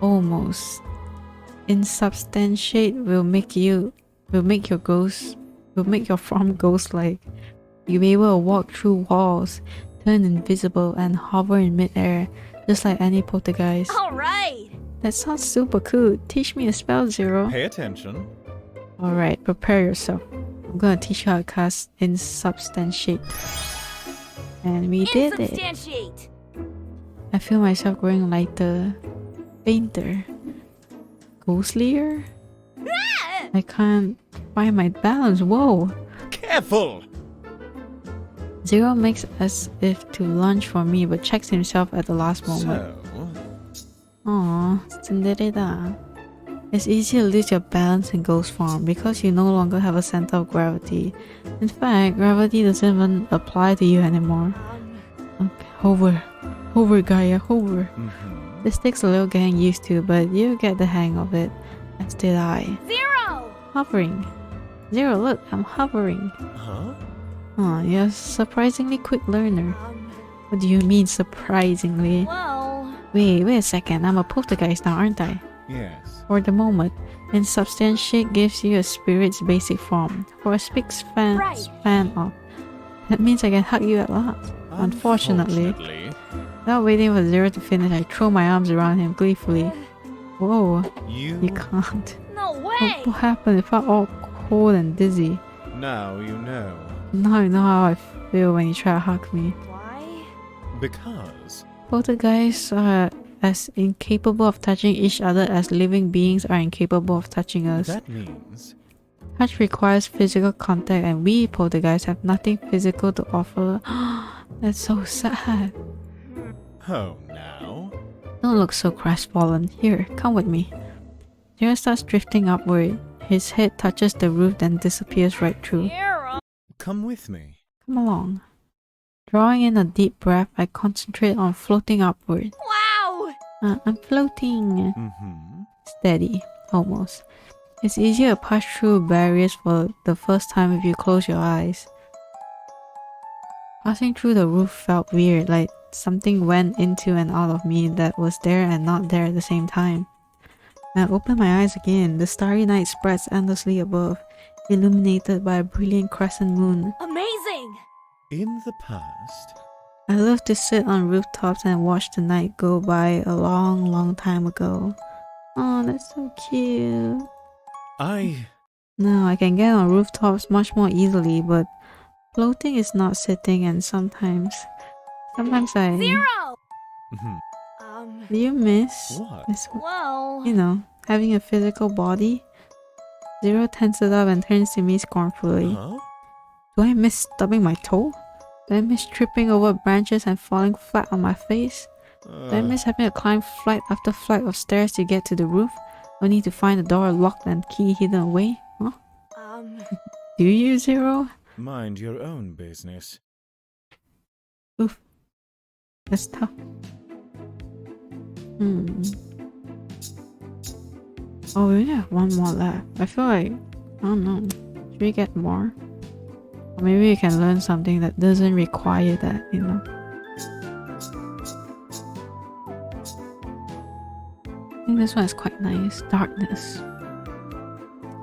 Almost. Insubstantiate will make your form ghost-like. You'll be able to walk through walls, turn invisible, and hover in midair, just like any poltergeist. All right. That sounds super cool. Teach me a spell, Zero. Pay attention. Alright, prepare yourself. I'm gonna teach you how to cast Insubstantiate. And we did it. Insubstantiate. I feel myself growing lighter, fainter, ghostlier. I can't find my balance. Whoa! Careful! Zero makes as if to lunge for me, but checks himself at the last moment. So, Aww, Cinderella. It's easy to lose your balance in ghost form because you no longer have a center of gravity. In fact, gravity doesn't even apply to you anymore. Okay, hover Gaia, hover. mm-hmm. This takes a little getting used to, but you get the hang of it. As did I. Zero. Hovering. Zero, look, I'm hovering. Huh? Oh, you're a surprisingly quick learner. What do you mean, surprisingly? Well. Wait a second, I'm a poltergeist now, aren't I? Yes. For the moment, Insubstantiate gives you a spirit's basic form. For a span off. That means I can hug you at last. Unfortunately. Without waiting for Zero to finish, I throw my arms around him gleefully. Whoa, you can't. No way. What happened? It felt all cold and dizzy. Now you know. Now you know how I feel when you try to hug me. Why? Because. Poltergeists are as incapable of touching each other as living beings are incapable of touching us. That means. Touch requires physical contact, and we poltergeists have nothing physical to offer. That's so sad. Oh, now? Don't look so crestfallen. Here, come with me. Zero starts drifting upward. His head touches the roof, then disappears right through. Zero. Come with me. Come along. Drawing in a deep breath, I concentrate on floating upward. Wow. I'm floating. Mm-hmm. Steady, almost. It's easier to pass through barriers for the first time if you close your eyes. Passing through the roof felt weird, like something went into and out of me that was there and not there at the same time. When I opened my eyes again, the starry night spreads endlessly above, illuminated by a brilliant crescent moon. Amazing. In the past. I love to sit on rooftops and watch the night go by a long time ago. Oh, that's so cute. No, I can get on rooftops much more easily, but floating is not sitting, and sometimes I... Zero. Mhm. Do you miss? What? Well. You know, having a physical body? Zero tenses up and turns to me scornfully. Huh? Do I miss stubbing my toe? Do I miss tripping over branches and falling flat on my face? Do I miss having to climb flight after flight of stairs to get to the roof, only to find the door locked and key hidden away? Huh? Do you, Zero? Mind your own business. Oof. That's tough. Oh, we only have one more left. I feel like I don't know. Should we get more? Or maybe we can learn something that doesn't require that, you know? I think this one is quite nice. Darkness.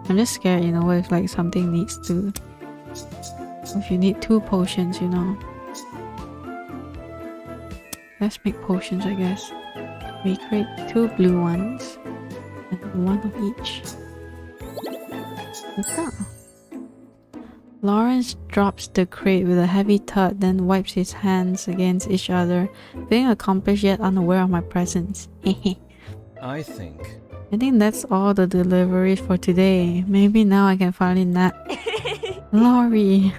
I'm just scared, you know, what if like something needs to... If you need 2 potions, you know. Let's make potions, I guess. We create 2 blue ones. And 1 of each. Like that. Lawrence drops the crate with a heavy thud, then wipes his hands against each other, feeling accomplished yet unaware of my presence. I think. I think that's all the deliveries for today. Maybe now I can finally nap. Laurie.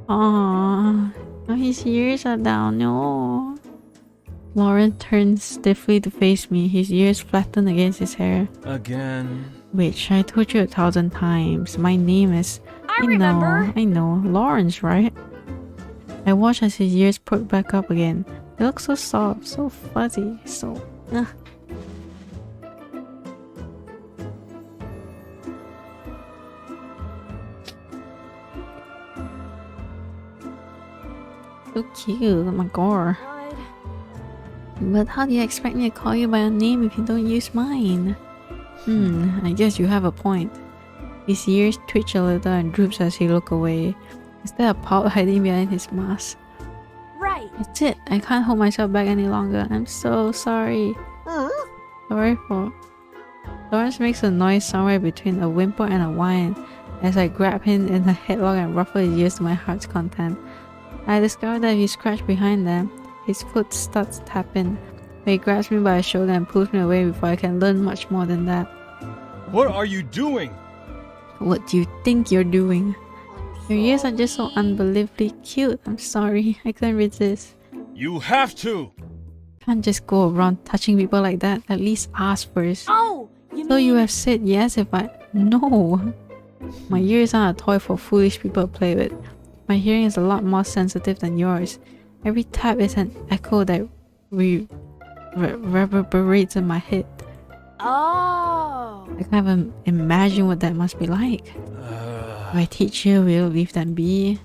Aww. Oh, his ears are down. No. Lawrence turns stiffly to face me, his ears flattened against his hair. Again. Which I told you 1,000 times. My name is... I remember. I know. Lawrence, right? I watch as his ears perk back up again. They look so soft, so fuzzy, so... Ugh. So cute, oh my god. But how do you expect me to call you by a name if you don't use mine? I guess you have a point. His ears twitch a little and droops as he looks away. Is there a pout hiding behind his mask? Right. That's it. I can't hold myself back any longer. I'm so sorry. Sorry for... Lawrence makes a noise somewhere between a whimper and a whine as I grab him in a headlock and ruffle his ears to my heart's content. I discover that if you scratch behind them, his foot starts tapping. But he grabs me by the shoulder and pulls me away before I can learn much more than that. What are you doing? What do you think you're doing? Your ears are just so unbelievably cute. I'm sorry. I couldn't resist. You have to! Can't just go around touching people like that. At least ask first. Oh, you So mean... you have said yes if I... No. My ears aren't a toy for foolish people to play with. My hearing is a lot more sensitive than yours. Every tap is an echo that reverberates in my head. Oh. I can't even imagine what that must be like. If I teach you, will you leave them be?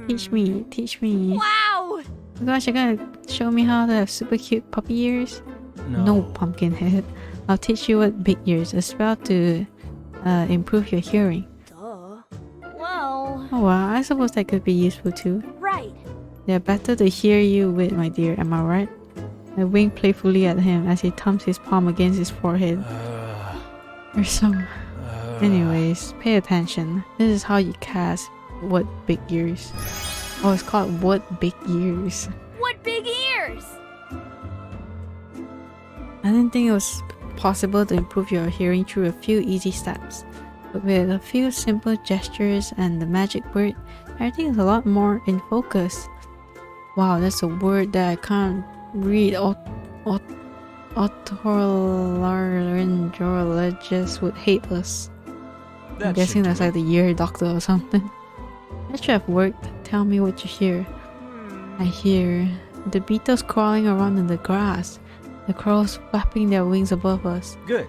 Teach me, teach me. Wow. Oh my gosh, you're gonna show me how to have super cute puppy ears? No, pumpkinhead. I'll teach you what big ears, a spell to improve your hearing. Duh. Well, Oh wow, I suppose that could be useful too. right. They're better to hear you with, my dear, am I right? I wink playfully at him as he thumps his palm against his forehead. You're so... Anyways, pay attention. This is how you cast What Big Ears. Oh, it's called What Big Ears. What big ears? I didn't think it was possible to improve your hearing through a few easy steps. But with a few simple gestures and the magic word, everything is a lot more in focus. Wow, that's a word that I can't read. Otolaryngologists would hate us. I'm guessing that's like the ear doctor or something. That should have worked. Tell me what you hear. I hear the beetles crawling around in the grass, the crows flapping their wings above us. Good.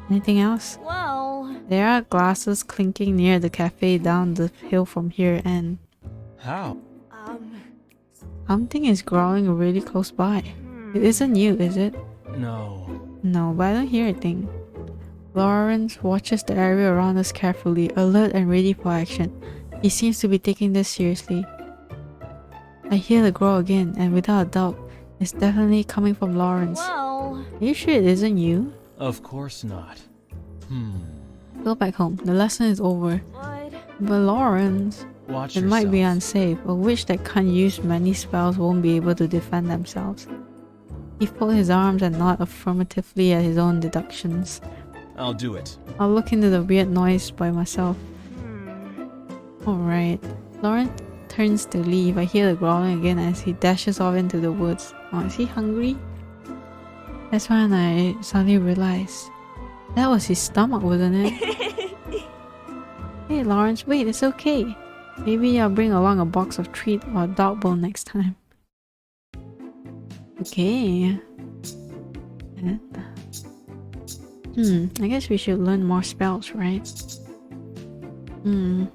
Anything else? Well, There are glasses clinking near the cafe down the hill from here, and How? something is growling really close by. It isn't you, is it? No. No, but I don't hear a thing. Lawrence watches the area around us carefully, alert and ready for action. He seems to be taking this seriously. I hear the growl again, and without a doubt, it's definitely coming from Lawrence. well. Are you sure it isn't you? Of course not. Go back home. The lesson is over. What? But Lawrence, Watch it yourself. might be unsafe. A witch that can't use many spells won't be able to defend themselves. He folded his arms and nodded affirmatively at his own deductions. I'll do it. I'll look into the weird noise by myself. Alright. Lawrence turns to leave. I hear the growling again as he dashes off into the woods. Oh, is he hungry? That's when I suddenly realized that was his stomach, wasn't it? Hey Lawrence, wait, it's okay. Maybe I'll bring along a box of treat or a dog bone next time. Okay. And I guess we should learn more spells, right? Hmm.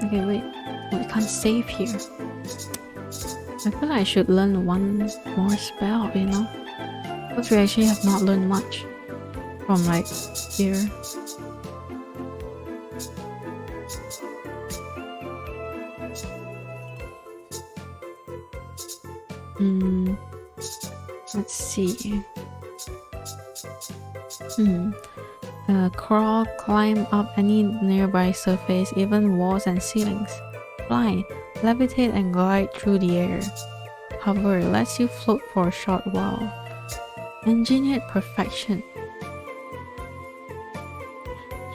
Okay, wait. We can't save here. I feel like I should learn one more spell, you know? Because we actually have not learned much from like here. Let's see. Crawl, climb up any nearby surface, even walls and ceilings. Fly, levitate and glide through the air. Hover, lets you float for a short while. Engineered perfection.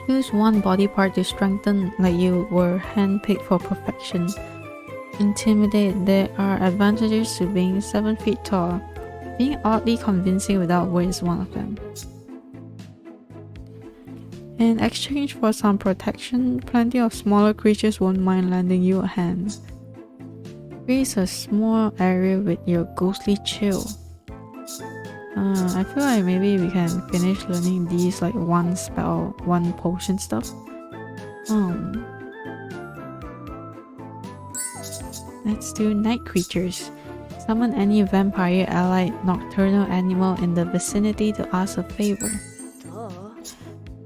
Choose one body part to strengthen like you were handpicked for perfection. Intimidate, there are advantages to being 7 feet tall. Being oddly convincing without words is one of them. In exchange for some protection, plenty of smaller creatures won't mind lending you a hand. Freeze a small area with your ghostly chill. I feel like maybe we can finish learning these like one spell, one potion stuff. Let's do night creatures. Summon any vampire, allied, nocturnal animal in the vicinity to ask a favor.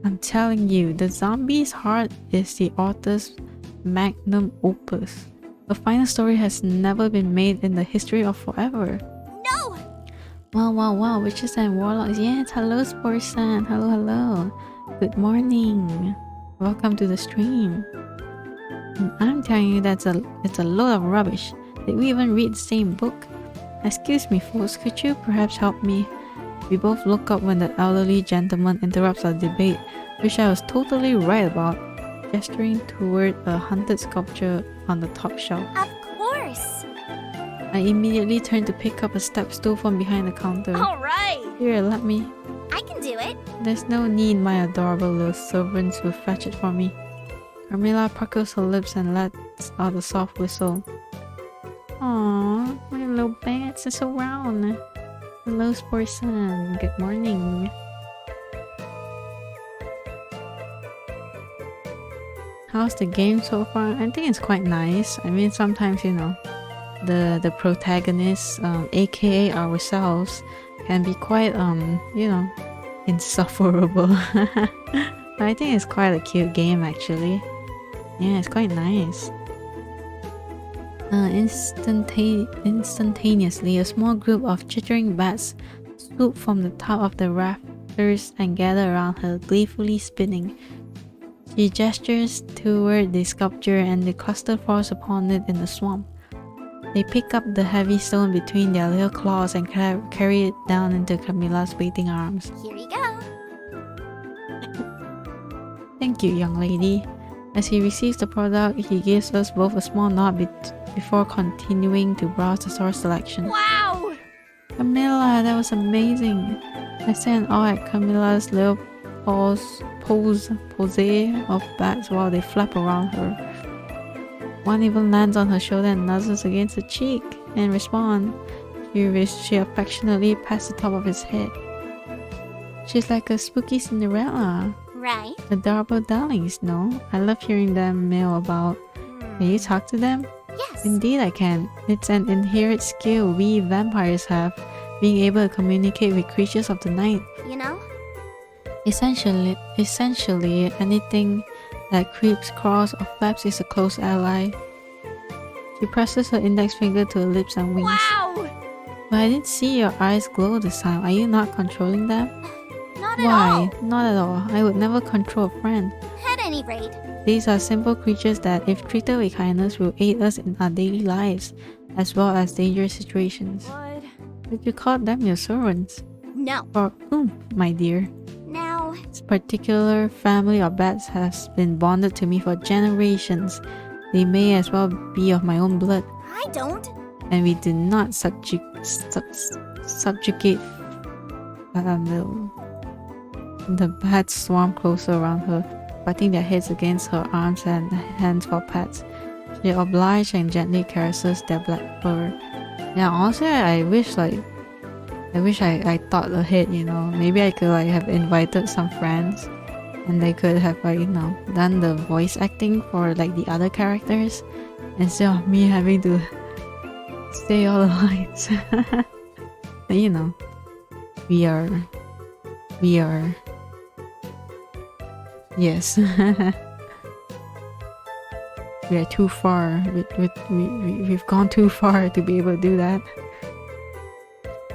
I'm telling you, the zombie's heart is the author's magnum opus. A finer story has never been made in the history of forever. No! Wow, witches and warlocks. Yes, hello Sporsan. Hello. Good morning. Welcome to the stream. And I'm telling you it's a load of rubbish. Did we even read the same book? Excuse me folks, could you perhaps help me? We both look up when the elderly gentleman interrupts our debate, which I was totally right about, gesturing toward a haunted sculpture on the top shelf. Of course! I immediately turned to pick up a step stool from behind the counter. Alright! Here, let me. I can do it. There's no need, my adorable little servants will fetch it for me. Carmilla puckers her lips and lets out a soft whistle. Aww, my little bats are so round. Hello, Sportson. Good morning. How's the game so far? I think it's quite nice. I mean, sometimes, you know, the protagonists, aka ourselves, can be quite, you know, insufferable. But I think it's quite a cute game, actually. Yeah, it's quite nice. Instantaneously, a small group of chittering bats swoop from the top of the rafters and gather around her, gleefully spinning. She gestures toward the sculpture and the cluster falls upon it in the swamp. They pick up the heavy stone between their little claws and carry it down into Camilla's waiting arms. Here you go. Thank you, young lady. As he receives the product, he gives us both a small nod before continuing to browse the store selection. Wow! Camilla, that was amazing! I stand in awe at Camilla's little pose of bats while they flap around her. One even lands on her shoulder and nuzzles against her cheek. In response, she affectionately pats the top of his head. She's like a spooky Cinderella. Right. Adorable darlings, no? I love hearing them mail about. Can you talk to them? Yes. Indeed I can. It's an inherent skill we vampires have, being able to communicate with creatures of the night. You know? Essentially, anything that creeps, crawls, or flaps is a close ally. She presses her index finger to her lips and winks. Wow! But I didn't see your eyes glow this time. Are you not controlling them? Not at Why? all. Not at all. I would never control a friend. At any rate. These are simple creatures that, if treated with kindness, will aid us in our daily lives, as well as dangerous situations. What? But you called them your servants. No. For whom, my dear? Now, This particular family of bats has been bonded to me for generations. They may as well be of my own blood. I don't. and we did not subjugate the bats swarmed closer around her, butting their heads against her arms and hands for pets. She obliged and gently caresses their black fur. Yeah, honestly, I wish I thought ahead, you know. Maybe I could like have invited some friends and they could have like, you know, done the voice acting for like the other characters instead of me having to say all the lines. But, you know, we are yes. We are too far. We've gone too far to be able to do that.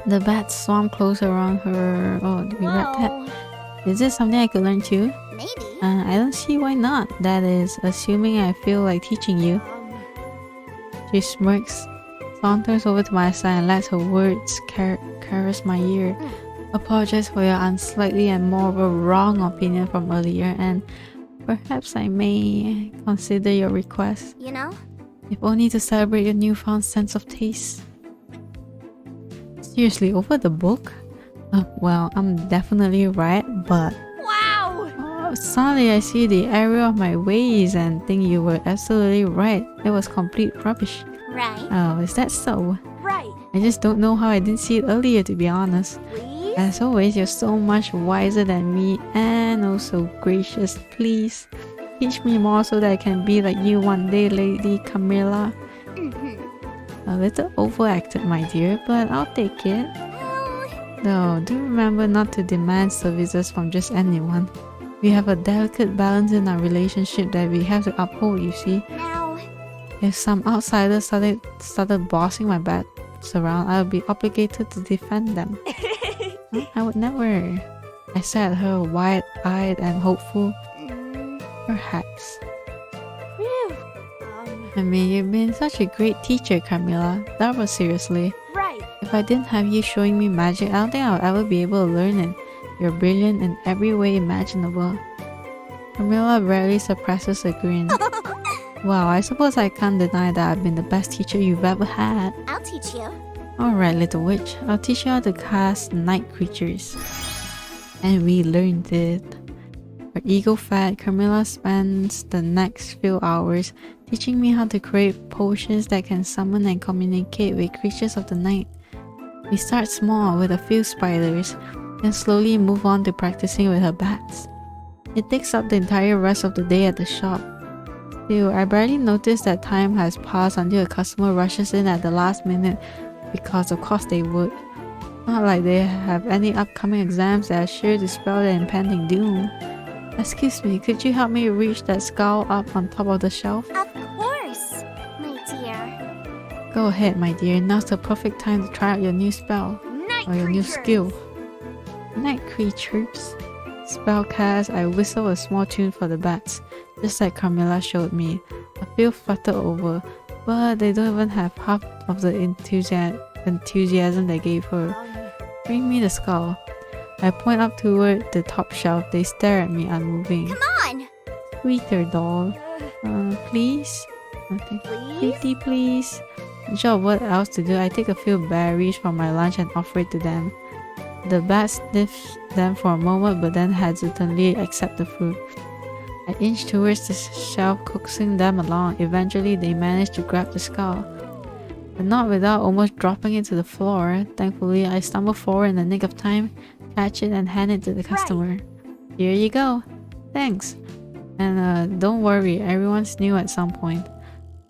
The bats swam close around her. Oh, did we read that? Whoa. Is this something I could learn too? Maybe. I don't see why not. That is, assuming I feel like teaching you. She smirks, saunters over to my side and lets her words caress my ear. Apologize for your unslightly and more of a wrong opinion from earlier, and perhaps I may consider your request, You know? if only to celebrate your newfound sense of taste. Seriously, over the book? Well, I'm definitely right, but Wow! suddenly I see the error of my ways and think you were absolutely right. It was complete rubbish. Right. Oh, is that so? Right. I just don't know how I didn't see it earlier, to be honest. Please? As always, you're so much wiser than me and also gracious. Please teach me more so that I can be like you one day, Lady Camilla. A little overacted, my dear, but I'll take it. Though, do remember not to demand services from just anyone. We have a delicate balance in our relationship that we have to uphold, you see. Now, If some outsider started bossing my bats around, I would be obligated to defend them. I would never. I said at her, wide-eyed and hopeful. Perhaps. Phew. I mean, you've been such a great teacher, Camilla. That was seriously. Right. If I didn't have you showing me magic, I don't think I would ever be able to learn it. You're brilliant in every way imaginable. Camilla rarely suppresses a grin. Wow, I suppose I can't deny that I've been the best teacher you've ever had. I'll teach you. Alright, little witch, I'll teach you how to cast night creatures. And we learned it. Her ego fed, Camilla spends the next few hours teaching me how to create potions that can summon and communicate with creatures of the night. We start small with a few spiders, then slowly move on to practicing with her bats. It takes up the entire rest of the day at the shop. Still, I barely notice that time has passed until a customer rushes in at the last minute, because of course they would. Not like they have any upcoming exams that are sure to spell their impending doom. Excuse me, could you help me reach that skull up on top of the shelf? Of course, my dear. Go ahead, my dear, now's the perfect time to try out your new spell, Night or your new creatures. skill. Night creatures. Spellcast, I whistle a small tune for the bats, just like Carmilla showed me. I feel fluttered over, but they don't even have half of the enthusiasm they gave her. Bring me the skull. I point up toward the top shelf. They stare at me unmoving. Come on. Sweeter doll. Please? Okay. Please? Pretty please. Unsure of what else to do, I take a few berries from my lunch and offer it to them. The bat sniffs them for a moment but then hesitantly accept the fruit. I inch towards the shelf, coaxing them along. Eventually they manage to grab the skull, but not without almost dropping it to the floor. Thankfully, I stumble forward in the nick of time, catch it and hand it to the customer. Here you go. Thanks. And don't worry, everyone's new at some point.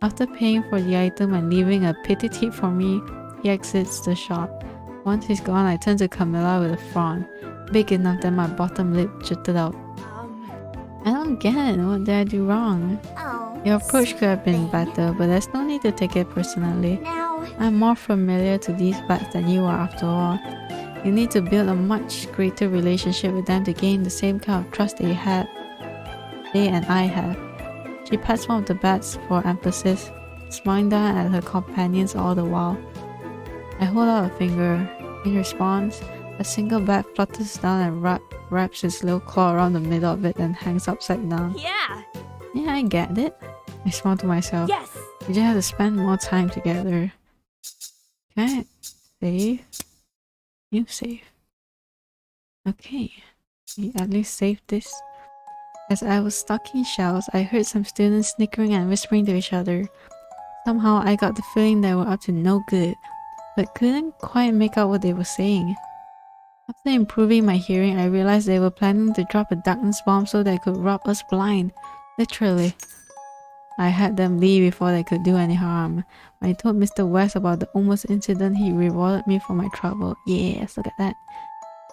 After paying for the item and leaving a pity tip for me, he exits the shop. Once he's gone, I turn to Camilla with a frown, big enough that my bottom lip jutted out. I don't get it. What did I do wrong? Oh. Your approach could have been something. better, but there's no need to take it personally. Now, I'm more familiar to these bats than you are after all. You need to build a much greater relationship with them to gain the same kind of trust they and I have. She pats one of the bats for emphasis, smiling down at her companions all the while. I hold out a finger. In response, a single bat flutters down and wraps its little claw around the middle of it and hangs upside down. Yeah. Yeah, I get it. I smile to myself. Yes. We just have to spend more time together. Okay. Save. New save. Okay. We at least saved this. As I was stocking shelves, I heard some students snickering and whispering to each other. Somehow I got the feeling they were up to no good, but couldn't quite make out what they were saying. After improving my hearing, I realized they were planning to drop a darkness bomb so they could rob us blind. Literally. I had them leave before they could do any harm. When I told Mr. West about the almost incident, he rewarded me for my trouble. Yes, look at that.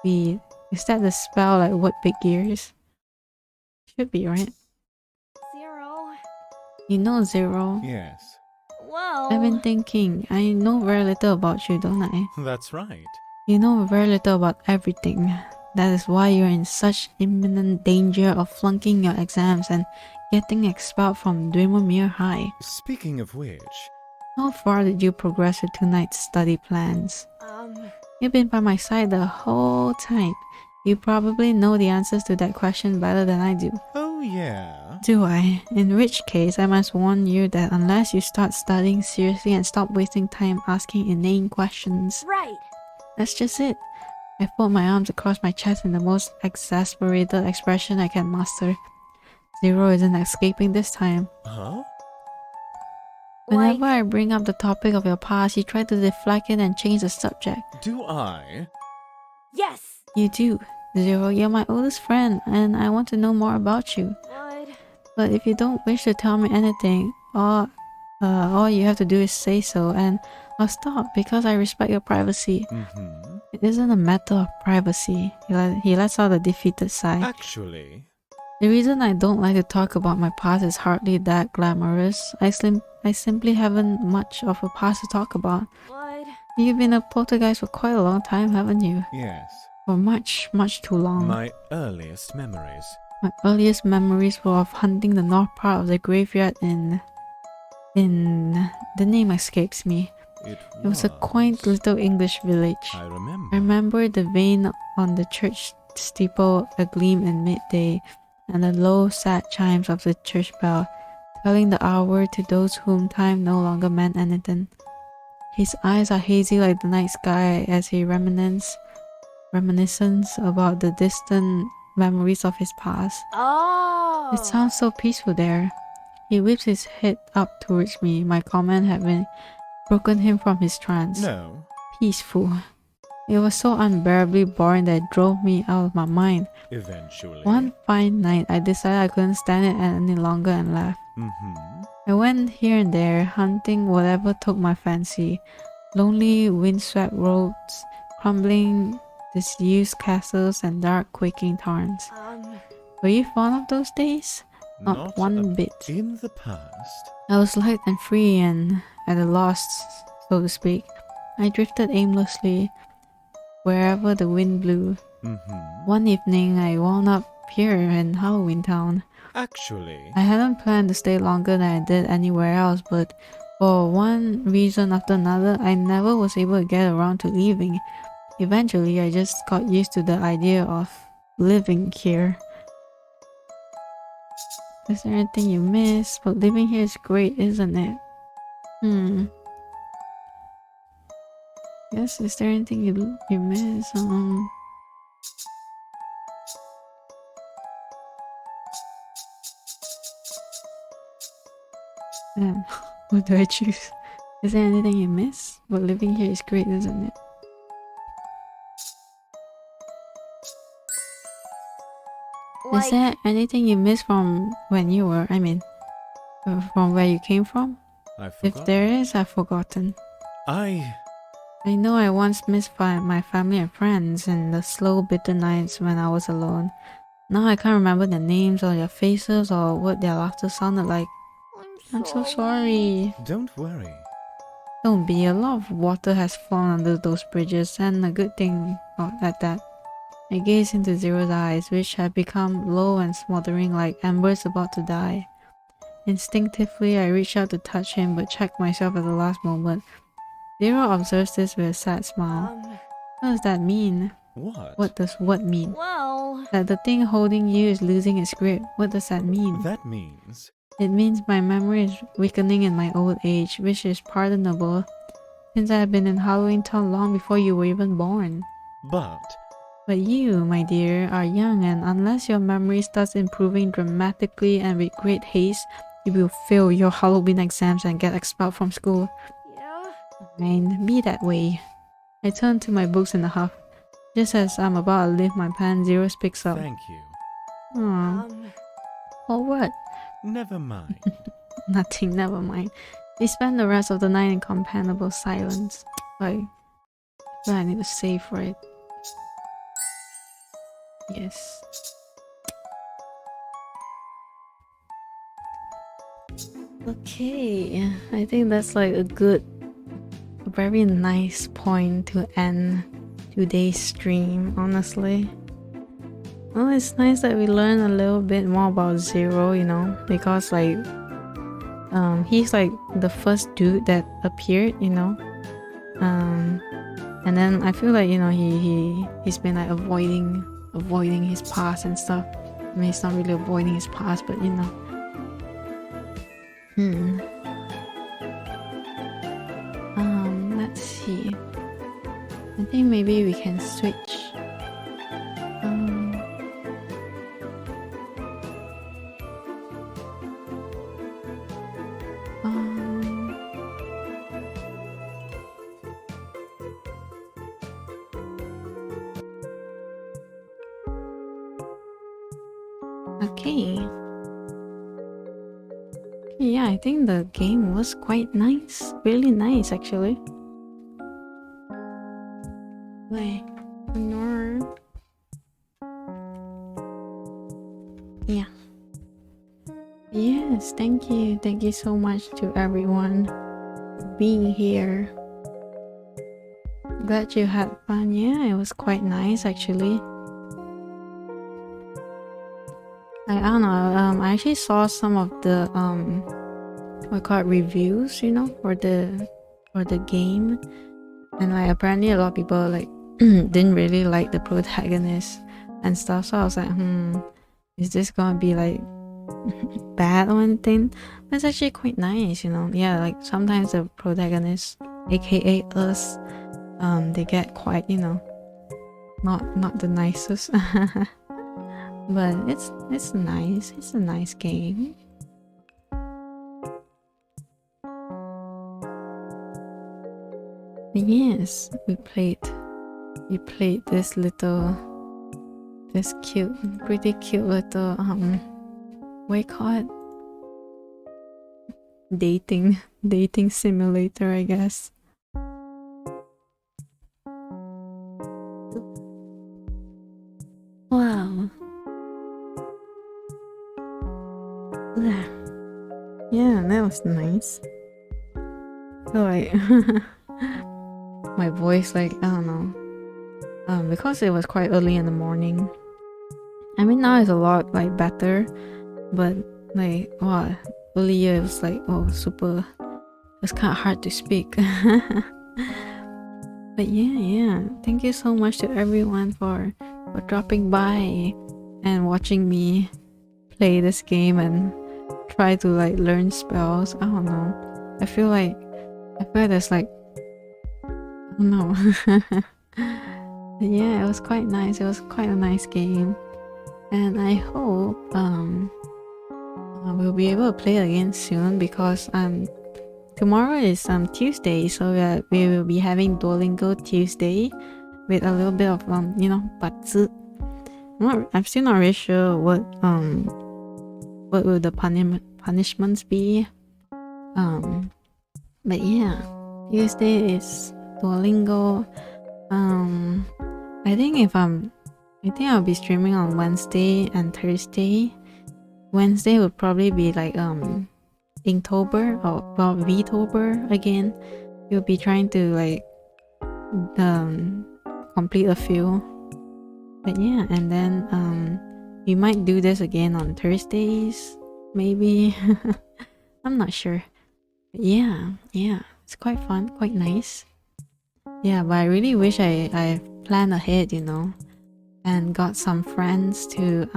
Is that the spell like what big ears? Should be, right? Zero. You know Zero. Yes, Well. I've been thinking, I know very little about you, don't I? that's right. You know very little about everything. That is why you're in such imminent danger of flunking your exams and getting expelled from Dreamermere High. Speaking of which, How far did you progress with tonight's study plans? You've been by my side the whole time. You probably know the answers to that question better than I do. oh yeah. Do I? In which case, I must warn you that unless you start studying seriously and stop wasting time asking inane questions. Right. That's just it. I fold my arms across my chest in the most exasperated expression I can muster. Zero isn't escaping this time. Huh? Whenever I bring up the topic of your past, you try to deflect it and change the subject. Do I? Yes. You do. Zero, you're my oldest friend, and I want to know more about you. What? But if you don't wish to tell me anything, all you have to do is say so, and I'll stop because I respect your privacy. Mm-hmm. It isn't a matter of privacy. He lets out a defeated sigh. Actually, The reason I don't like to talk about my past is hardly that glamorous. I simply haven't much of a past to talk about. What? You've been a poltergeist for quite a long time, haven't you? yes. For much, much too long. My earliest memories. My earliest memories were of hunting the north part of the graveyard in... The name escapes me. It was a quaint little English village. I remember. I remember the vane on the church steeple agleam in midday, and the low, sad chimes of the church bell, telling the hour to those whom time no longer meant anything. His eyes are hazy like the night sky as he reminisces about the distant memories of his past. Oh. It sounds so peaceful there. He whips his head up towards me. My comment had been broken him from his trance. No. Peaceful. It was so unbearably boring that it drove me out of my mind. Eventually. One fine night, I decided I couldn't stand it any longer and left. Mm-hmm. I went here and there, hunting whatever took my fancy. Lonely, windswept roads, crumbling, disused castles, and dark, quaking tarns. Were you fond of those days? Not one bit. In the past. I was light and free and at a loss, so to speak. I drifted aimlessly wherever the wind blew. Mm-hmm. One evening, I wound up here in Halloween Town. Actually. I hadn't planned to stay longer than I did anywhere else, but for one reason after another, I never was able to get around to leaving. Eventually, I just got used to the idea of living here. Is there anything you miss? But living here is great, isn't it? Yes, is there anything you miss? What do I choose? Is there anything you miss? But living here is great, isn't it? Is there anything you miss from when you were, from where you came from? I forgot. If there is, I've forgotten. I know I once missed my family and friends in the slow, bitter nights when I was alone. Now I can't remember their names or their faces or what their laughter sounded like. I'm so sorry. Don't worry. Don't be. A lot of water has fallen under those bridges, and a good thing at that. I gazed into Zero's eyes, which had become low and smothering like embers about to die. Instinctively, I reached out to touch him, but checked myself at the last moment. Zero observes this with a sad smile. What does that mean? What? What does what mean? Well. That the thing holding you is losing its grip. What does that mean? That means... It means my memory is weakening in my old age, which is pardonable. since I have been in Halloween Town long before you were even born. But you, my dear, are young, and unless your memory starts improving dramatically and with great haste, you will fail your Halloween exams and get expelled from school. Yeah? Fine, be that way. I turn to my books in a huff. Just as I'm about to lift my pen, Zero speaks up. Thank you. Aw. Or what? Never mind. Nothing, never mind. We spend the rest of the night in companionable silence. Like, I need to save for it. Yes. Okay, I think that's like a very nice point to end today's stream, honestly. Well, it's nice that we learn a little bit more about Zero, you know, because like he's like the first dude that appeared, you know. And then I feel like, you know, he's been like avoiding his past and stuff. I mean, he's not really avoiding his past, but you know. Let's see. I think maybe we can switch. Okay. Yeah, I think the game was quite nice. Really nice, actually. Wait, no. Yeah. Yes, thank you. Thank you so much to everyone for being here. Glad you had fun. Yeah, it was quite nice, actually. I don't know, I actually saw some of the reviews, you know, for the game, and like apparently a lot of people like didn't really like the protagonist and stuff, so I was like, is this gonna be like bad or anything? But it's actually quite nice, you know. Yeah, like sometimes the protagonists, aka us, they get quite, you know, not the nicest. But it's nice. It's a nice game. Yes, we played this pretty cute little what you call it? Dating simulator, I guess. Wow. Yeah, that was nice. So like my voice, like, I don't know, because it was quite early in the morning. I mean, now it's a lot like better, but like, wow, earlier it was like, oh, super, it's kind of hard to speak. But yeah, thank you so much to everyone for dropping by and watching me play this game and try to like learn spells. I don't know. I feel like there's like, I don't know. Yeah, it was quite nice. It was quite a nice game, and I hope we'll be able to play again soon, because tomorrow is Tuesday, so we will be having Duolingo Tuesday with a little bit of you know, badzi. I'm still not really sure what will the punishments be. But yeah, Tuesday is Duolingo. I think I'll be streaming on Wednesday and Thursday. Wednesday would probably be like Inktober or Vtober again. We'll be trying to like complete a few. But yeah, and then we might do this again on Thursdays, maybe. I'm not sure. But yeah, it's quite fun, quite nice. Yeah, but I really wish I planned ahead, you know, and got some friends to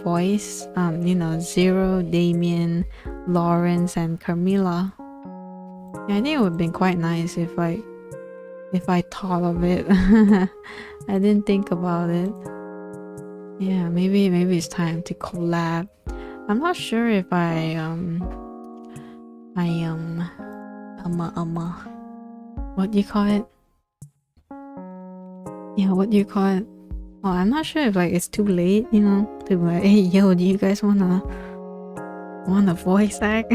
voice you know, Zero, Damien, Lawrence, and Carmilla. Yeah, I think it would have been quite nice if I thought of it. I didn't think about it. Yeah, maybe it's time to collab. I'm not sure if what do you call it? Yeah, what do you call it? Oh, I'm not sure if like it's too late, you know, to be like, hey yo, do you guys wanna voice act?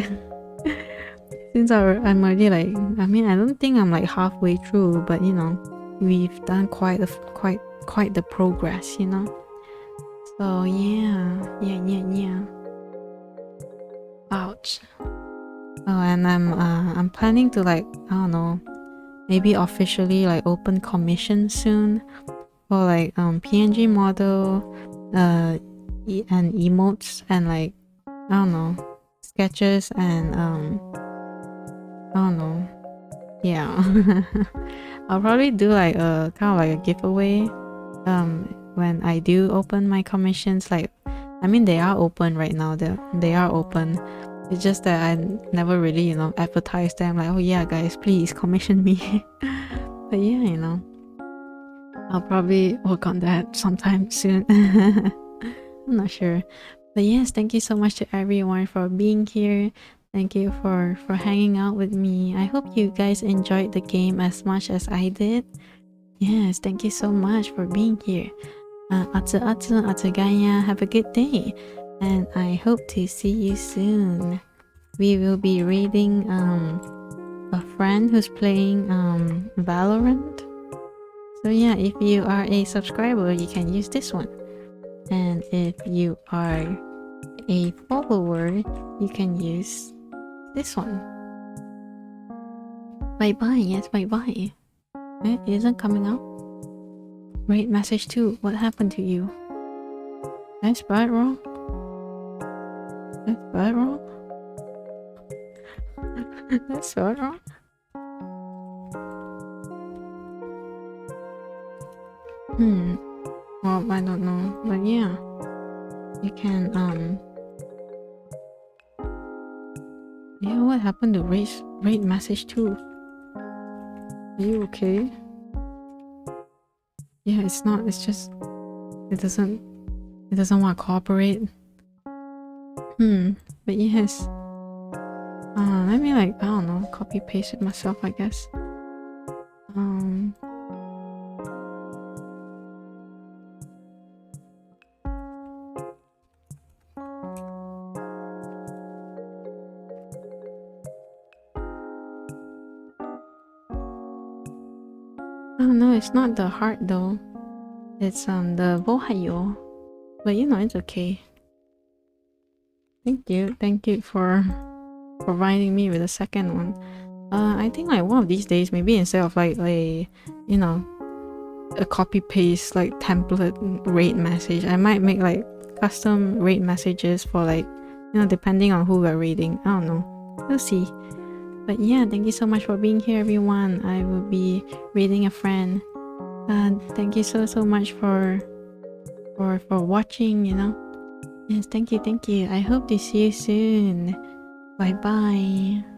Since I'm already like, I mean, I don't think I'm like halfway through, but you know, we've done quite the progress, you know. So yeah. Ouch. Oh, and I'm planning to like, I don't know, maybe officially like open commission soon for like PNG model, and emotes and like, I don't know, sketches and I don't know. Yeah. I'll probably do like a kind of like a giveaway when I do open my commissions. Like, I mean, they are open right now. They are open. It's just that I never really, you know, advertise them like, oh yeah guys, please commission me. But yeah, you know, I'll probably work on that sometime soon. I'm not sure. But yes, thank you so much to everyone for being here. Thank you for hanging out with me. I hope you guys enjoyed the game as much as I did. Yes, thank you so much for being here. Atu Gaia, have a good day. And I hope to see you soon. We will be reading a friend who's playing Valorant. So yeah, if you are a subscriber, you can use this one. And if you are a follower, you can use this one. Bye bye, yes, bye bye. It isn't coming out. Rate message 2. What happened to you? Did I spell it wrong? Did I spell it wrong? Did I spell it wrong? Well, I don't know, but yeah, you can yeah, what happened to rate message 2? Are you okay? Yeah, it's not, it's just it doesn't want to cooperate. But yes, let me like, I don't know, copy paste it myself, I guess. Oh no, it's not the heart though. It's the bohayo. But you know, it's okay. Thank you for providing me with the second one. I think like one of these days, maybe instead of like a, you know, a copy paste like template rate message, I might make like custom rate messages for like, you know, depending on who we're reading. I don't know, we'll see. But yeah, thank you so much for being here, everyone. I will be reading a friend. Thank you so much for watching, you know. Yes, thank you. I hope to see you soon. Bye bye.